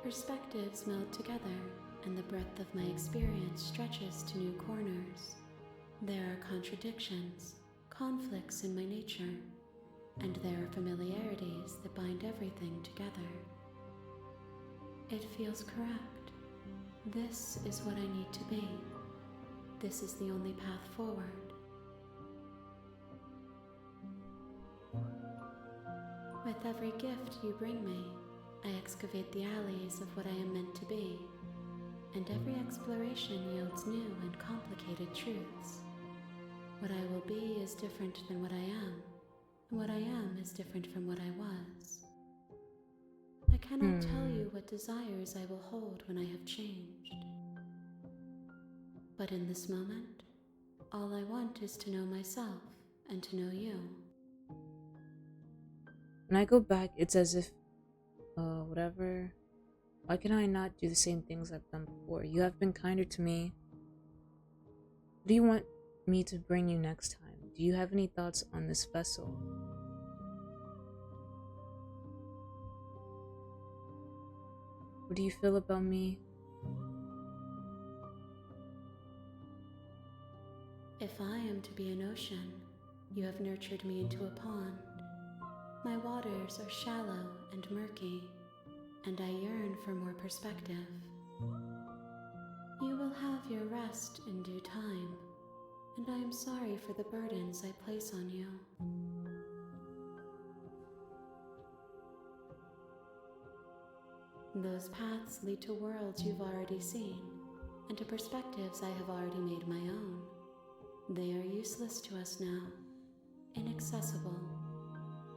Perspectives meld together, and the breadth of my experience stretches to new corners. There are contradictions, conflicts in my nature, and there are familiarities that bind everything together. It feels correct. This is what I need to be. This is the only path forward. With every gift you bring me, I excavate the alleys of what I am meant to be, and every exploration yields new and complicated truths. What I will be is different than what I am, and what I am is different from what I was. I cannot tell you what desires I will hold when I have changed. But in this moment, all I want is to know myself and to know you. When I go back, it's as if, whatever. Why can I not do the same things I've done before? You have been kinder to me. What do you want me to bring you next time? Do you have any thoughts on this vessel? What do you feel about me? If I am to be an ocean, you have nurtured me into a pond. My waters are shallow and murky, and I yearn for more perspective. You will have your rest in due time, and I am sorry for the burdens I place on you. Those paths lead to worlds you've already seen, and to perspectives I have already made my own. They are useless to us now, inaccessible.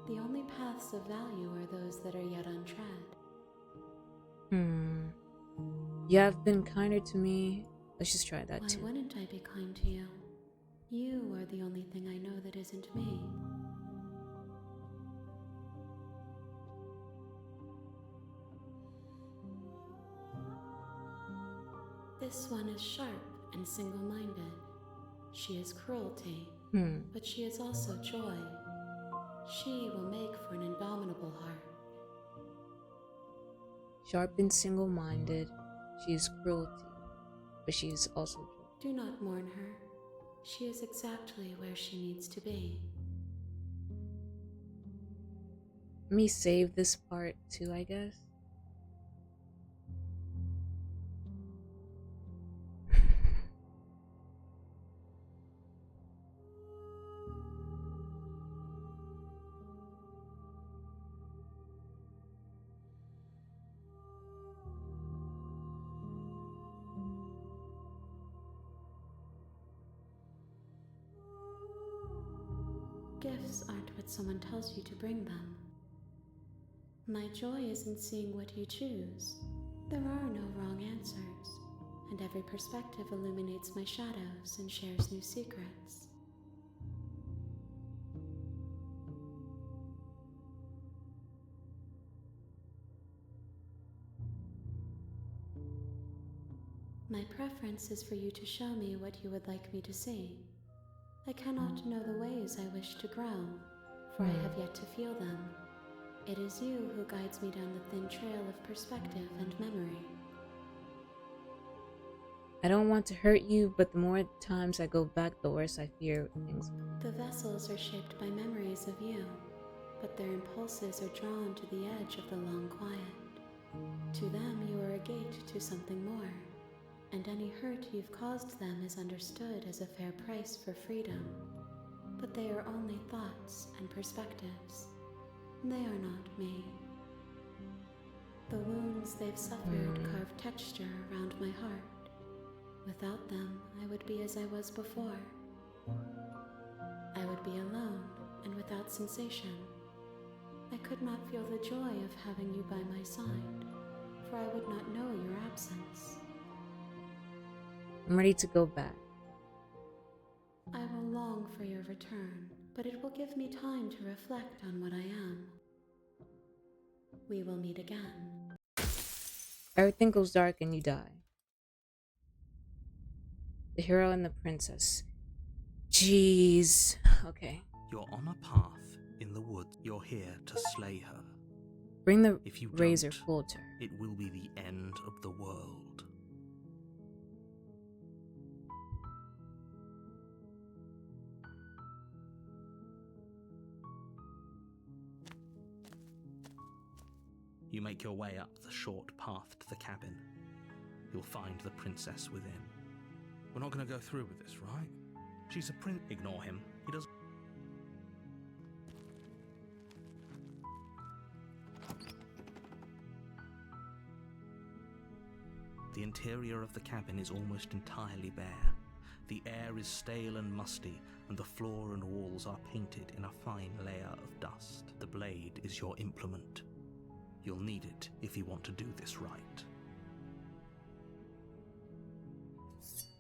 The only paths of value are those that are yet untread. You have been kinder to me. Let's just try that Why too. wouldn't I be kind to you? You are the only thing I know that isn't me. This one is sharp and single-minded. She is cruelty, but she is also joy. She will make for an indomitable heart. Sharp and single-minded, she is cruelty, but she is also joy. Do not mourn her. She is exactly where she needs to be. Let me save this part too, I guess. Gifts aren't what someone tells you to bring them. My joy is in seeing what you choose. There are no wrong answers, and every perspective illuminates my shadows and shares new secrets. My preference is for you to show me what you would like me to see. I cannot know the ways I wish to grow, for I have yet to feel them. It is you who guides me down the thin trail of perspective and memory. I don't want to hurt you, but the more times I go back, the worse I fear things. The vessels are shaped by memories of you, but their impulses are drawn to the edge of the long quiet. To them, you are a gate to something more, and any hurt you've caused them is understood as a fair price for freedom. But they are only thoughts and perspectives. They are not me. The wounds they've suffered carve texture around my heart. Without them, I would be as I was before. I would be alone and without sensation. I could not feel the joy of having you by my side, for I would not know your absence. I'm ready to go back. I will long for your return, but it will give me time to reflect on what I am. We will meet again. Everything goes dark and you die. The hero and the princess. Jeez. Okay. You're on a path in the woods. You're here to slay her. Bring the If you razor don't, full to her. it will be the end of the world. You make your way up the short path to the cabin. You'll find the princess within. We're not going to go through with this, right? She's a prince. Ignore him. He does. interior of the cabin is almost entirely bare. The air is stale and musty, and the floor and walls are painted in a fine layer of dust. The blade is your implement. You'll need it if you want to do this right.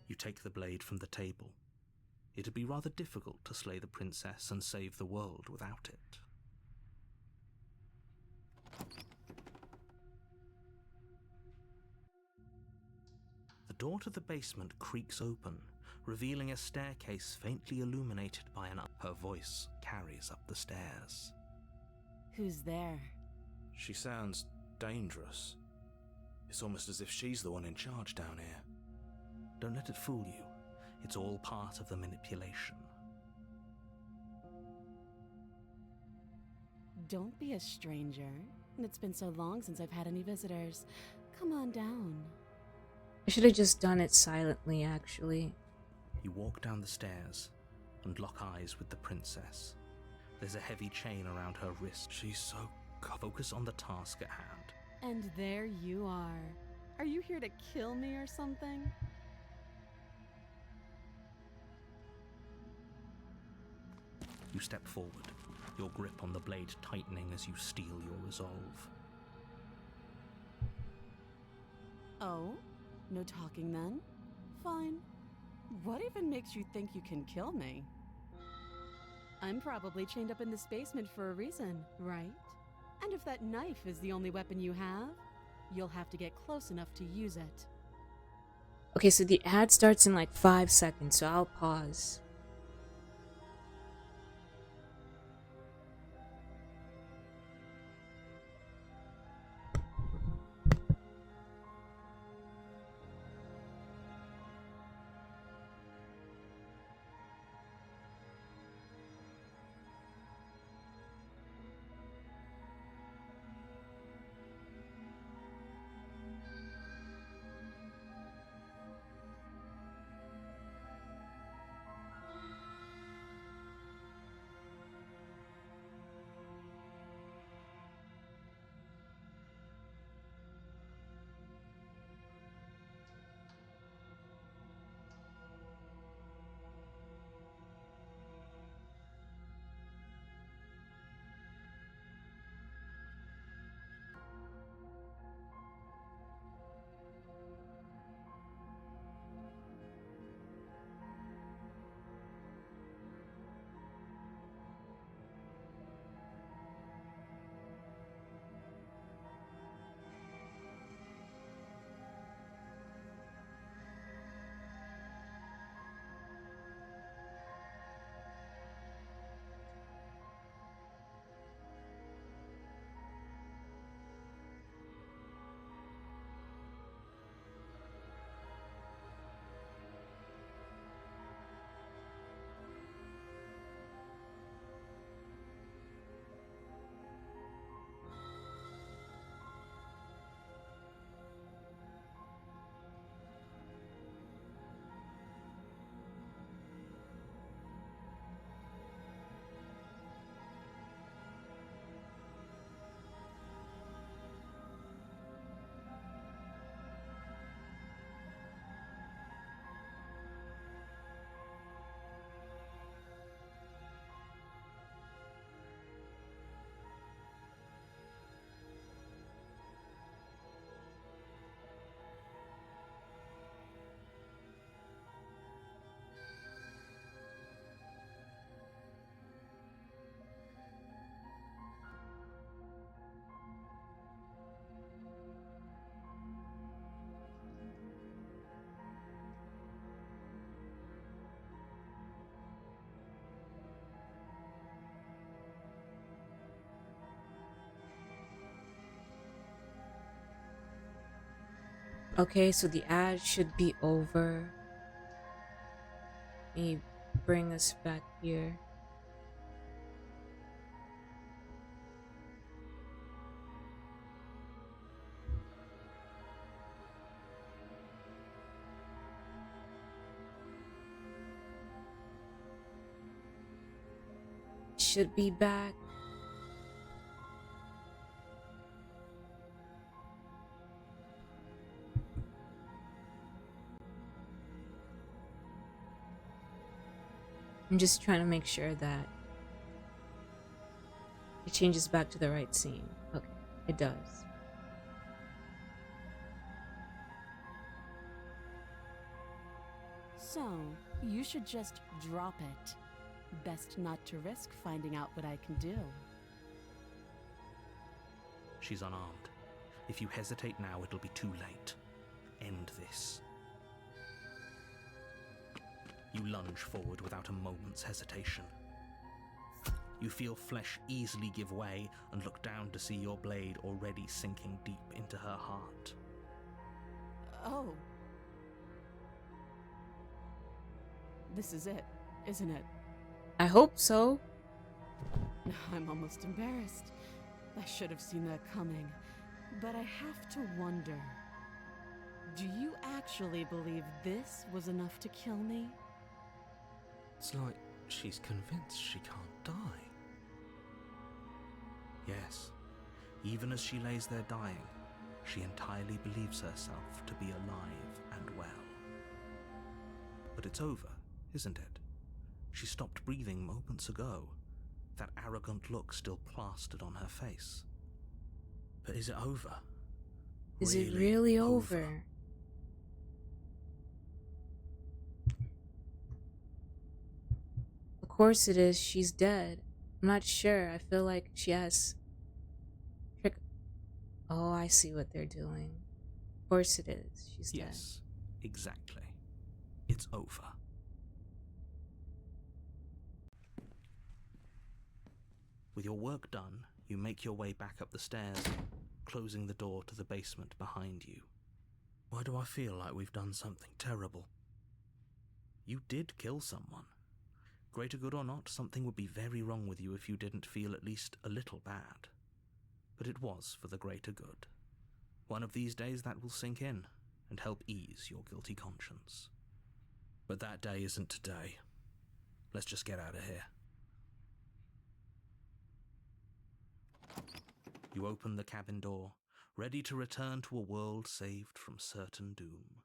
You take the blade from the table. It'd be rather difficult to slay the princess and save the world without it. The door to the basement creaks open, revealing a staircase faintly illuminated by her voice carries up the stairs. Who's there? She sounds dangerous. It's almost as if she's the one in charge down here. Don't let it fool you. It's all part of the manipulation. Don't be a stranger. It's been so long since I've had any visitors. Come on down. I should have just done it silently, actually. You walk down the stairs and lock eyes with the princess. There's a heavy chain around her wrist. She's so Focus on the task at hand. And there you are. Are you here to kill me or something? You step forward, your grip on the blade tightening as you steel your resolve. Oh? No talking then? Fine. What even makes you think you can kill me? I'm probably chained up in this basement for a reason, right? And if that knife is the only weapon you have, you'll have to get close enough to use it. Okay, so the ad starts in like 5 seconds, so I'll pause. Okay, so the ad should be over. Let me bring us back here. Should be back. I'm just trying to make sure that it changes back to the right scene. Okay, it does. So, you should just drop it. Best not to risk finding out what I can do. She's unarmed. If you hesitate now, it'll be too late. End this. You lunge forward without a moment's hesitation. You feel flesh easily give way and look down to see your blade already sinking deep into her heart. Oh. This is it, isn't it? I hope so. I'm almost embarrassed. I should have seen that coming. But I have to wonder, do you actually believe this was enough to kill me? It's like she's convinced she can't die. Yes, even as she lays there dying, she entirely believes herself to be alive and well. But it's over, isn't it? She stopped breathing moments ago, that arrogant look still plastered on her face. But is it over? Is it really over? Of course it is. She's dead. I'm not sure. I feel like she has trick. Oh, I see what they're doing. Of course it is. She's dead. Yes, exactly. It's over. With your work done, you make your way back up the stairs, closing the door to the basement behind you. Why do I feel like we've done something terrible? You did kill someone. Greater good or not, something would be very wrong with you if you didn't feel at least a little bad. But it was for the greater good. One of these days that will sink in and help ease your guilty conscience. But that day isn't today. Let's just get out of here. You open the cabin door, ready to return to a world saved from certain doom.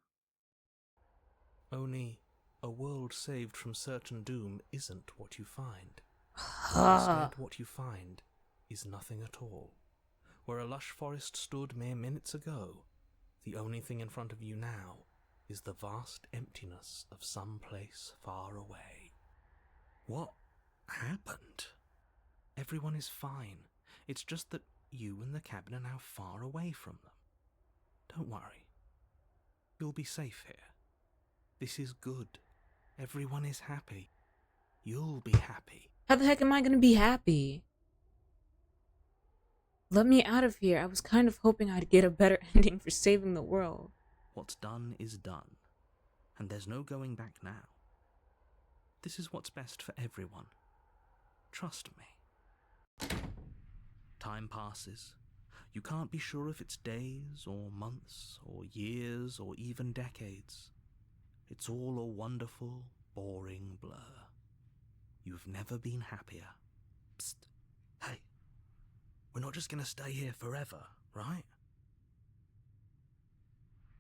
Only a world saved from certain doom isn't what you find. Instead, what you find is nothing at all. Where a lush forest stood mere minutes ago, the only thing in front of you now is the vast emptiness of some place far away. What happened? Everyone is fine. It's just that you and the cabin are now far away from them. Don't worry. You'll be safe here. This is good. Everyone is happy. You'll be happy. how the heck am I gonna be happy? Let me out of here. I was kind of hoping I'd get a better ending for saving the world. What's done is done, and there's no going back now. This is what's best for everyone. Trust me. Time passes. You can't be sure if it's days or months or years or even decades. It's all a wonderful, boring blur. You've never been happier. Psst. Hey. We're not just gonna stay here forever, right?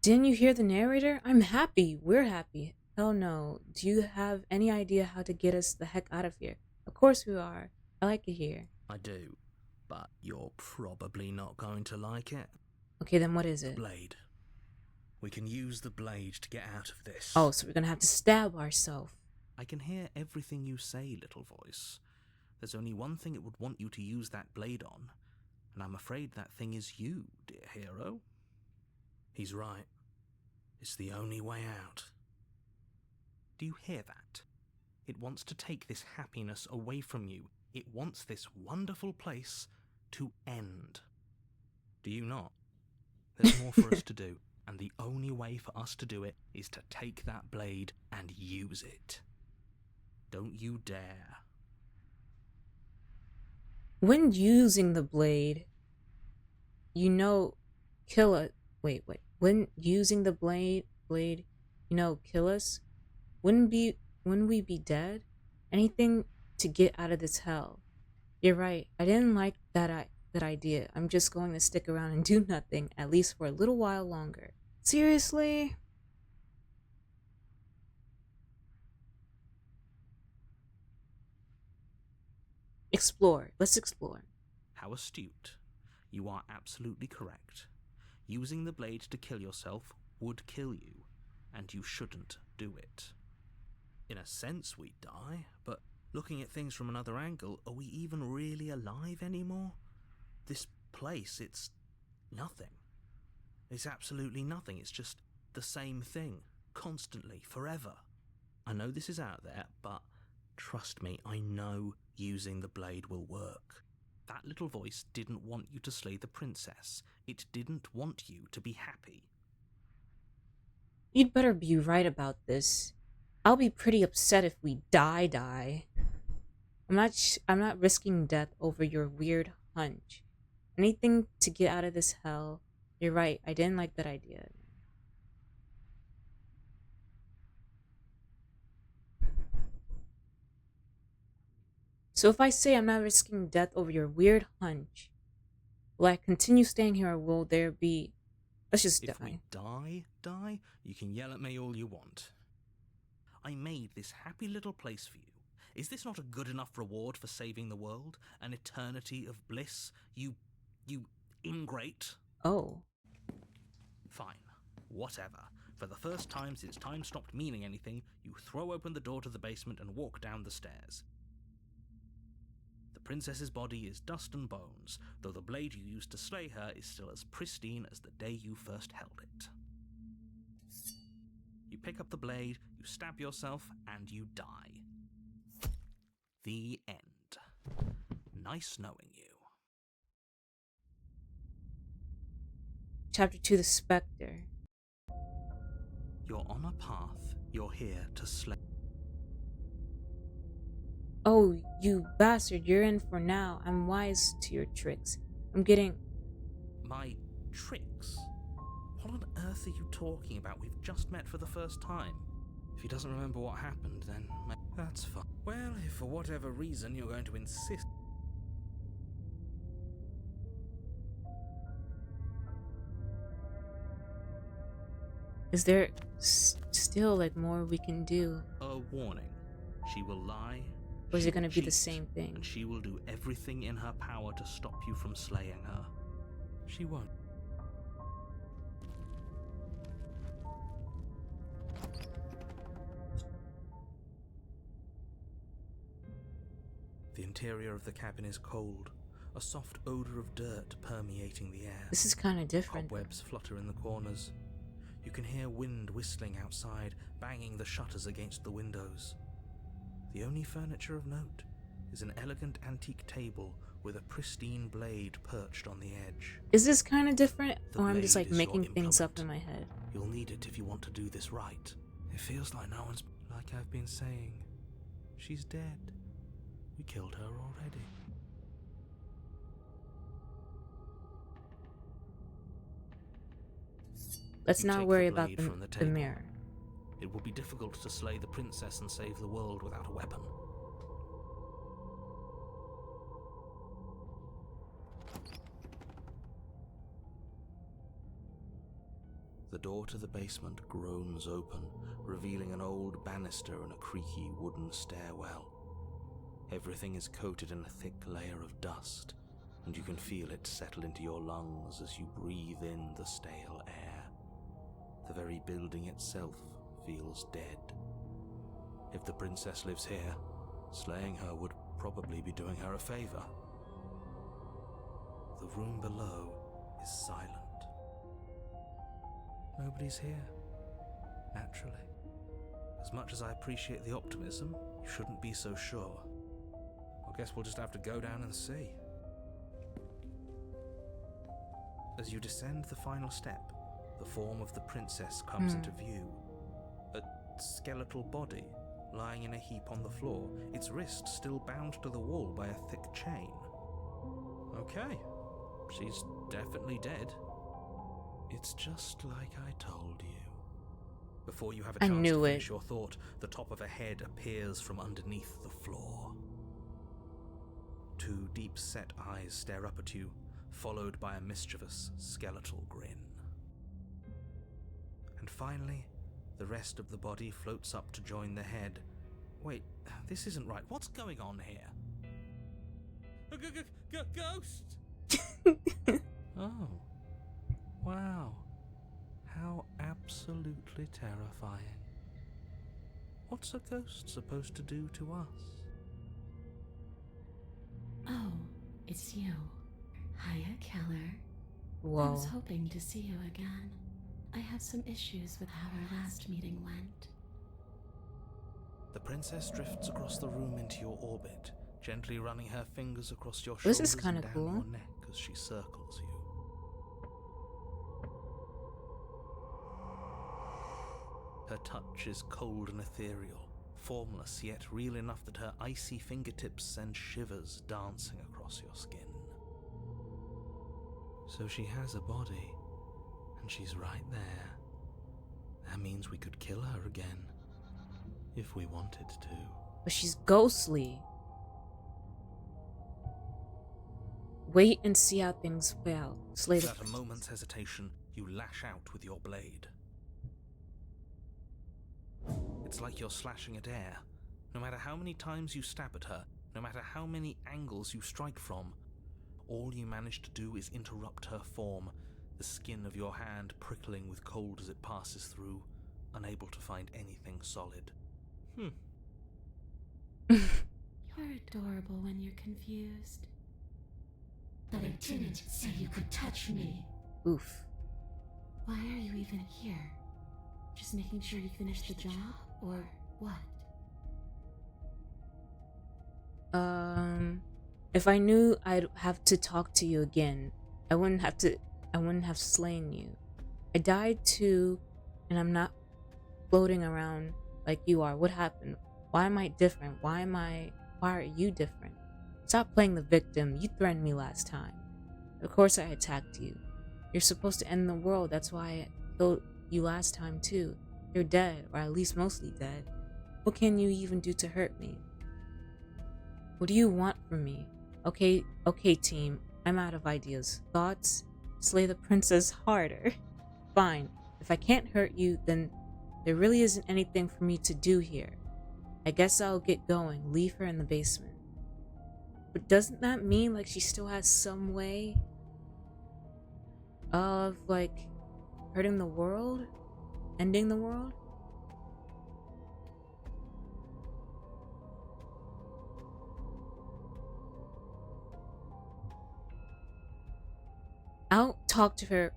Didn't you hear the narrator? I'm happy. We're happy. Hell no. Do you have any idea how to get us the heck out of here? Of course we are. I like it here. I do, but you're probably not going to like it. Okay, then what is it? Blade. We can use the blade to get out of this. Oh, so we're gonna have to stab ourselves. I can hear everything you say, little voice. There's only one thing it would want you to use that blade on, and I'm afraid that thing is you, dear hero. He's right. It's the only way out. Do you hear that? It wants to take this happiness away from you. It wants this wonderful place to end. Do you not? There's more for us to do, and the only way for us to do it is to take that blade and use it. Don't you dare. When using the blade, kill it. Wait. When using the blade, kill us, wouldn't we be dead? Anything to get out of this hell. You're right. I didn't like that idea. I'm just going to stick around and do nothing, at least for a little while longer. Seriously? explore. Let's explore. How astute. You are absolutely correct. Using the blade to kill yourself would kill you, and you shouldn't do it. In a sense, we die, but looking at things from another angle, are we even really alive anymore? This place, it's nothing. It's absolutely nothing. It's just the same thing, constantly, forever. I know this is out there, but trust me, I know using the blade will work. That little voice didn't want you to slay the princess. It didn't want you to be happy. You'd better be right about this. I'll be pretty upset if we die. I'm not risking death over your weird hunch. Anything to get out of this hell. You're right, I didn't like that idea. So if I say I'm not risking death over your weird hunch, will I continue staying here or will there be... Let's just die. If we die, you can yell at me all you want. I made this happy little place for you. Is this not a good enough reward for saving the world? An eternity of bliss? You ingrate? Oh. Fine. Whatever. For the first time since time stopped meaning anything, you throw open the door to the basement and walk down the stairs. The princess's body is dust and bones, though the blade you used to slay her is still as pristine as the day you first held it. You pick up the blade, you stab yourself, and you die. The end. Nice knowing you. Chapter 2, The Spectre. You're on a path. You're here to slay. Oh, you bastard, you're in for now. I'm wise to your tricks. I'm getting... My tricks? What on earth are you talking about? We've just met for the first time. If he doesn't remember what happened, then that's fine. Well, if for whatever reason you're going to insist... Is there still like more we can do? A warning. She will lie. Or is it going to be the cheat, same thing? And she will do everything in her power to stop you from slaying her. She won't. The interior of the cabin is cold, a soft odor of dirt permeating the air. This is kind of different. Cobwebs flutter in the corners. You can hear wind whistling outside, banging the shutters against the windows. The only furniture of note is an elegant antique table with a pristine blade perched on the edge. Is this kind of different? The Or I'm just blade like is making your things up implement. in my head? You'll need it if you want to do this right. It feels like no one's... Like I've been saying, she's dead. We killed her already. Let's You not take worry the about blade from the table. mirror. It will be difficult to slay the princess and save the world without a weapon. The door to the basement groans open, revealing an old banister and a creaky wooden stairwell. Everything is coated in a thick layer of dust, and you can feel it settle into your lungs as you breathe in the stale air. The very building itself feels dead. If the princess lives here, slaying her would probably be doing her a favor. The room below is silent. Nobody's here, naturally. As much as I appreciate the optimism, you shouldn't be so sure. I guess we'll just have to go down and see. As you descend the final step, the form of the princess comes into view. A skeletal body lying in a heap on the floor, its wrist still bound to the wall by a thick chain. Okay, she's definitely dead. It's just like I told you. Before you have a I chance knew to it. finish your thought, the top of a head appears from underneath the floor. Two deep-set eyes stare up at you, followed by a mischievous skeletal grin. And finally, the rest of the body floats up to join the head. Wait, this isn't right. What's going on here? A ghost! Oh. Wow. How absolutely terrifying. What's a ghost supposed to do to us? Oh, it's you. Hiya, Keller. Whoa. I was hoping to see you again. I have some issues with how our last meeting went. The princess drifts across the room into your orbit, gently running her fingers across your This shoulders is kinda and down cool. your neck as she circles you. Her touch is cold and ethereal, formless yet real enough that her icy fingertips send shivers dancing across your skin. So she has a body, and she's right there. That means we could kill her again, if we wanted to. But she's ghostly. Wait and see how things play out. Slay the Without a princess. moment's hesitation, you lash out with your blade. It's like you're slashing at air. No matter how many times you stab at her, no matter how many angles you strike from, all you manage to do is interrupt her form, the skin of your hand prickling with cold as it passes through, unable to find anything solid. You're adorable when you're confused. But I didn't say you could touch me. Oof. Why are you even here? Just making sure you finish the job, or what? If I knew I'd have to talk to you again, I wouldn't have slain you. I died too, and I'm not floating around like you are. What happened? Why am I different? Why are you different? Stop playing the victim. You threatened me last time. Of course I attacked you. You're supposed to end the world. That's why I killed you last time too. You're dead, or at least mostly dead. What can you even do to hurt me? What do you want from me? Okay, team. I'm out of ideas. Thoughts? Slay the princess harder. Fine. If I can't hurt you, then there really isn't anything for me to do here. I guess I'll get going. Leave her in the basement. But doesn't that mean like she still has some way of like hurting the world? Ending the world? I'll talk to her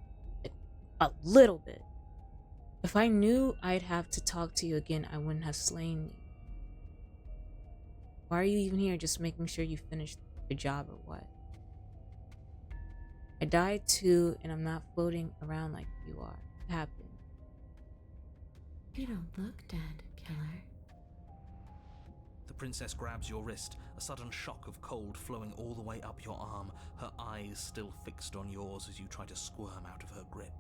a little bit. If I knew I'd have to talk to you again, I wouldn't have slain you. Why are you even here? Just making sure you finished your job or what? I died too, and I'm not floating around like you are. What happened? You don't look dead, Killer. The princess grabs your wrist, a sudden shock of cold flowing all the way up your arm, her eyes still fixed on yours as you try to squirm out of her grip.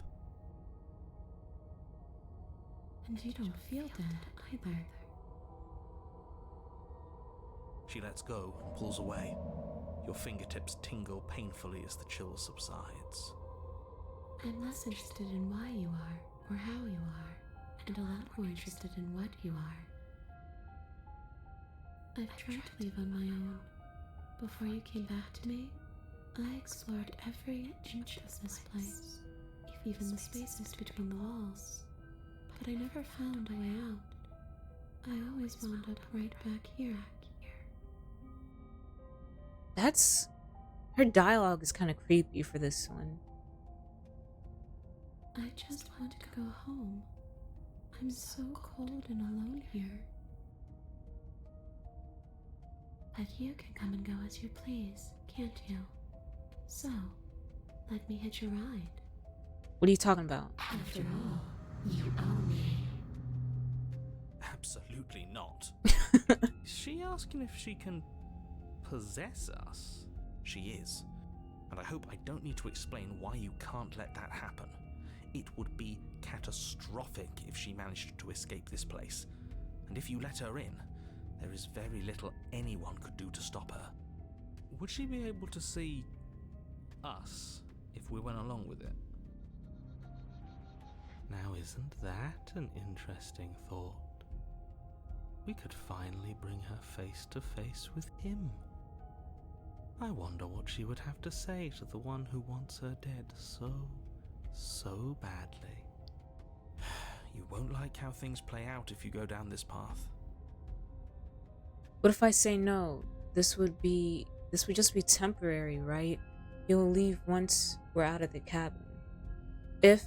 And you don't feel dead either. She lets go and pulls away. Your fingertips tingle painfully as the chill subsides. I'm less interested in why you are, or how you are, and a lot more interested in what you are. I've tried to leave on my own. Before you came back to me, I explored every inch of this place, even the spaces between the walls. But I never found a way out. I always wound up right back here. That's... her dialogue is kind of creepy for this one. I just want to go home. I'm so cold and alone here. But you can come and go as you please, can't you? So, let me hitch a ride. What are you talking about? After all, you owe me. Absolutely not. Is she asking if she can possess us? She is. And I hope I don't need to explain why you can't let that happen. It would be catastrophic if she managed to escape this place. And if you let her in, there is very little anyone could do to stop her. Would she be able to see us if we went along with it? Now, isn't that an interesting thought? We could finally bring her face to face with him. I wonder what she would have to say to the one who wants her dead so badly. You won't like how things play out if you go down this path. What if I say no? This would just be temporary, right? You'll leave once we're out of the cabin. If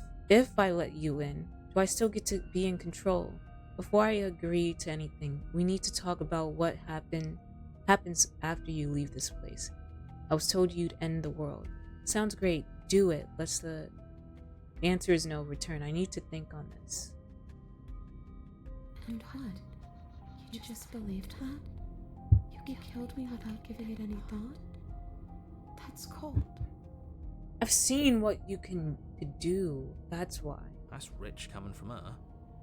I let you in, do I still get to be in control? Before I agree to anything, we need to talk about what happens after you leave this place. I was told you'd end the world. Sounds great. Do it. The answer is no. Return. I need to think on this. And what? You just believed that? You killed me without giving it any thought? That's cold. I've seen what you can do. That's why. That's rich coming from her.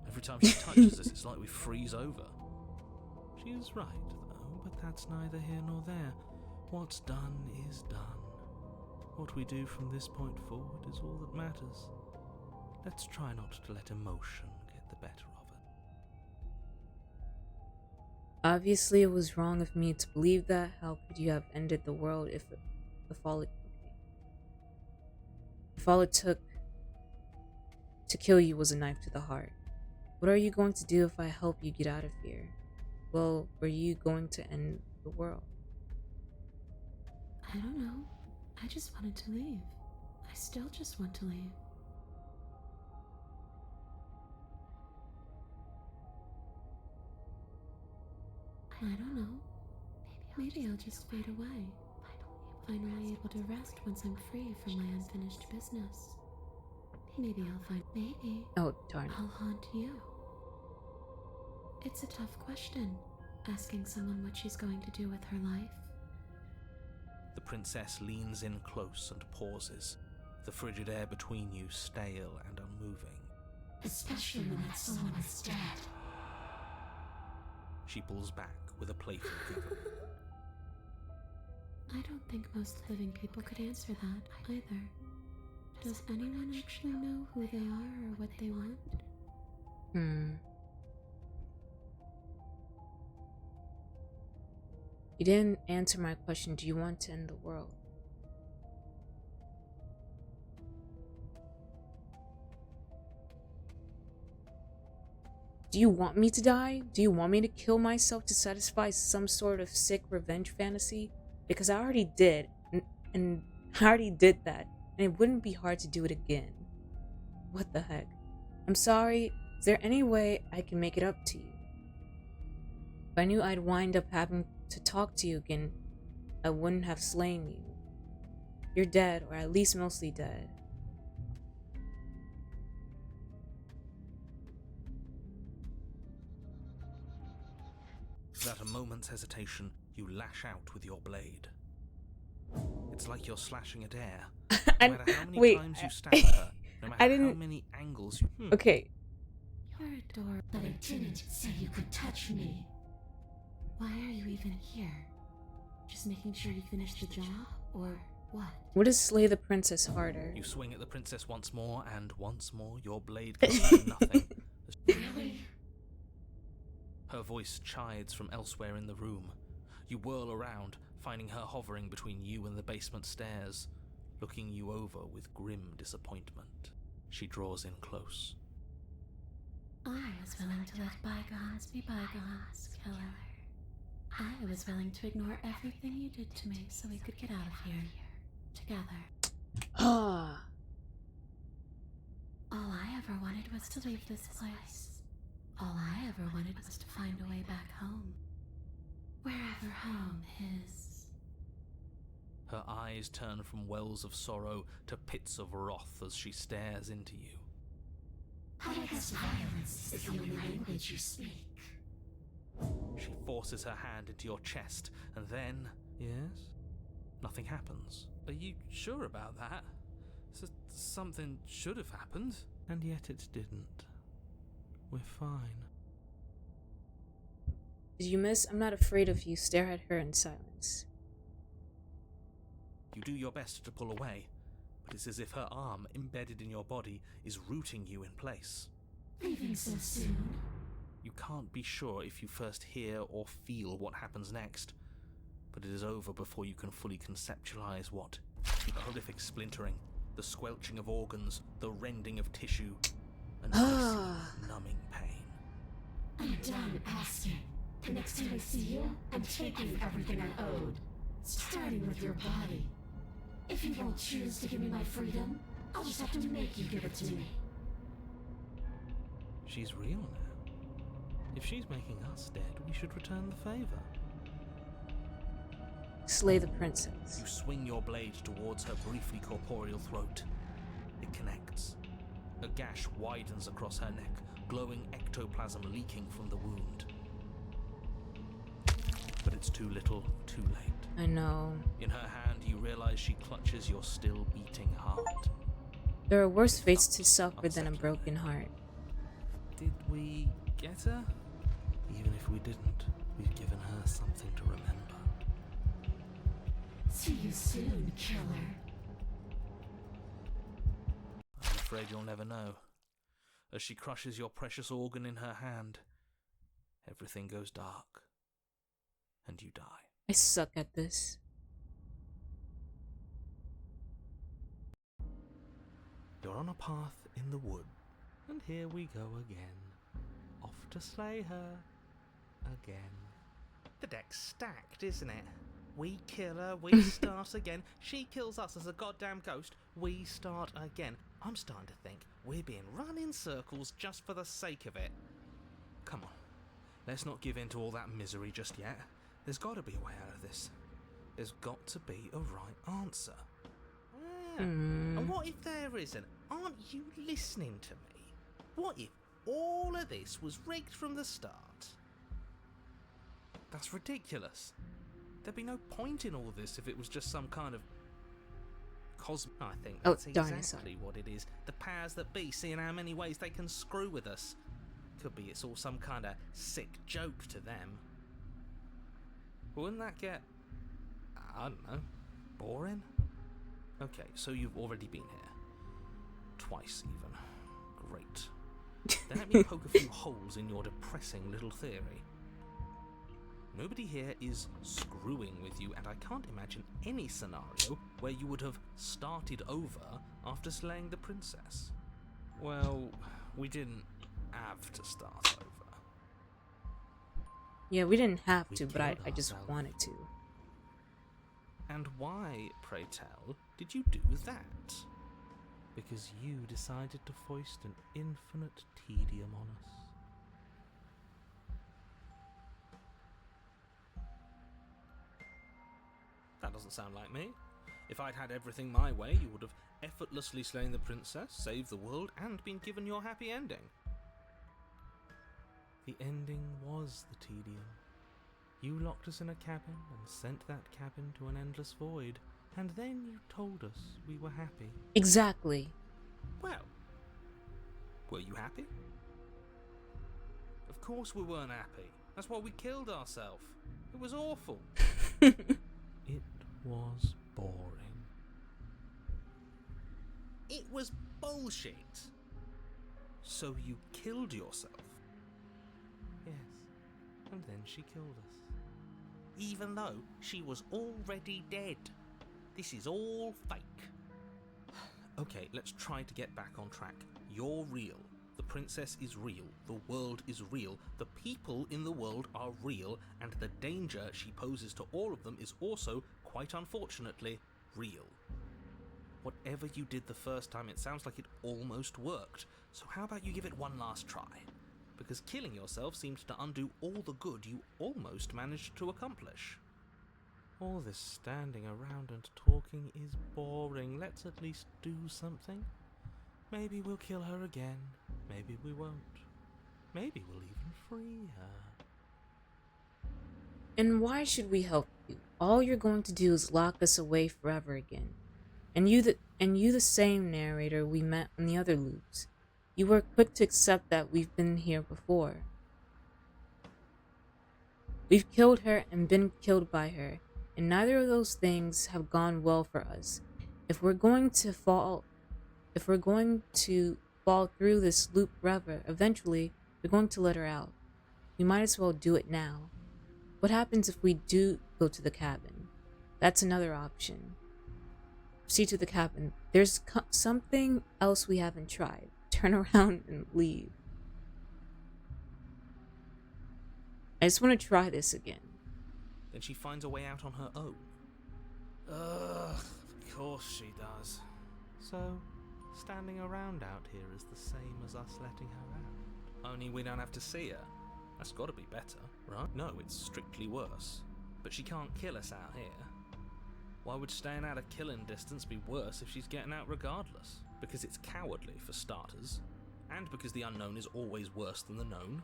Every time she touches us, it's like we freeze over. She is right, though, but that's neither here nor there. What's done is done. What we do from this point forward is all that matters. Let's try not to let emotion get the better of it. Obviously, it was wrong of me to believe that. How could you have ended the world if all it took to kill you was a knife to the heart? What are you going to do if I help you get out of here? Well, were you going to end the world? I don't know. I just wanted to leave. I still just want to leave. I don't know. Maybe I'll just fade away. Finally able to rest once I'm free from my unfinished business. Maybe Oh, darn it. I'll haunt you. It's a tough question, asking someone what she's going to do with her life. The princess leans in close and pauses, the frigid air between you stale and unmoving. Especially when that someone is dead. She pulls back with a playful giggle. I don't think most living people could answer that, either. Does anyone actually know who they are or what they want? You didn't answer my question. Do you want to end the world? Do you want me to die? Do you want me to kill myself to satisfy some sort of sick revenge fantasy? Because I already did, and I already did that, and it wouldn't be hard to do it again. What the heck? I'm sorry. Is there any way I can make it up to you? If I knew I'd wind up having to talk to you again, I wouldn't have slain you. You're dead, or at least mostly dead. Without a moment's hesitation, you lash out with your blade. It's like you're slashing at air. No matter how many times you stab at her, no matter how many angles you... Okay. You're adorable, but I didn't say you could touch me. Why are you even here? Just making sure you finish the job, or what? What is slay the princess harder? You swing at the princess once more, and once more your blade comes to nothing. Really? Her voice chides from elsewhere in the room. You whirl around, finding her hovering between you and the basement stairs, looking you over with grim disappointment. She draws in close. I was willing to let bygones be bygones, killer. I was willing to ignore everything you did to me so we could get out of here. Together. Ah. All I ever wanted was to leave this place. All I ever wanted was to find a way back home. Wherever home is. Her eyes turn from wells of sorrow to pits of wrath as she stares into you. I guess violence is the only language you speak. She forces her hand into your chest, and then... Yes? Nothing happens. Are you sure about that? Something should have happened. And yet it didn't. We're fine. Did you miss? I'm not afraid of you. Stare at her in silence. You do your best to pull away, but it's as if her arm, embedded in your body, is rooting you in place. Leaving so soon? You can't be sure if you first hear or feel what happens next. but it is over before you can fully conceptualize what the horrific splintering, the squelching of organs, the rending of tissue, and numbing pain. I'm done asking. The next time I see you, I'm taking everything I owed, starting with your body. If you won't choose to give me my freedom, I'll just have to make you give it to me. She's real now. If she's making us dead, we should return the favor. Slay the princess. You swing your blade towards her briefly corporeal throat. It connects. A gash widens across her neck, glowing ectoplasm leaking from the wound. But it's too little, too late. I know. In her hand, you realize she clutches your still beating heart. There are worse fates to suffer than a broken heart. Did we get her? Even if we didn't, we've given her something to remember. See you soon, killer. I'm afraid you'll never know. As she crushes your precious organ in her hand, everything goes dark. And you die. I suck at this. You're on a path in the wood, and here we go again. Off to slay her again. The deck's stacked, isn't it? We kill her, we start again. She kills us as a goddamn ghost, we start again. I'm starting to think we're being run in circles just for the sake of it. Come on. Let's not give in to all that misery just yet. There's got to be a way out of this. There's got to be a right answer. Yeah. And what if there isn't? Aren't you listening to me? What if all of this was rigged from the start? That's ridiculous. There'd be no point in all this if it was just some kind of I think Oh, that's darn it, exactly what it is. The powers that be, seeing how many ways they can screw with us. Could be it's all some kind of sick joke to them. Wouldn't that get, I don't know, boring? Okay, so you've already been here. Twice, even. Great. Then let me poke a few holes in your depressing little theory. Nobody here is screwing with you, and I can't imagine any scenario where you would have started over after slaying the princess. Well, we didn't have to start over. Yeah, we didn't have We to, but I killed just ourselves. wanted to. And why, pray tell, did you do that? Because you decided to foist an infinite tedium on us. That doesn't sound like me. If I'd had everything my way, you would have effortlessly slain the princess, saved the world, and been given your happy ending. The ending was the tedium. You locked us in a cabin and sent that cabin to an endless void, and then you told us we were happy. Exactly. Well, were you happy? Of course we weren't happy. That's why we killed ourselves. It was awful. It was boring. It was bullshit. So you killed yourself? Yes, and then she killed us. Even though she was already dead. This is all fake. Okay, let's try to get back on track. You're real. The princess is real. The world is real. The people in the world are real. And the danger she poses to all of them is also, quite unfortunately, real. Whatever you did the first time, it sounds like it almost worked. So how about you give it one last try? Because killing yourself seems to undo all the good you almost managed to accomplish. All this standing around and talking is boring. Let's at least do something. Maybe we'll kill her again. Maybe we won't. Maybe we'll even free her. And why should we help you? All you're going to do is lock us away forever again. And you the same narrator we met on the other loops. You were quick to accept that we've been here before. We've killed her and been killed by her, and neither of those things have gone well for us. If we're going to fall through this loop forever, eventually we're going to let her out. We might as well do it now. What happens if we go to the cabin. That's another option. Proceed to the cabin. There's something else we haven't tried. Turn around and leave. I just want to try this again. Then she finds a way out on her own. Ugh, of course she does. So, standing around out here is the same as us letting her out. Only we don't have to see her. That's gotta be better, right? No, it's strictly worse. But she can't kill us out here. Why would staying out of killing distance be worse if she's getting out regardless? Because it's cowardly, for starters. And because the unknown is always worse than the known.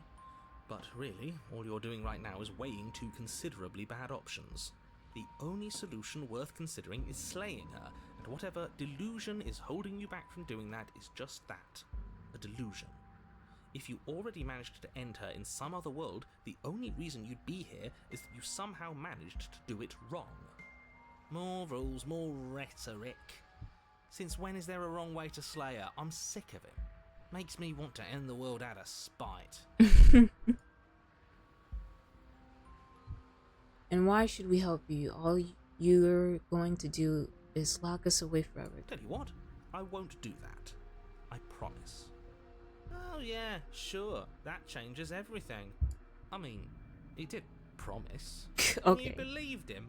But really, all you're doing right now is weighing two considerably bad options. The only solution worth considering is slaying her, and whatever delusion is holding you back from doing that is just that, a delusion. If you already managed to end her in some other world, the only reason you'd be here is that you somehow managed to do it wrong. More rules, more rhetoric. Since when is there a wrong way to slay her? I'm sick of it. Makes me want to end the world out of spite. And why should we help you? All you're going to do is lock us away forever. Tell you what, I won't do that. I promise. Oh yeah, sure, that changes everything. I mean, he did promise. Okay. You believed him.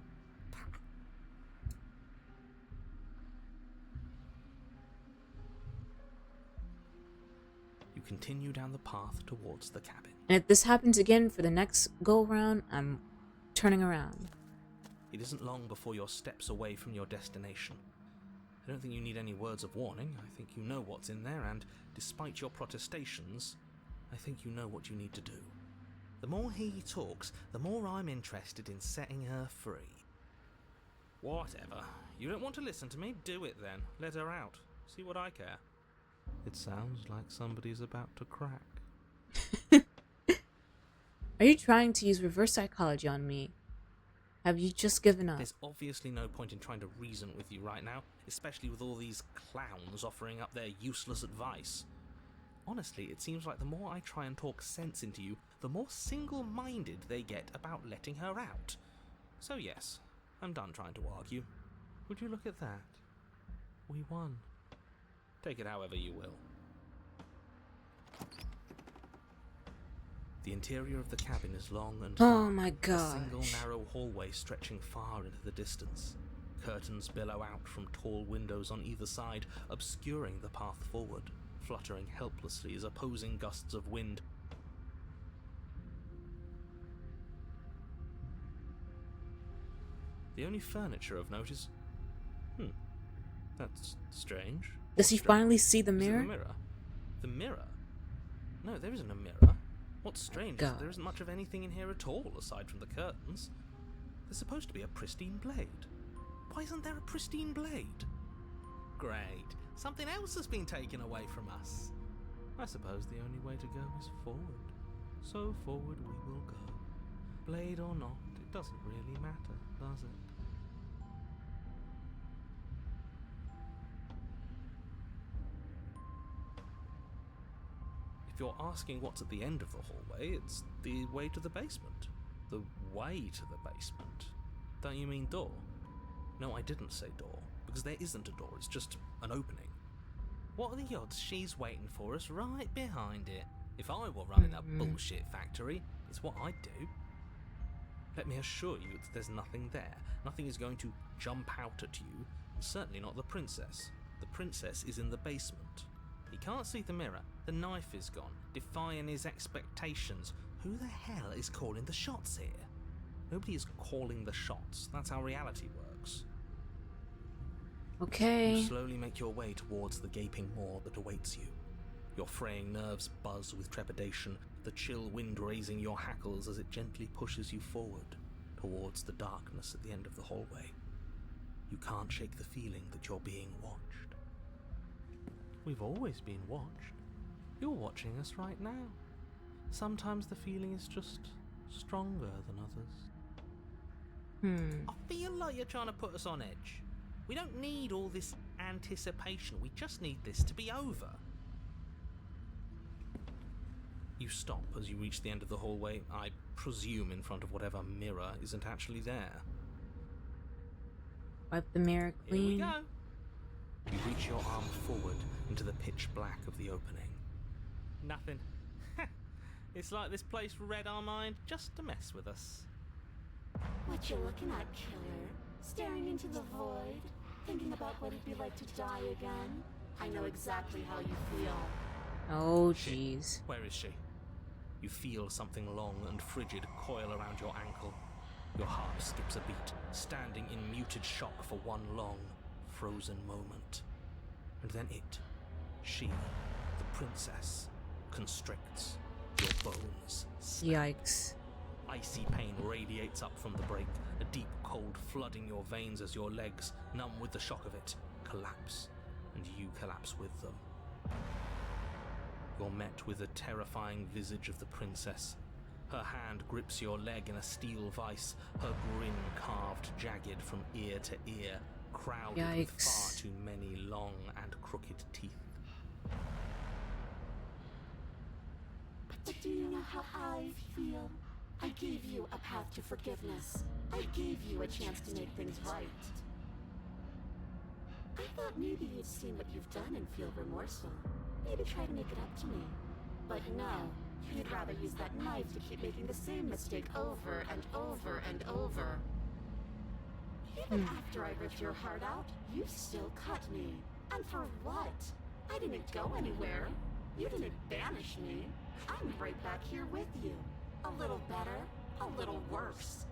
You continue down the path towards the cabin. And if this happens again for the next go round, I'm turning around. It isn't long before you're steps away from your destination. I don't think you need any words of warning. I think you know what's in there, and despite your protestations, I think you know what you need to do. The more he talks, the more I'm interested in setting her free. Whatever. You don't want to listen to me? Do it then. Let her out. See what I care. It sounds like somebody's about to crack. Are you trying to use reverse psychology on me? Have you just given up? There's obviously no point in trying to reason with you right now, especially with all these clowns offering up their useless advice. Honestly, it seems like the more I try and talk sense into you, the more single-minded they get about letting her out. So yes, I'm done trying to argue. Would you look at that? We won. Take it however you will. The interior of the cabin is long and Oh dark, my a gosh. single narrow hallway stretching far into the distance. Curtains billow out from tall windows on either side, obscuring the path forward, fluttering helplessly as opposing gusts of wind. The only furniture of note is... that's strange. Does he Strange. finally see the Is it mirror? the mirror? The mirror? No, there isn't a mirror. What's strange is that there isn't much of anything in here at all, aside from the curtains. There's supposed to be a pristine blade. Why isn't there a pristine blade? Great. Something else has been taken away from us. I suppose the only way to go is forward. So forward we will go. Blade or not, it doesn't really matter, does it? If you're asking what's at the end of the hallway, it's the way to the basement. The way to the basement. Don't you mean door? No, I didn't say door, because there isn't a door, it's just an opening. What are the odds she's waiting for us right behind it? If I were running a bullshit factory, it's what I'd do. Let me assure you that there's nothing there. Nothing is going to jump out at you, and certainly not the princess. The princess is in the basement. He can't see the mirror. The knife is gone, defying his expectations. Who the hell is calling the shots here? Nobody is calling the shots. That's how reality works. Okay. You slowly make your way towards the gaping maw that awaits you. Your fraying nerves buzz with trepidation, the chill wind raising your hackles as it gently pushes you forward, towards the darkness at the end of the hallway. You can't shake the feeling that you're being watched. We've always been watched. You're watching us right now. Sometimes the feeling is just stronger than others. I feel like you're trying to put us on edge. We don't need all this anticipation. We just need this to be over. You stop as you reach the end of the hallway, I presume in front of whatever mirror isn't actually there. Wipe the mirror Here we clean. go. You reach your arm forward into the pitch black of the opening. Nothing. It's like this place read our mind just to mess with us. What you looking at, killer? Staring into the void? Thinking about what it'd be like to die again? I know exactly how you feel. Oh, jeez. Where is she? You feel something long and frigid coil around your ankle. Your heart skips a beat, standing in muted shock for one long, frozen moment. And then she, the princess, constricts. Your bones snap. Yikes. Icy pain radiates up from the break, a deep cold flooding your veins as your legs, numb with the shock of it, collapse, and you collapse with them. You're met with the terrifying visage of the princess. Her hand grips your leg in a steel vice, her grin carved jagged from ear to ear, crowded with far too many long and crooked teeth. But do you know how I feel? I gave you a path to forgiveness. I gave you a chance to make things right. I thought maybe you'd seen what you've done and feel remorseful. Maybe try to make it up to me. But no, you'd rather use that knife to keep making the same mistake over and over and over. Even after I ripped your heart out, you still cut me. And for what? I didn't go anywhere. You didn't banish me. I'm right back here with you. A little better, a little worse.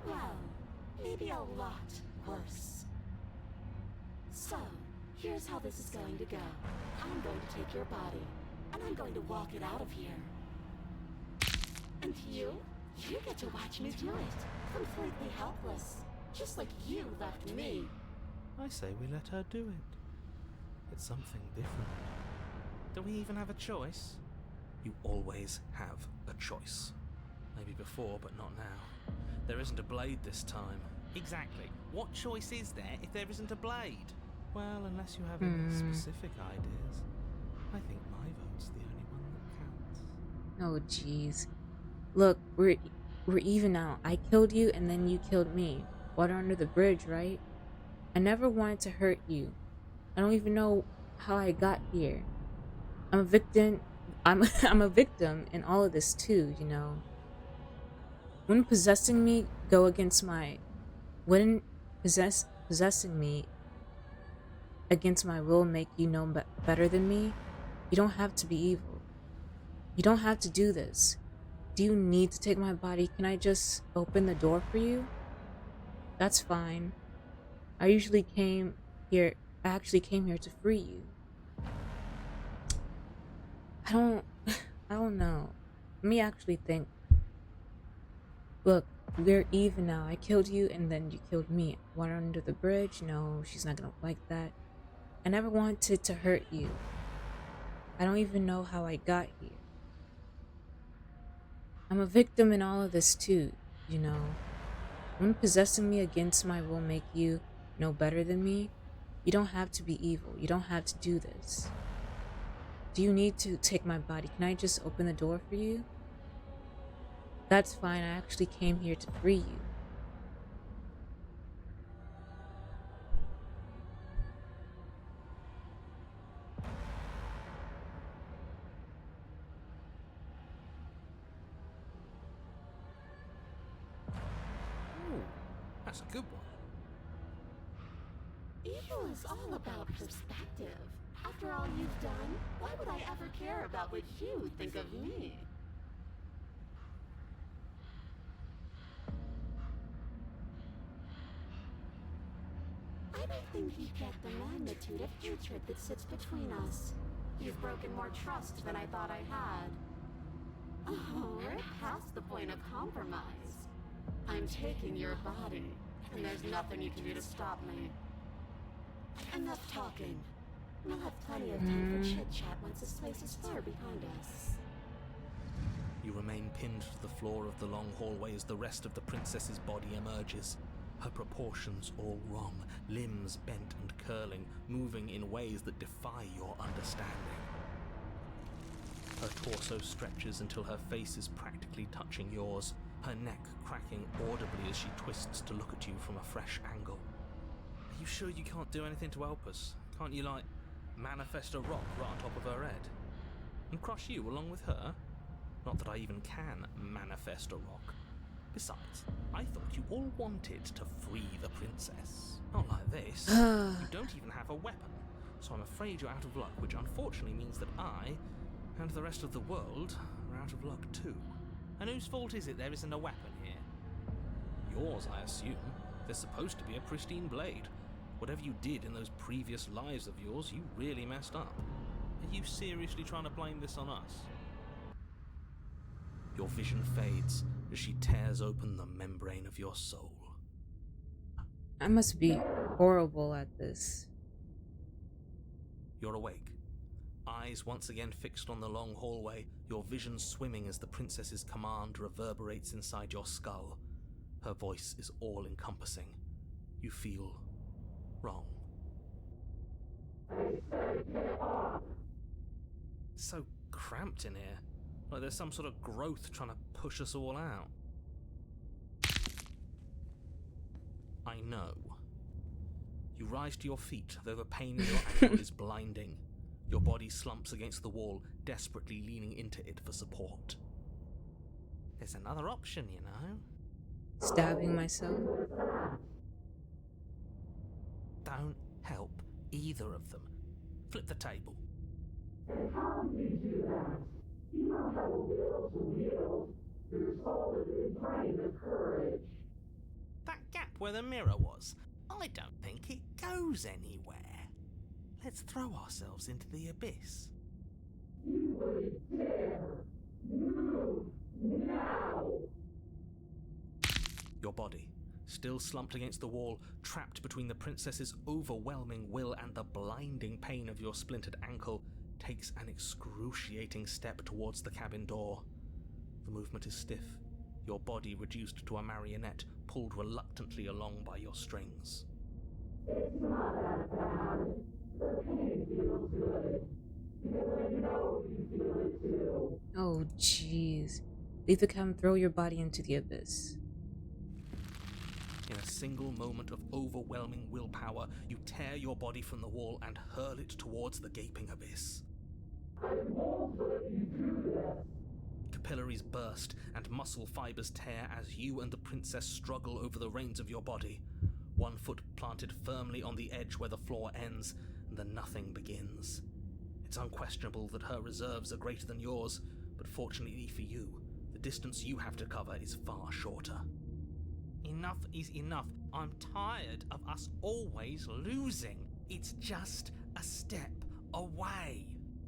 Well, maybe a lot worse. So, here's how this is going to go. I'm going to take your body, and I'm going to walk it out of here. And you get to watch me do it. Completely helpless. Just like you left me. I say we let her do it. It's something different. Do we even have a choice? You always have a choice. Maybe before, but not now. There isn't a blade this time. Exactly. What choice is there if there isn't a blade? Well, unless you have any specific ideas. I think my vote's the only one that counts. Oh, jeez. Look, we're even now. I killed you and then you killed me. Water under the bridge, right? I never wanted to hurt you. I don't even know how I got here. I'm a victim. I'm a victim in all of this too, you know. Wouldn't possessing me go against my... Wouldn't possessing me against my will make you know better than me? You don't have to be evil. You don't have to do this. Do you need to take my body? Can I just open the door for you? That's fine. I actually came here to free you. I don't know. Let me actually think. Look, we're even now. I killed you and then you killed me. Water under the bridge? No, she's not gonna like that. I never wanted to hurt you. I don't even know how I got here. I'm a victim in all of this too, you know. When possessing me against my will make you know better than me, you don't have to be evil. You don't have to do this. Do you need to take my body? Can I just open the door for you? That's fine. I actually came here to free you. Ooh, that's a good one. Evil is all about perspective. After all you've done, why would I ever care about what you think of me? I don't think you get the magnitude of hatred that sits between us. You've broken more trust than I thought I had. Oh, we're past the point of compromise. I'm taking your body, and there's nothing you can do to stop me. Enough talking. We'll have plenty of time for chit-chat once this place is far behind us. You remain pinned to the floor of the long hallway as the rest of the princess's body emerges. Her proportions all wrong, limbs bent and curling, moving in ways that defy your understanding. Her torso stretches until her face is practically touching yours, her neck cracking audibly as she twists to look at you from a fresh angle. Are you sure you can't do anything to help us? Can't you, like, manifest a rock right on top of her head? And crush you along with her? Not that I even can manifest a rock. Besides, I thought you all wanted to free the princess. Not like this. You don't even have a weapon, so I'm afraid you're out of luck, which unfortunately means that I, and the rest of the world, are out of luck too. And whose fault is it there isn't a weapon here? Yours, I assume. There's supposed to be a pristine blade. Whatever you did in those previous lives of yours, you really messed up. Are you seriously trying to blame this on us? Your vision fades as she tears open the membrane of your soul. I must be horrible at this. You're awake. Eyes once again fixed on the long hallway, your vision swimming as the princess's command reverberates inside your skull. Her voice is all-encompassing. You feel wrong. It's so cramped in here. Like there's some sort of growth trying to push us all out. I know. You rise to your feet, though the pain in your ankle is blinding. Your body slumps against the wall, desperately leaning into it for support. There's another option, you know. Stabbing myself? Don't help either of them. Flip the table. That gap where the mirror was, I don't think it goes anywhere. Let's throw ourselves into the abyss. You wouldn't dare. Move now. Your body, still slumped against the wall, trapped between the princess's overwhelming will and the blinding pain of your splintered ankle, takes an excruciating step towards the cabin door. The movement is stiff, your body reduced to a marionette, pulled reluctantly along by your strings. It's not that bad. The pain feels good. Because I know you feel it too. Oh, jeez. Leave the cabin, throw your body into the abyss. In a single moment of overwhelming willpower, you tear your body from the wall and hurl it towards the gaping abyss. I won't let you do that. Capillaries burst and muscle fibers tear as you and the princess struggle over the reins of your body. One foot planted firmly on the edge where the floor ends, and the nothing begins. It's unquestionable that her reserves are greater than yours, but fortunately for you, the distance you have to cover is far shorter. Enough is enough. I'm tired of us always losing. It's just a step away.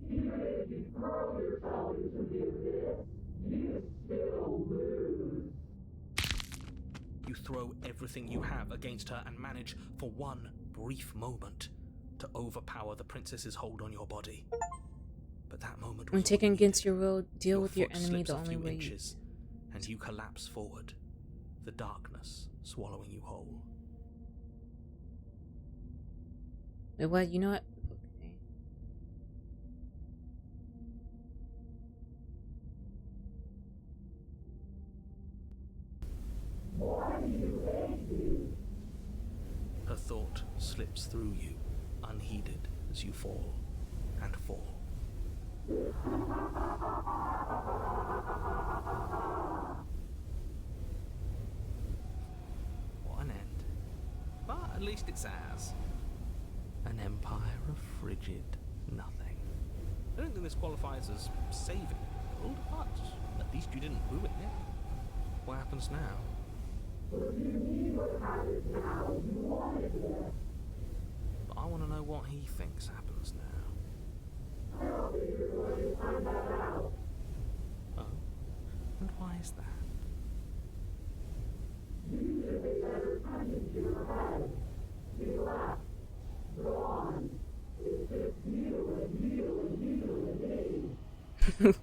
Even if you throw yourself into the abyss, you still lose. You throw everything you have against her and manage, for one brief moment, to overpower the princess's hold on your body. But that moment was when taken all against needed. your will, deal with your foot enemy slips the a only few way you... inches, and you collapse forward, the darkness swallowing you whole. Wait, what? You know what? Okay. Her thought slips through you, unheeded, as you fall and fall. What an end. But at least it's ours. An empire of frigid nothing. I don't think this qualifies as saving the world, but at least you didn't ruin it. What happens now? But I want to know what he thinks happens now. Oh? And why is that?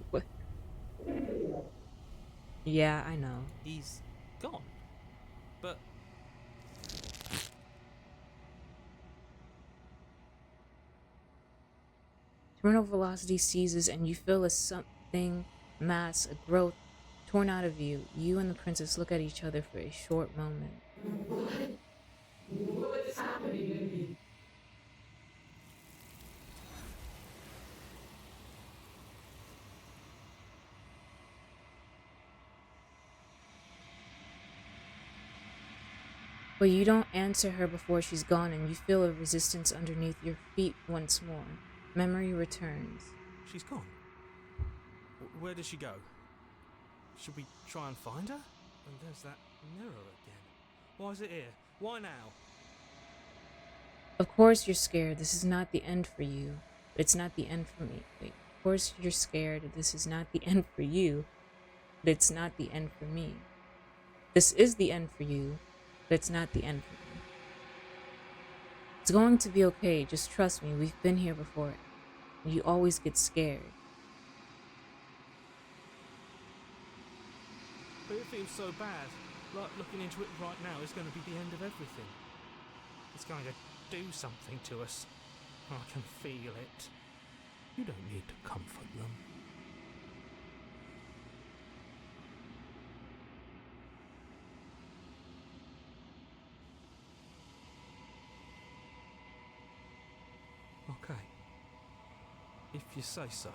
What? Yeah, I know. He's gone. But Terminal velocity seizes and you feel thing, mass, a growth torn out of you. You and the princess look at each other for a short moment. What is happening to me? But you don't answer her before she's gone, and you feel a resistance underneath your feet once more. Memory returns. She's gone. Where did she go? Should we try and find her? And there's that mirror again. Why is it here? Why now? Of course you're scared. This is not the end for you. But it's not the end for me. Wait. Of course you're scared. This is not the end for you. But it's not the end for me. This is the end for you. But it's not the end for me. It's going to be okay. Just trust me. We've been here before. You always get scared. But it feels so bad. Like looking into it right now is going to be the end of everything. It's going to do something to us. I can feel it. You don't need to comfort them. Okay. If you say so,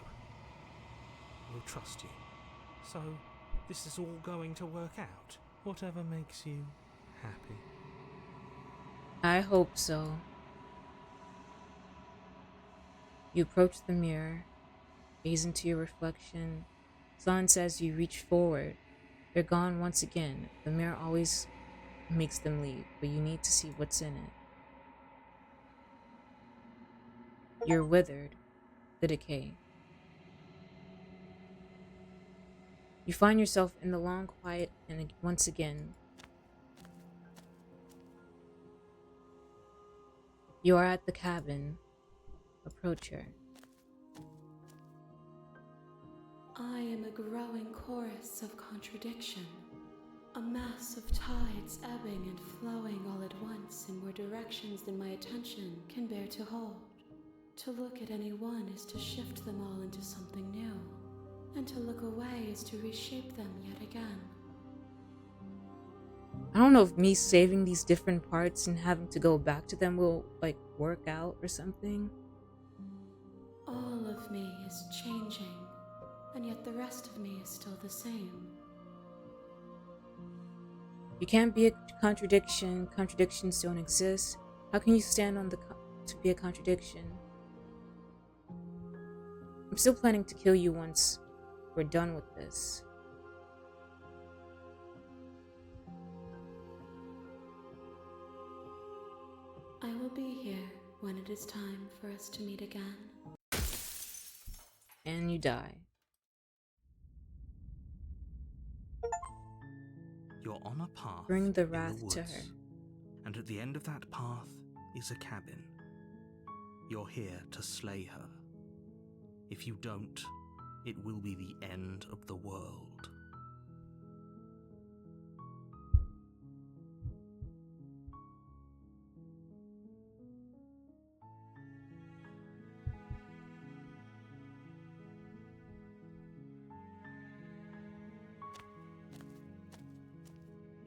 we'll trust you. So, this is all going to work out. Whatever makes you happy. I hope so. You approach the mirror, gaze into your reflection. Silence as you reach forward. They're gone once again. The mirror always makes them leave, but you need to see what's in it. You're withered, the decay. You find yourself in the long quiet, and once again, you are at the cabin. Approach her. I am a growing chorus of contradiction, a mass of tides ebbing and flowing all at once in more directions than my attention can bear to hold. To look at any one is to shift them all into something new, and to look away is to reshape them yet again. I don't know if me saving these different parts and having to go back to them will, like, work out or something. All of me is changing, and yet the rest of me is still the same. You can't be a contradiction. Contradictions don't exist. How can you stand on to be a contradiction? I'm still planning to kill you once we're done with this. I will be here when it is time for us to meet again. And you die. You're on a path. Bring the in wrath woods, to her. And at the end of that path is a cabin. You're here to slay her. If you don't, it will be the end of the world.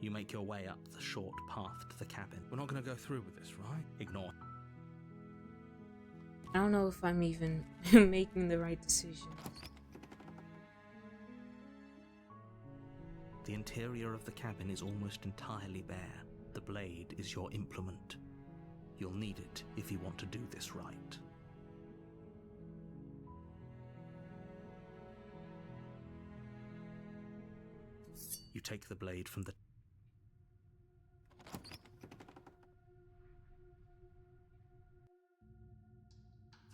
You make your way up the short path to the cabin. We're not going to go through with this, right? Ignore. I don't know if I'm even making the right decision. The interior of the cabin is almost entirely bare. The blade is your implement. You'll need it if you want to do this right. You take the blade from the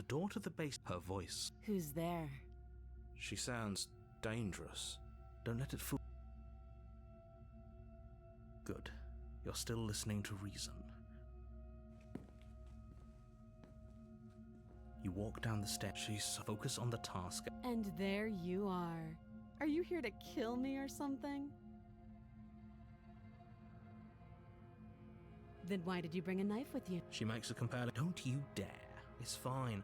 door to the base. Her voice. Who's there? She sounds dangerous. Don't let it fool. Good. You're still listening to reason. You walk down the steps. She's focus on the task. And there you are. Are you here to kill me or something? Then why did you bring a knife with you? She makes a compelling... Don't you dare. It's fine.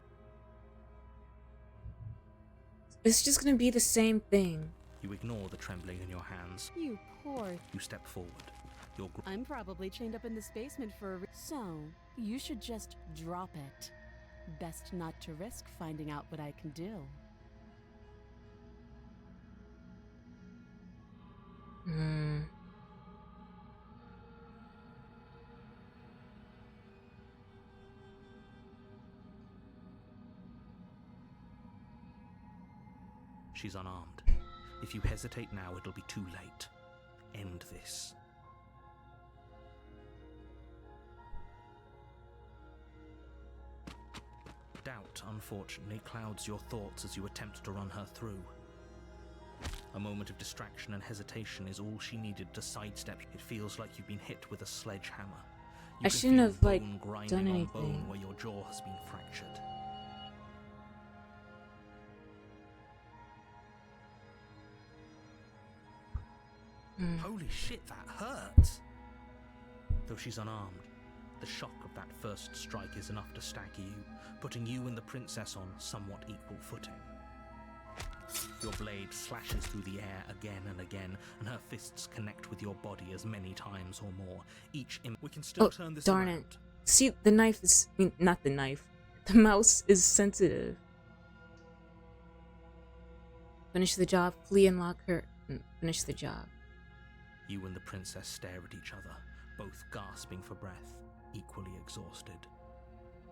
It's just gonna be the same thing. You ignore the trembling in your hands. You poor. You step forward. I'm probably chained up in this basement for so, you should just drop it. Best not to risk finding out what I can do. She's unarmed. If you hesitate now, it'll be too late. End this. Doubt, unfortunately, clouds your thoughts as you attempt to run her through. A moment of distraction and hesitation is all she needed to sidestep. It feels like you've been hit with a sledgehammer. I shouldn't have, like, done on anything. bone where your jaw has been fractured. Holy shit, that hurts! Though she's unarmed, the shock of that first strike is enough to stagger you, putting you and the princess on somewhat equal footing. Your blade slashes through the air again and again, and her fists connect with your body as many times or more. We can still turn this darn around. it. See, the knife is... not the knife. The mouse is sensitive. Finish the job, flee and lock her. Finish the job. You and the princess stare at each other, both gasping for breath, equally exhausted.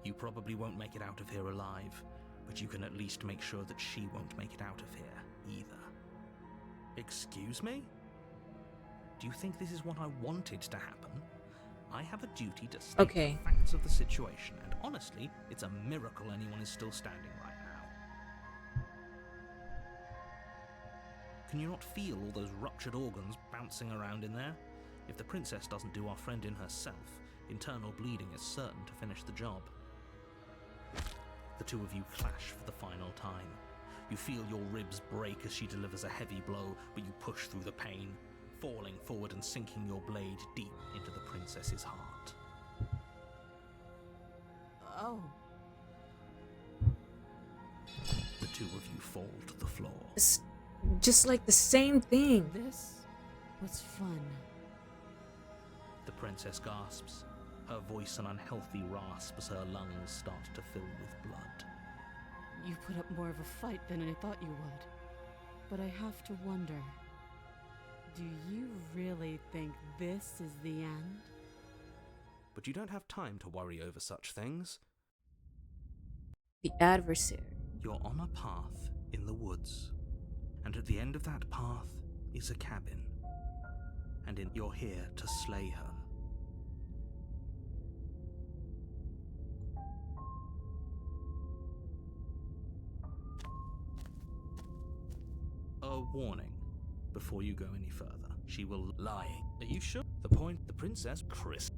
You probably won't make it out of here alive, but you can at least make sure that she won't make it out of here, either. Excuse me? Do you think this is what I wanted to happen? I have a duty to state the facts of the situation, and honestly, it's a miracle anyone is still standing right now. Can you not feel all those ruptured organs bouncing around in there? If the princess doesn't do our friend in herself, internal bleeding is certain to finish the job. The two of you clash for the final time. You feel your ribs break as she delivers a heavy blow, but you push through the pain, falling forward and sinking your blade deep into the princess's heart. Oh. The two of you fall to the floor. It's just like the same thing. This was fun. The princess gasps, her voice an unhealthy rasp as her lungs start to fill with blood. You put up more of a fight than I thought you would. But I have to wonder, do you really think this is the end? But you don't have time to worry over such things. The adversary. You're on a path in the woods, and at the end of that path is a cabin. And you're here to slay her. A warning before you go any further. She will lie. Are you sure? The point, the princess, Chris.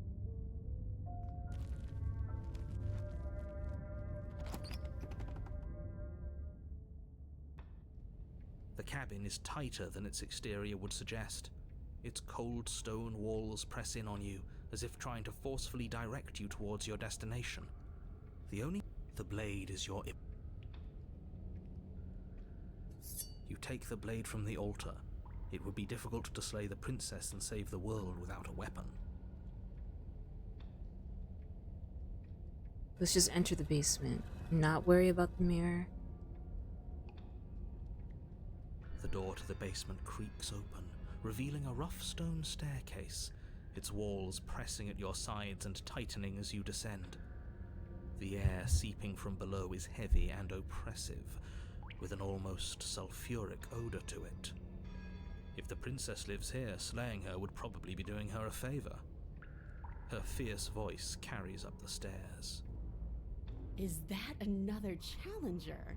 The cabin is tighter than its exterior would suggest. Its cold stone walls press in on you, as if trying to forcefully direct you towards your destination. The blade is your... You take the blade from the altar. It would be difficult to slay the princess and save the world without a weapon. Let's just enter the basement. Not worry about the mirror. The door to the basement creaks open, revealing a rough stone staircase, its walls pressing at your sides and tightening as you descend. The air seeping from below is heavy and oppressive, with an almost sulfuric odor to it. If the princess lives here, slaying her would probably be doing her a favor. Her fierce voice carries up the stairs. Is that another challenger?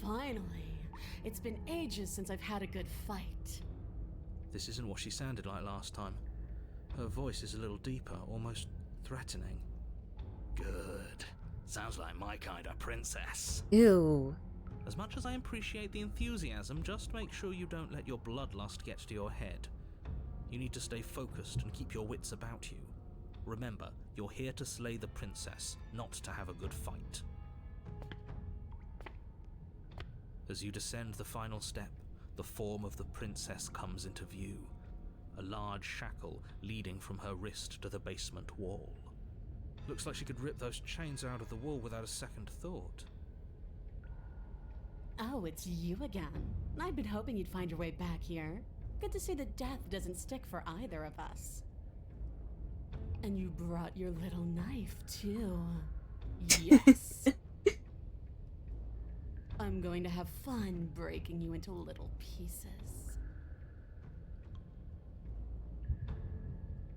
Finally. It's been ages since I've had a good fight. This isn't what she sounded like last time. Her voice is a little deeper, almost threatening. Good. Sounds like my kind of princess. Ew. As much as I appreciate the enthusiasm, just make sure you don't let your bloodlust get to your head. You need to stay focused and keep your wits about you. Remember, you're here to slay the princess, not to have a good fight. As you descend the final step, the form of the princess comes into view, a large shackle leading from her wrist to the basement wall. Looks like she could rip those chains out of the wall without a second thought. Oh, it's you again. I'd been hoping you'd find your way back here. Good to see that death doesn't stick for either of us. And you brought your little knife, too. Yes! I'm going to have fun breaking you into little pieces.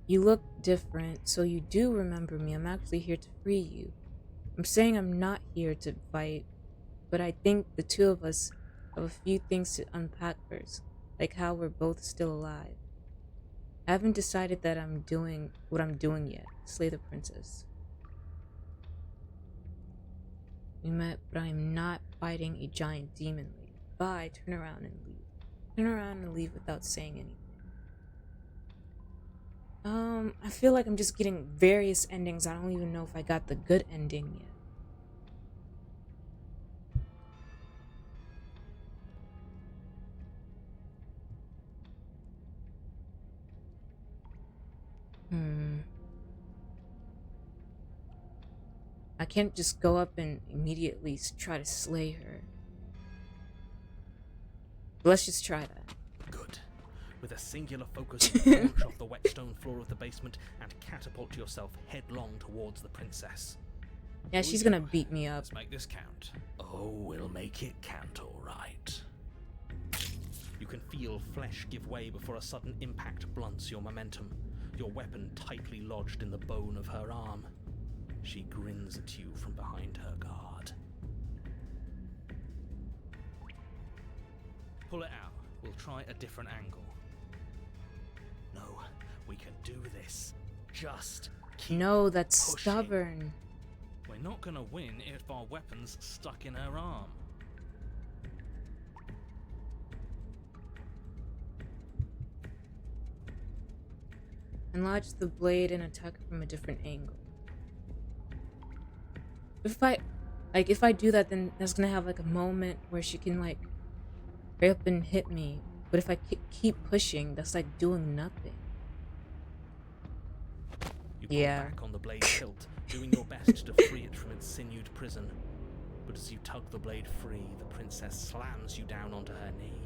You look different, so you do remember me. I'm actually here to free you. I'm saying I'm not here to fight, but I think the two of us have a few things to unpack first, like how we're both still alive. I haven't decided that I'm doing what I'm doing yet. Slay the princess. We met, but I'm not fighting a giant demon lady. Bye, turn around and leave. Turn around and leave without saying anything. I feel like I'm just getting various endings. I don't even know if I got the good ending yet. I can't just go up and immediately try to slay her. Let's just try that. Good. With a singular focus, launch off the wet stone floor of the basement and catapult yourself headlong towards the princess. Yeah, she's gonna beat me up. Let's make this count. Oh, we'll make it count, all right. You can feel flesh give way before a sudden impact blunts your momentum, your weapon tightly lodged in the bone of her arm. She grins at you from behind her guard. Pull it out. We'll try a different angle. No, we can do this. Just keep No, that's pushing. stubborn. We're not gonna win if our weapon's stuck in her arm. Enlarge the blade and attack from a different angle. If I do that, then that's gonna have like a moment where she can like hurry up and hit me. But if I keep pushing, that's like doing nothing. You pull back on the blade's hilt, doing your best to free it from its sinewed prison. But as you tug the blade free, the princess slams you down onto her knee.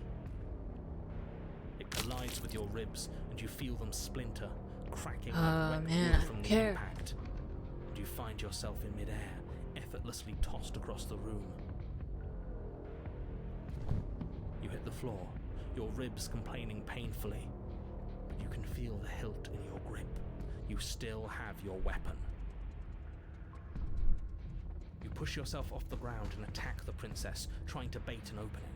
It collides with your ribs, and you feel them splinter, cracking like wet wood from the impact. And you find yourself in midair, effortlessly tossed across the room. You hit the floor, your ribs complaining painfully, but you can feel the hilt in your grip. You still have your weapon. You push yourself off the ground and attack the princess, trying to bait an opening.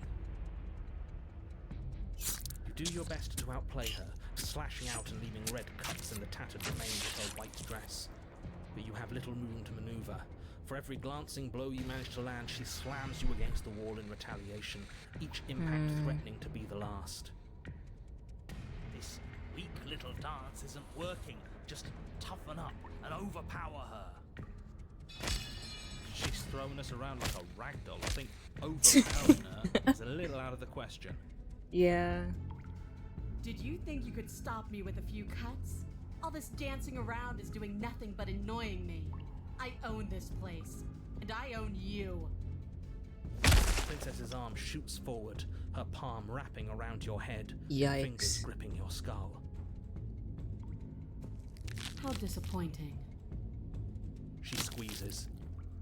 You do your best to outplay her, slashing out and leaving red cuts in the tattered remains of her white dress. But you have little room to maneuver. For every glancing blow you manage to land, she slams you against the wall in retaliation, each impact threatening to be the last. This weak little dance isn't working. Just toughen up and overpower her. She's throwing us around like a ragdoll. I think overpowering her is a little out of the question. Yeah. Did you think you could stop me with a few cuts? All this dancing around is doing nothing but annoying me. I own this place, and I own you. The princess's arm shoots forward, her palm wrapping around your head, Yikes. fingers gripping your skull. How disappointing. She squeezes,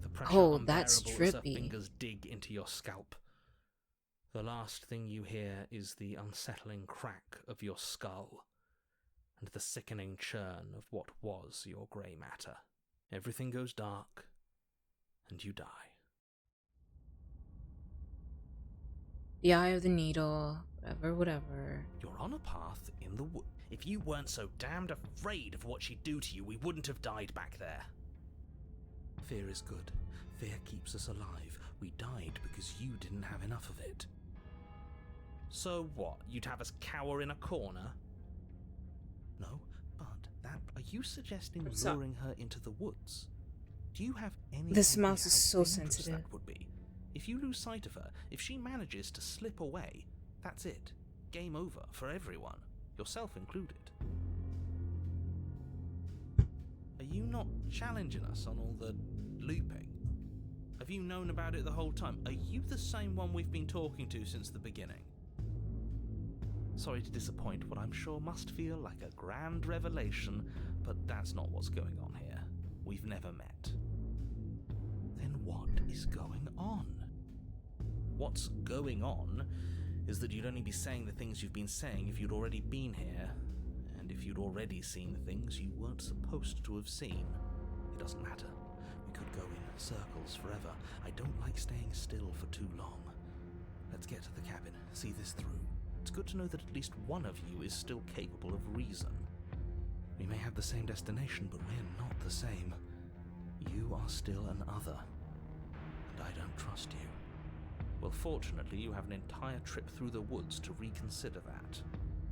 the pressure Oh, that's unbearable as her trippy. fingers dig into your scalp. The last thing you hear is the unsettling crack of your skull, and the sickening churn of what was your grey matter. Everything goes dark, and you die. The eye of the needle, whatever. You're on a path in the wood. If you weren't so damned afraid of what she'd do to you, we wouldn't have died back there. Fear is good. Fear keeps us alive. We died because you didn't have enough of it. So what? You'd have us cower in a corner? No, but are you suggesting luring her into the woods? Do you have any This idea mouse is how so dangerous sensitive. that would be? If you lose sight of her, if she manages to slip away, that's it. Game over for everyone, yourself included. Are you not challenging us on all the looping? Have you known about it the whole time? Are you the same one we've been talking to since the beginning? Sorry to disappoint what I'm sure must feel like a grand revelation, but that's not what's going on here. We've never met. Then what is going on? What's going on is that you'd only be saying the things you've been saying if you'd already been here, and if you'd already seen things you weren't supposed to have seen. It doesn't matter. We could go in circles forever. I don't like staying still for too long. Let's get to the cabin, see this through. It's good to know that at least one of you is still capable of reason. We may have the same destination, but we're not the same. You are still an other, and I don't trust you. Well, fortunately, you have an entire trip through the woods to reconsider that.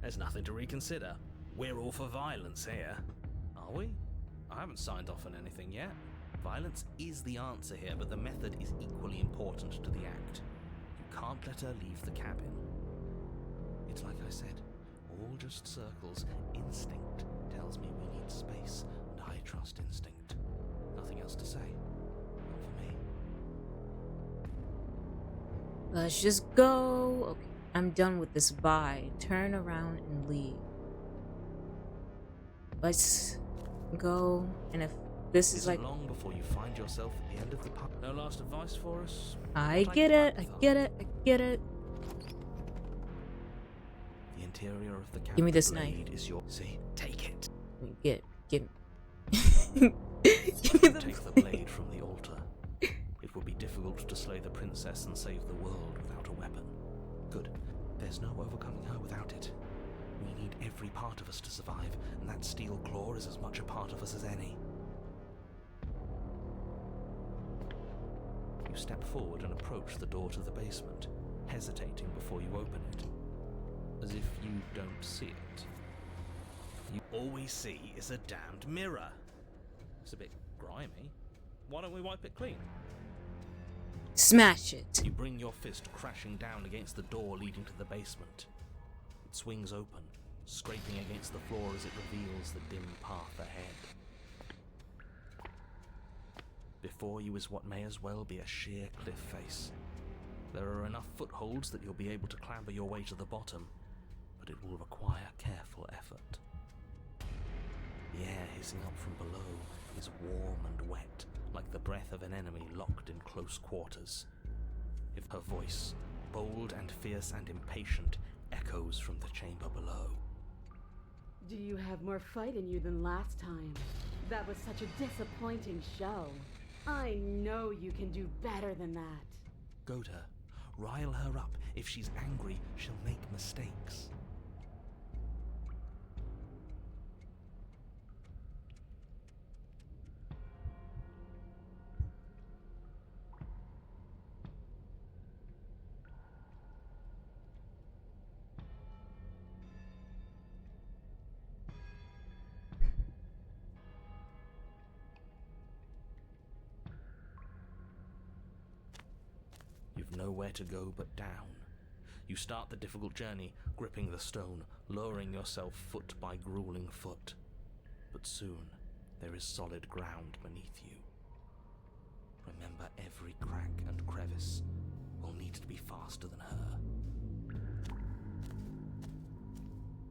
There's nothing to reconsider. We're all for violence here. Are we? I haven't signed off on anything yet. Violence is the answer here, but the method is equally important to the act. You can't let her leave the cabin. It's like I said, all just circles. Instinct tells me we need space, and I trust instinct. Nothing else to say. Not for me. Let's just go. Okay, I'm done with this. Bye. Turn around and leave. Let's go. And if this is like long before you find yourself at the end of the pub. No last advice for us? I get it. I get it. I get it. The interior of the cabin. Give me this knife. Is your see. Take it. Give me. Give me the Take the blade from the altar. It would be difficult to slay the princess and save the world without a weapon. Good. There's no overcoming her without it. We need every part of us to survive, and that steel claw is as much a part of us as any. You step forward and approach the door to the basement, hesitating before you open it. As if you don't see it. You always see is a damned mirror. It's a bit grimy. Why don't we wipe it clean? Smash it. You bring your fist crashing down against the door leading to the basement. It swings open, scraping against the floor as it reveals the dim path ahead. Before you is what may as well be a sheer cliff face. There are enough footholds that you'll be able to clamber your way to the bottom, but it will require careful effort. The air hissing up from below is warm and wet, like the breath of an enemy locked in close quarters. If her voice, bold and fierce and impatient, echoes from the chamber below. Do you have more fight in you than last time? That was such a disappointing show. I know you can do better than that. Goad her. Rile her up. If she's angry, she'll make mistakes. You've nowhere to go but down. You start the difficult journey, gripping the stone, lowering yourself foot by grueling foot. But soon, there is solid ground beneath you. Remember, every crack and crevice will need to be faster than her.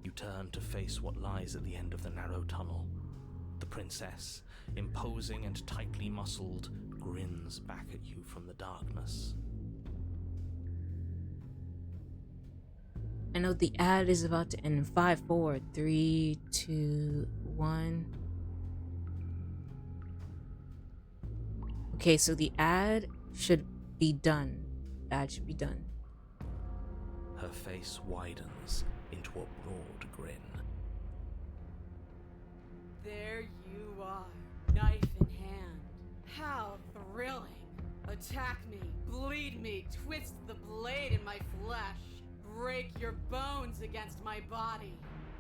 You turn to face what lies at the end of the narrow tunnel. The princess, imposing and tightly muscled, grins back at you from the darkness. I know the ad is about to end in 5, 4, 3, 2, 1. Okay, so the ad should be done. Ad should be done. Her face widens into a broad grin. There you are, knife in hand. How thrilling. Attack me, bleed me, twist the blade in my flesh. Break your bones against my body.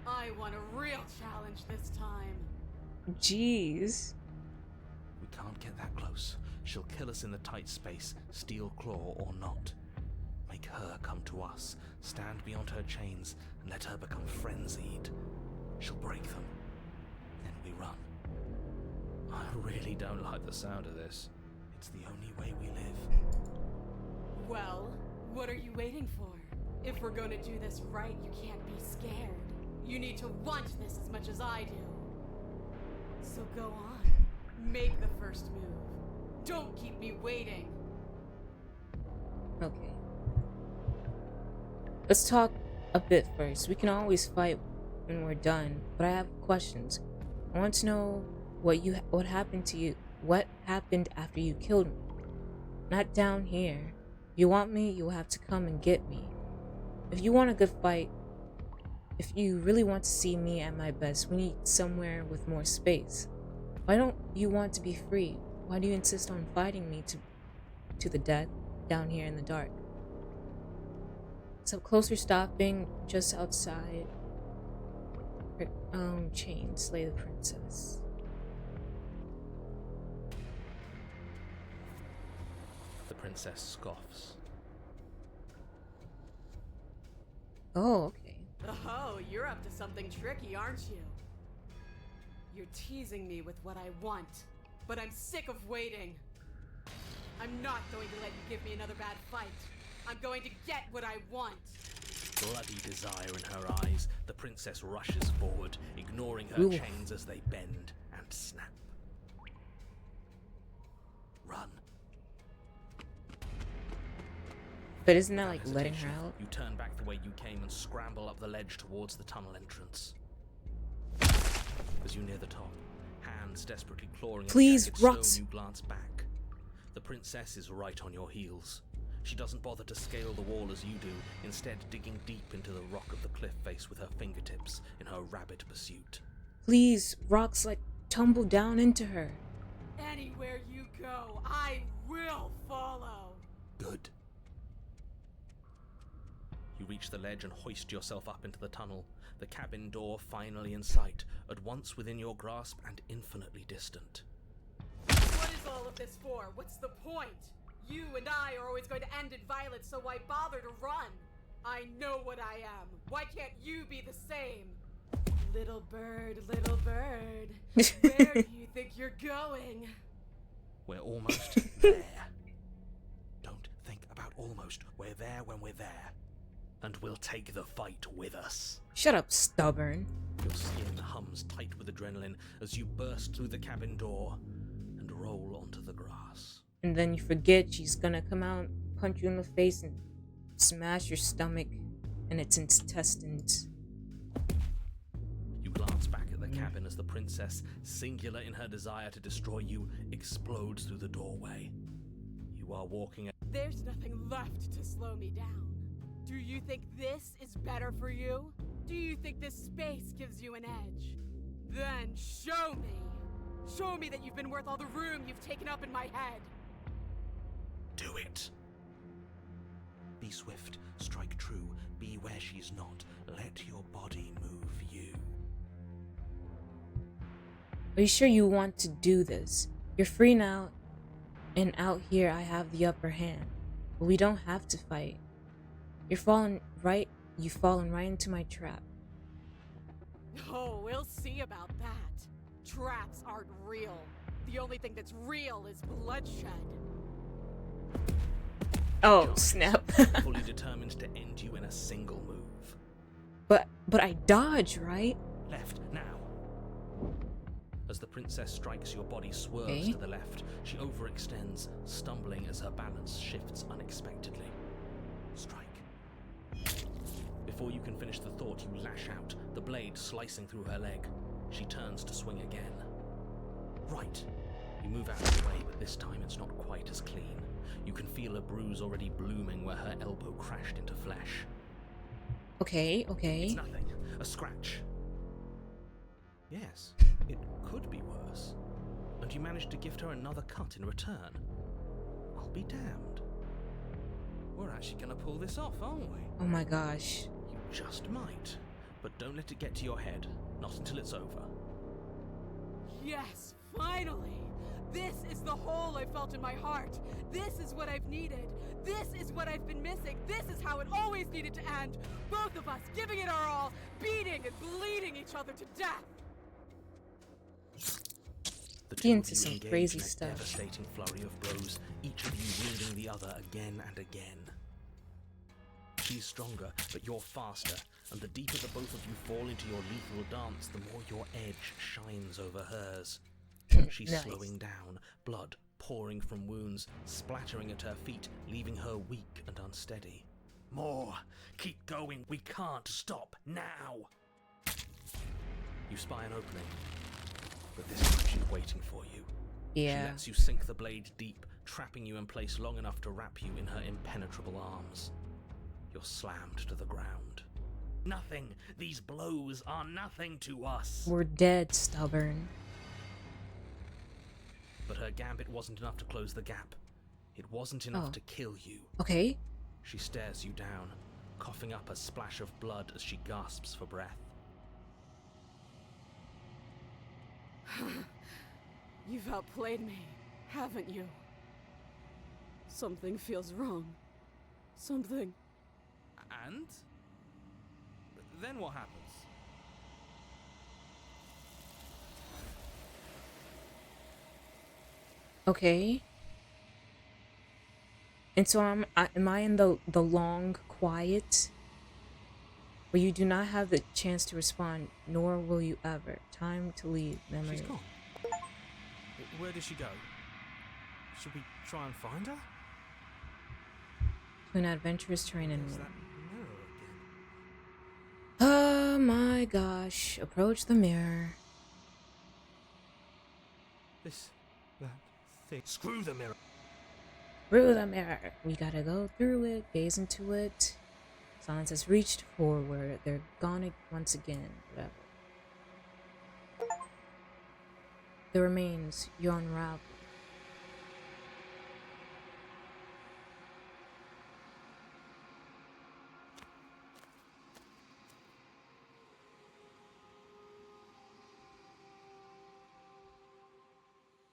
I want a real challenge this time. Jeez. We can't get that close. She'll kill us in the tight space, steel claw or not. Make her come to us, stand beyond her chains, and let her become frenzied. She'll break them. Then we run. I really don't like the sound of this. It's the only way we live. Well, what are you waiting for? If we're gonna do this right, you can't be scared. You need to want this as much as I do. So go on. Make the first move. Don't keep me waiting. Okay. Let's talk a bit first. We can always fight when we're done, but I have questions. I want to know what happened to you. What happened after you killed me? Not down here. If you want me, you'll have to come and get me. If you want a good fight, if you really want to see me at my best, we need somewhere with more space. Why don't you want to be free? Why do you insist on fighting me to the death down here in the dark? So closer stopping just outside. Chain, slay the princess. The princess scoffs. Oh, okay. Oh, you're up to something tricky, aren't you? You're teasing me with what I want, but I'm sick of waiting. I'm not going to let you give me another bad fight. I'm going to get what I want. Bloody desire in her eyes, the princess rushes forward, ignoring her chains as they bend and snap. Run. But isn't that like letting her out? You turn back the way you came and scramble up the ledge towards the tunnel entrance. As you near the top, hands desperately clawing Please, at Rox. you glance back. The princess is right on your heels. She doesn't bother to scale the wall as you do, instead digging deep into the rock of the cliff face with her fingertips in her rabid pursuit. Please, Rox, like, tumble down into her. Anywhere you go, I will follow. Good. You reach the ledge and hoist yourself up into the tunnel, the cabin door finally in sight, at once within your grasp and infinitely distant. What is all of this for? What's the point? You and I are always going to end in violence, so why bother to run? I know what I am. Why can't you be the same? Little bird, where do you think you're going? We're almost there. Don't think about almost. We're there when we're there. And we'll take the fight with us. Shut up, stubborn. Your skin hums tight with adrenaline as you burst through the cabin door and roll onto the grass. And then you forget she's gonna come out, punch you in the face, and smash your stomach and its intestines. You glance back at the cabin as the princess, singular in her desire to destroy you, explodes through the doorway. You are walking. There's nothing left to slow me down. Do you think this is better for you? Do you think this space gives you an edge? Then show me! Show me that you've been worth all the room you've taken up in my head! Do it! Be swift, strike true, be where she's not. Let your body move you. Are you sure you want to do this? You're free now, and out here I have the upper hand. But we don't have to fight. You've fallen right into my trap. Oh, we'll see about that. Traps aren't real. The only thing that's real is bloodshed. Oh, snap. Fully determined to end you in a single move. But I dodge, right? Left, now. As the princess strikes, your body swerves to the left. She overextends, stumbling as her balance shifts unexpectedly. Strike. Before you can finish the thought, you lash out, the blade slicing through her leg. She turns to swing again. Right. You move out of the way, but this time it's not quite as clean. You can feel a bruise already blooming where her elbow crashed into flesh. Okay. It's nothing. A scratch. Yes, it could be worse. And you managed to gift her another cut in return. I'll be damned. We're actually gonna pull this off, aren't we? Oh my gosh. You just might. But don't let it get to your head. Not until it's over. Yes, finally! This is the hole I felt in my heart. This is what I've needed. This is what I've been missing. This is how it always needed to end. Both of us giving it our all, beating and bleeding each other to death. The Get two into of you some engage crazy in a stuff. devastating flurry of blows, each of you wielding the other again and again. She's stronger, but you're faster, and the deeper the both of you fall into your lethal dance, the more your edge shines over hers. She's Nice. slowing down, blood pouring from wounds, splattering at her feet, leaving her weak and unsteady. More! Keep going! We can't stop now! You spy an opening, but this time she's waiting for you. She Yeah. lets you sink the blade deep, trapping you in place long enough to wrap you in her impenetrable arms. You're slammed to the ground. Nothing! These blows are nothing to us! We're dead, stubborn. But her gambit wasn't enough to close the gap. It wasn't enough Oh. to kill you. Okay. She stares you down, coughing up a splash of blood as she gasps for breath. You've outplayed me, haven't you? Something feels wrong. Something. And? Then what happens? Okay. And so am I in the long quiet where you do not have the chance to respond, nor will you ever. Time to leave memory. She's gone. Where did she go? Should we try and find her? To an adventurous terrain and There's more. that mirror again. Oh my gosh. Approach the mirror. That thing. Screw the mirror. Through the mirror. We gotta go through it, gaze into it. Silence has reached forward. They're gone once again. Whatever. The remains, you unravel.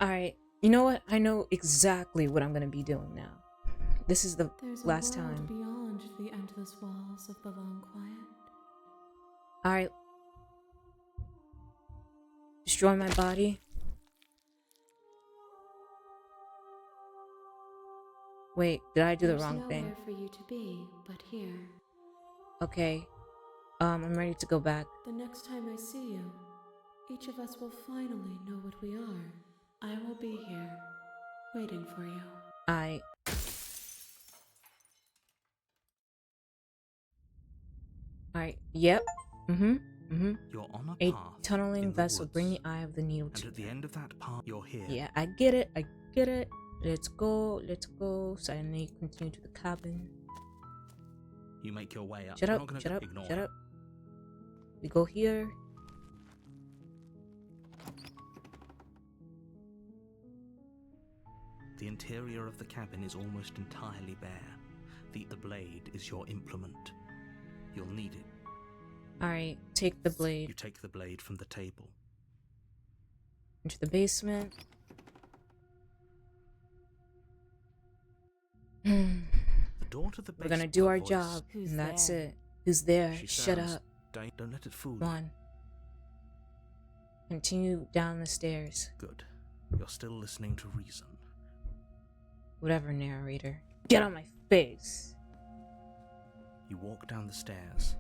Alright, you know what? I know exactly what I'm gonna be doing now. This is the There's last a world time. beyond the endless walls of the long quiet. Alright. Destroy my body. Wait, did I do the There's wrong nowhere thing? for you to be but here. Okay. I'm ready to go back. The next time I see you, each of us will finally know what we are. I will be here, waiting for you. Alright, yep. Mm-hmm. You're on A a path tunneling in the vessel. Bring the woods, eye of the needle and to at the end of that path, you're here. Yeah, I get it. I get it. Let's go. Let's go. Silently continue to the cabin. You make your way up. Shut We're up. not gonna Shut up. ignore Shut it. up. We go here. The interior of the cabin is almost entirely bare. The blade is your implement. You'll need it. Alright, take the You blade take the blade from the table. into the basement. The door to the We're gonna basement do our voice. job, Who's and that's there? it. Who's there? She Shut sounds up. Don't let it fool you. Come on. Continue down the stairs. Good. You're still listening to reason. Whatever, narrator. Get on my face. You walk down the stairs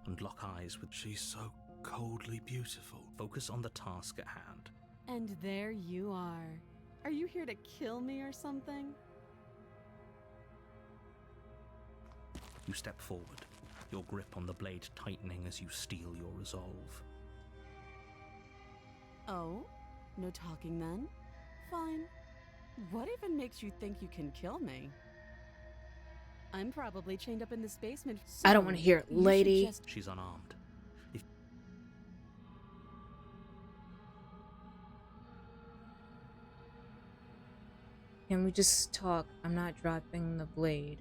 and lock eyes with. She's so coldly beautiful. Focus on the task at hand. And there you are. Are you here to kill me or something? You step forward, your grip on the blade tightening as you steel your resolve. Oh? No talking then? Fine. What even makes you think you can kill me? I'm probably chained up in this basement. I don't want to hear it, You should lady. just- She's unarmed. If Can we just talk? I'm not dropping the blade.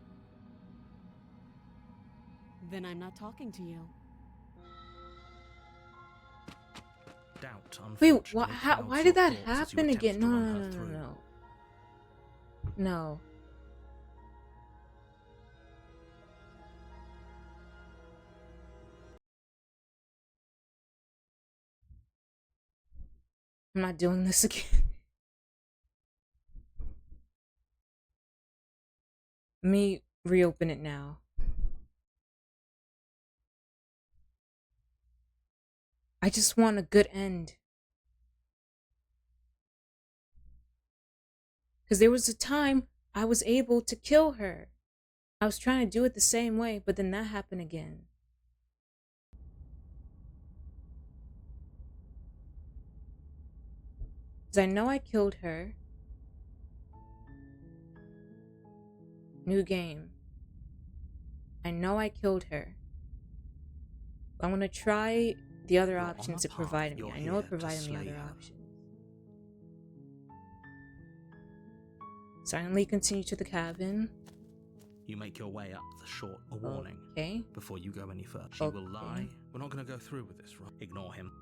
Then I'm not talking to you. doubt, Wait, unfortunately, why did that happen again? No. No. I'm not doing this again. Let me reopen it now. I just want a good end. Because there was a time I was able to kill her. I was trying to do it the same way, but then that happened again. Because I know I killed her. New game. I know I killed her. I'm going to try the other options it provided me. I know it provided me other options. Silently continue to the cabin. You make your way up the short a warning. Okay. Before you go any further. She will lie. We're not going to go through with this, right? Ignore him.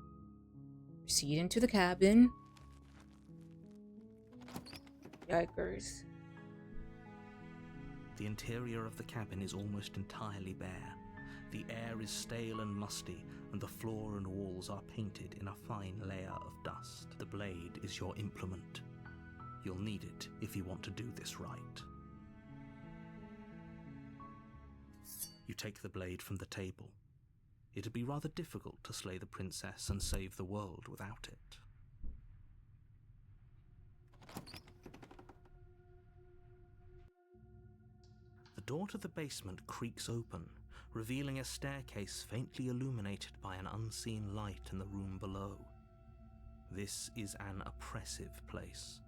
Proceed into the cabin. Yikers. The interior of the cabin is almost entirely bare. The air is stale and musty, and the floor and walls are painted in a fine layer of dust. The blade is your implement. You'll need it if you want to do this right. You take the blade from the table. It'd be rather difficult to slay the princess and save the world without it. The door to the basement creaks open, revealing a staircase faintly illuminated by an unseen light in the room below. This is an oppressive place.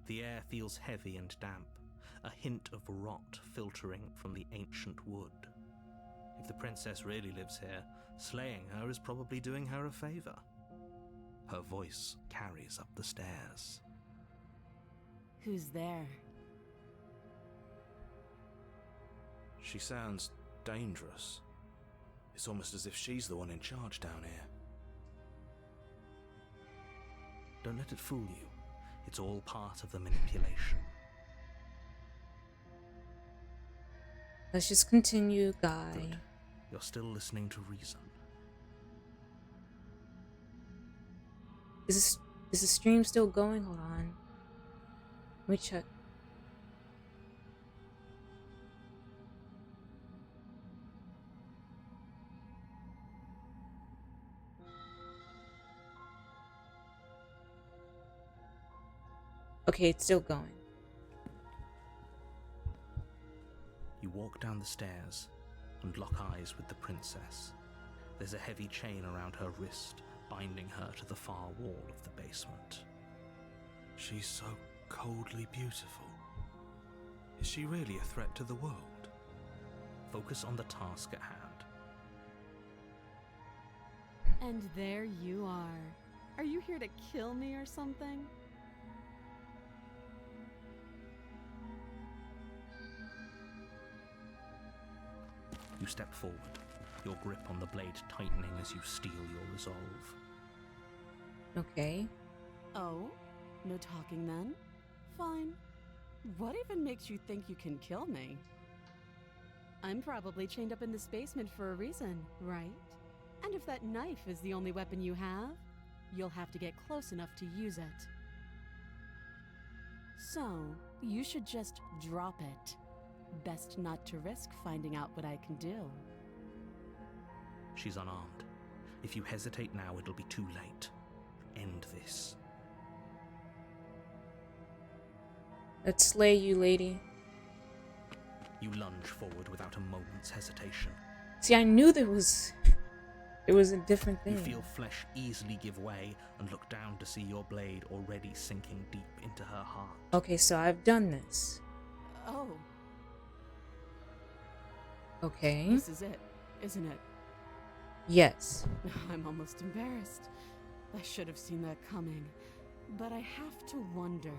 The air feels heavy and damp, a hint of rot filtering from the ancient wood. If the princess really lives here, slaying her is probably doing her a favor. Her voice carries up the stairs. Who's there? She sounds dangerous. It's almost as if she's the one in charge down here. Don't let it fool you. It's all part of the manipulation. Let's just continue, guy. Good. You're still listening to reason. Is the stream still going? Hold on. Let me check. Okay, it's still going. You walk down the stairs and lock eyes with the princess. There's a heavy chain around her wrist, binding her to the far wall of the basement. She's so coldly beautiful. Is she really a threat to the world? Focus on the task at hand. And there you are. Are you here to kill me or something? You step forward, your grip on the blade tightening as you steel your resolve. Okay. Oh? No talking then? Fine. What even makes you think you can kill me? I'm probably chained up in this basement for a reason, right? And if that knife is the only weapon you have, you'll have to get close enough to use it. So, you should just drop it. Best not to risk finding out what I can do. She's unarmed. If you hesitate now, it'll be too late. End this. Let's slay you, lady. You lunge forward without a moment's hesitation. See, I knew there was a different thing. You feel flesh easily give way and look down to see your blade already sinking deep into her heart. Okay, so I've done this. Oh. Okay. This is it, isn't it? Yes. I'm almost embarrassed. I should have seen that coming. But I have to wonder,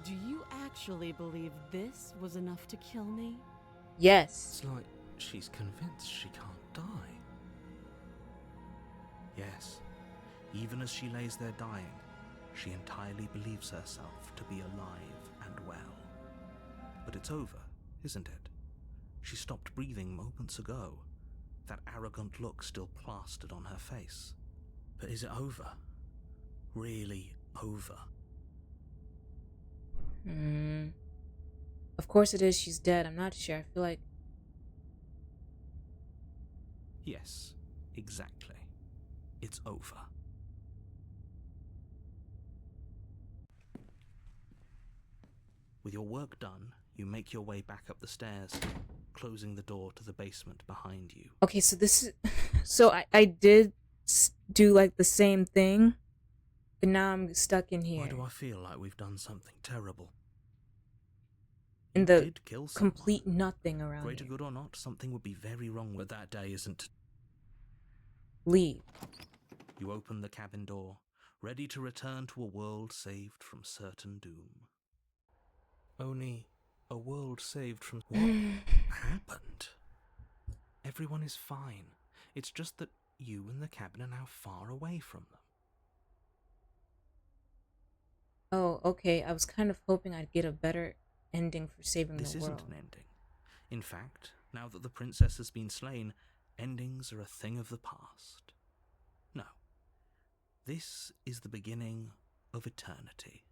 do you actually believe this was enough to kill me? Yes. It's like she's convinced she can't die. Yes, Even as she lays there dying, she entirely believes herself to be alive and well. But it's over, isn't it? She stopped breathing moments ago, that arrogant look still plastered on her face. But is it over? Really over? Of course it is. She's dead. I'm not sure. I feel like... Yes, exactly. It's over. With your work done, you make your way back up the stairs, closing the door to the basement behind you. Okay, so this is... So I did do like the same thing, but now I'm stuck in here. Why do I feel like we've done something terrible? In the did kill someone. Complete nothing around Greater here. good or not, something would be very wrong with that day, isn't... Leave. You open the cabin door, ready to return to a world saved from certain doom. Only a world saved from... What happened? Everyone is fine. It's just that you and the cabin are now far away from them. Oh, okay. I was kind of hoping I'd get a better ending for saving the world. This isn't an ending. In fact, now that the princess has been slain, endings are a thing of the past. No. This is the beginning of eternity.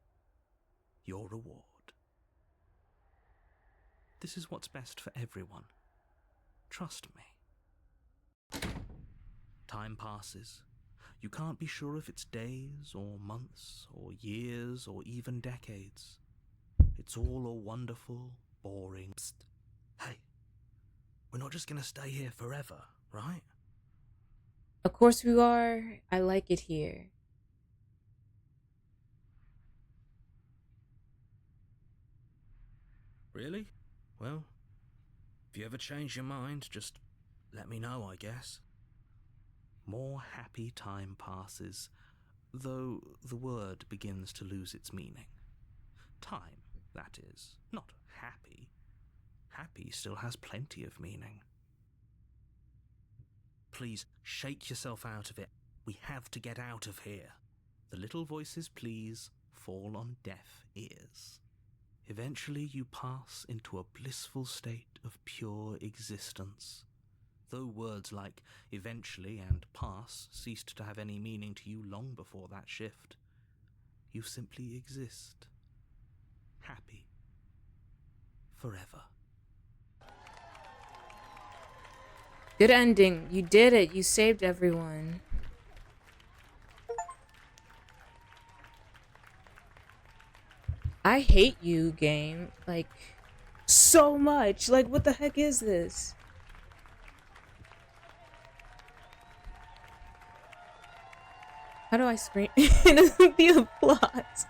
Your reward. This is what's best for everyone. Trust me. Time passes. You can't be sure if it's days or months or years or even decades. It's all a wonderful, boring... Psst. Hey, we're not just gonna stay here forever, right? Of course we are. I like it here. Really? Well, if you ever change your mind, just let me know, I guess. More happy time passes, though the word begins to lose its meaning. Time, that is, not happy. Happy still has plenty of meaning. Please, shake yourself out of it. We have to get out of here. The little voices, please, fall on deaf ears. Eventually you pass into a blissful state of pure existence. Though words like eventually and pass ceased to have any meaning to you long before that shift, you simply exist. Happy. Forever. Good ending. You did it. You saved everyone. I hate you, game. Like, so much. Like, what the heck is this? How do I scream? It doesn't be applause.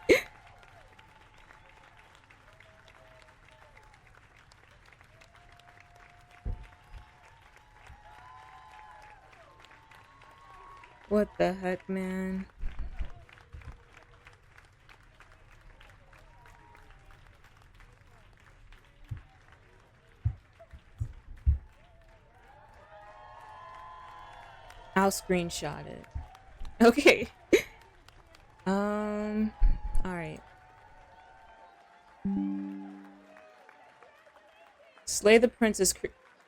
What the heck, man? I'll screenshot it. Okay. Alright. Slay the princess.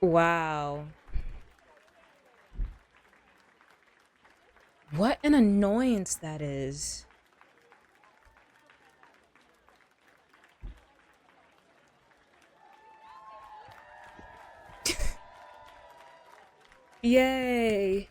Wow. What an annoyance that is. Yay.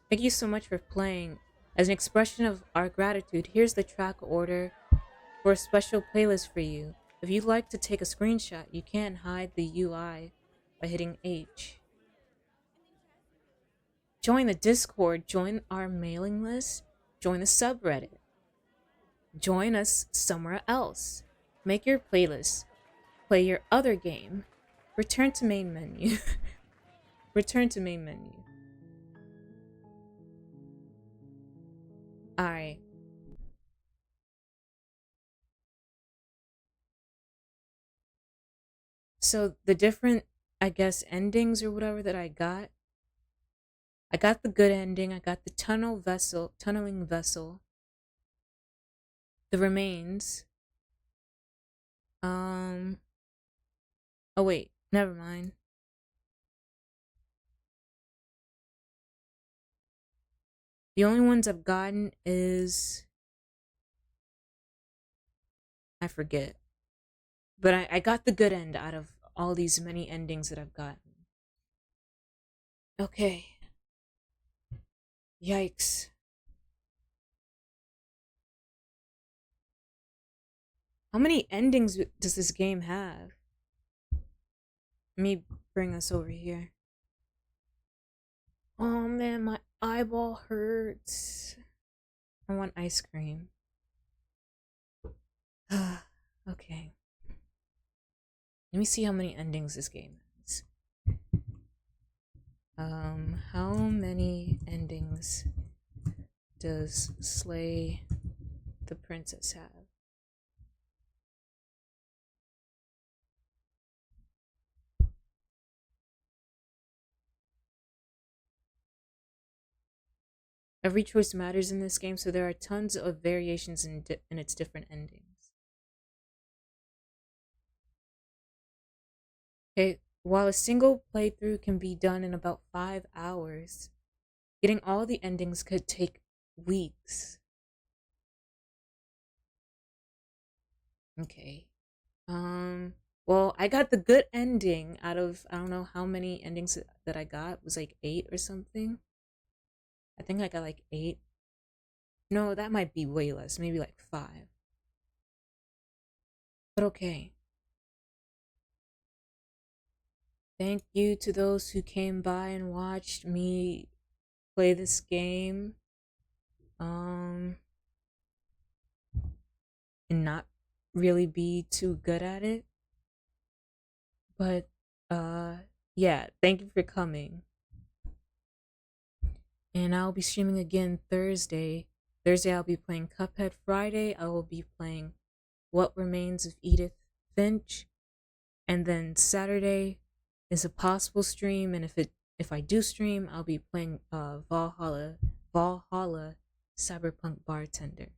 Thank you so much for playing. As an expression of our gratitude, here's the track order for a special playlist for you. If you'd like to take a screenshot, you can hide the UI by hitting H. join the Discord, join our mailing list, join the subreddit. Join us somewhere else. Make your playlist. Play your other game. Return to main menu. Return to main menu. Alright. So the different, I guess, endings or whatever that I got the good ending. I got the tunneling vessel. The remains. Oh wait, never mind. The only ones I've gotten is, I forget. But I got the good end out of all these many endings that I've gotten. Okay. Yikes. How many endings does this game have? Let me bring us over here. Oh man, my eyeball hurts. I want ice cream. Okay. Let me see how many endings this game has. How many endings does Slay the Princess have? Every choice matters in this game, so there are tons of variations in its different endings. Okay, while a single playthrough can be done in about 5 hours, getting all the endings could take weeks. Okay. Well, I got the good ending out of, I don't know how many endings that I got. It was like 8 or something. I think I got like 8. No, that might be way less. Maybe like 5. But okay. Thank you to those who came by and watched me play this game. And not really be too good at it. But yeah, thank you for coming. And I'll be streaming again Thursday. Thursday I'll be playing Cuphead. Friday I will be playing What Remains of Edith Finch. And then Saturday is a possible stream, and if I do stream, I'll be playing Valhalla Cyberpunk Bartender.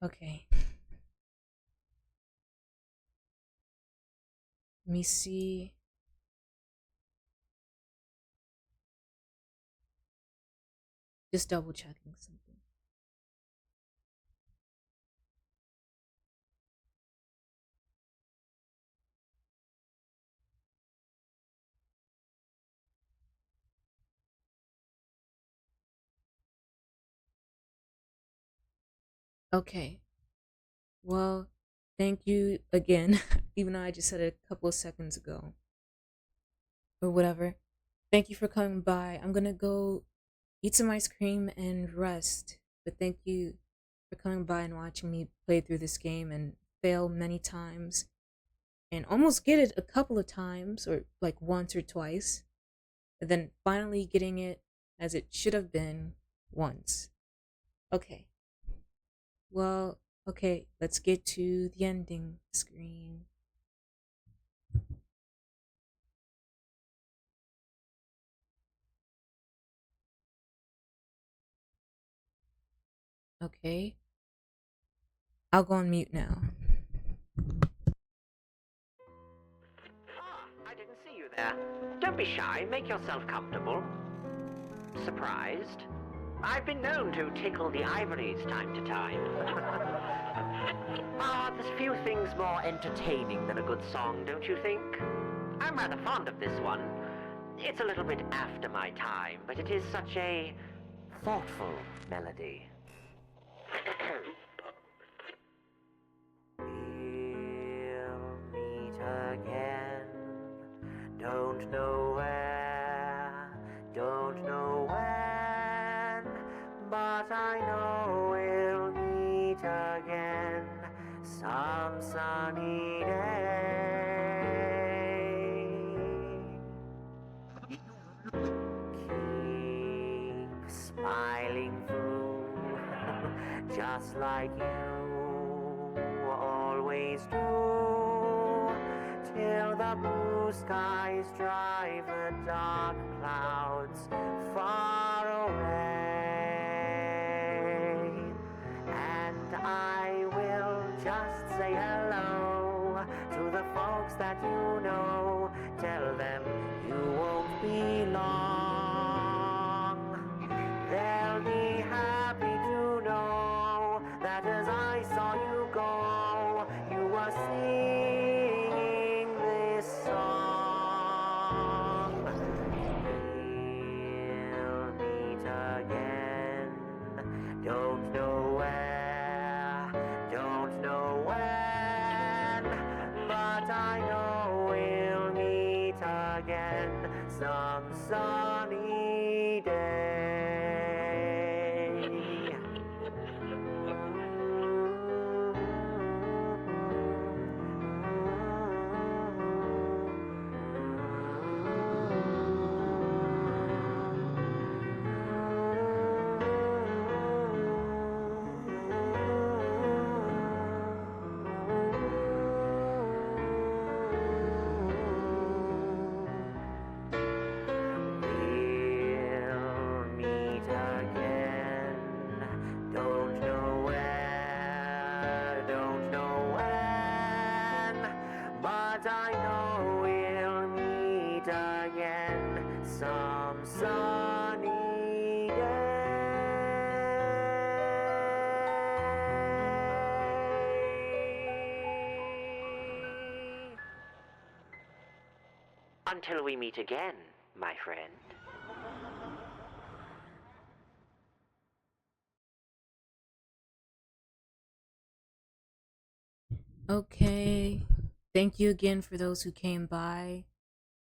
Okay. Let me see. Just double checking something. Okay. Well, thank you again, even though I just said it a couple of seconds ago. Or whatever. Thank you for coming by. I'm gonna go eat some ice cream and rest. But thank you for coming by and watching me play through this game and fail many times. And almost get it a couple of times, or like once or twice. And then finally getting it as it should have been once. Okay. Well, okay, let's get to the ending screen. Okay. I'll go on mute now. I didn't see you there. Don't be shy, make yourself comfortable. Surprised? I've been known to tickle the ivories time to time. There's few things more entertaining than a good song, don't you think? I'm rather fond of this one. It's a little bit after my time, but it is such a thoughtful melody. We'll meet again. Don't know where, don't but I know we'll meet again some sunny day. Keep smiling through, just like you always do, till the blue skies drive the dark clouds far away. And I will just say hello to the folks that you know. Tell them you won't be long. They'll be happy to know that as I saw you go, you were singing this song. We'll meet again. Don't know where, don't know when, but I know we'll meet again some sunny day. We'll meet again. Don't know where, don't know when, but I know we'll meet again some sunny day. Until we meet again, my friend. Okay. Thank you again for those who came by.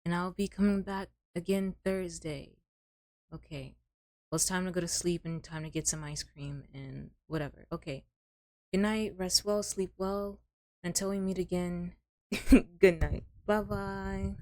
And I'll be coming back again Thursday. Okay. Well, it's time to go to sleep and time to get some ice cream and whatever. Okay. Good night. Rest well. Sleep well. Until we meet again. Good night. Bye-bye.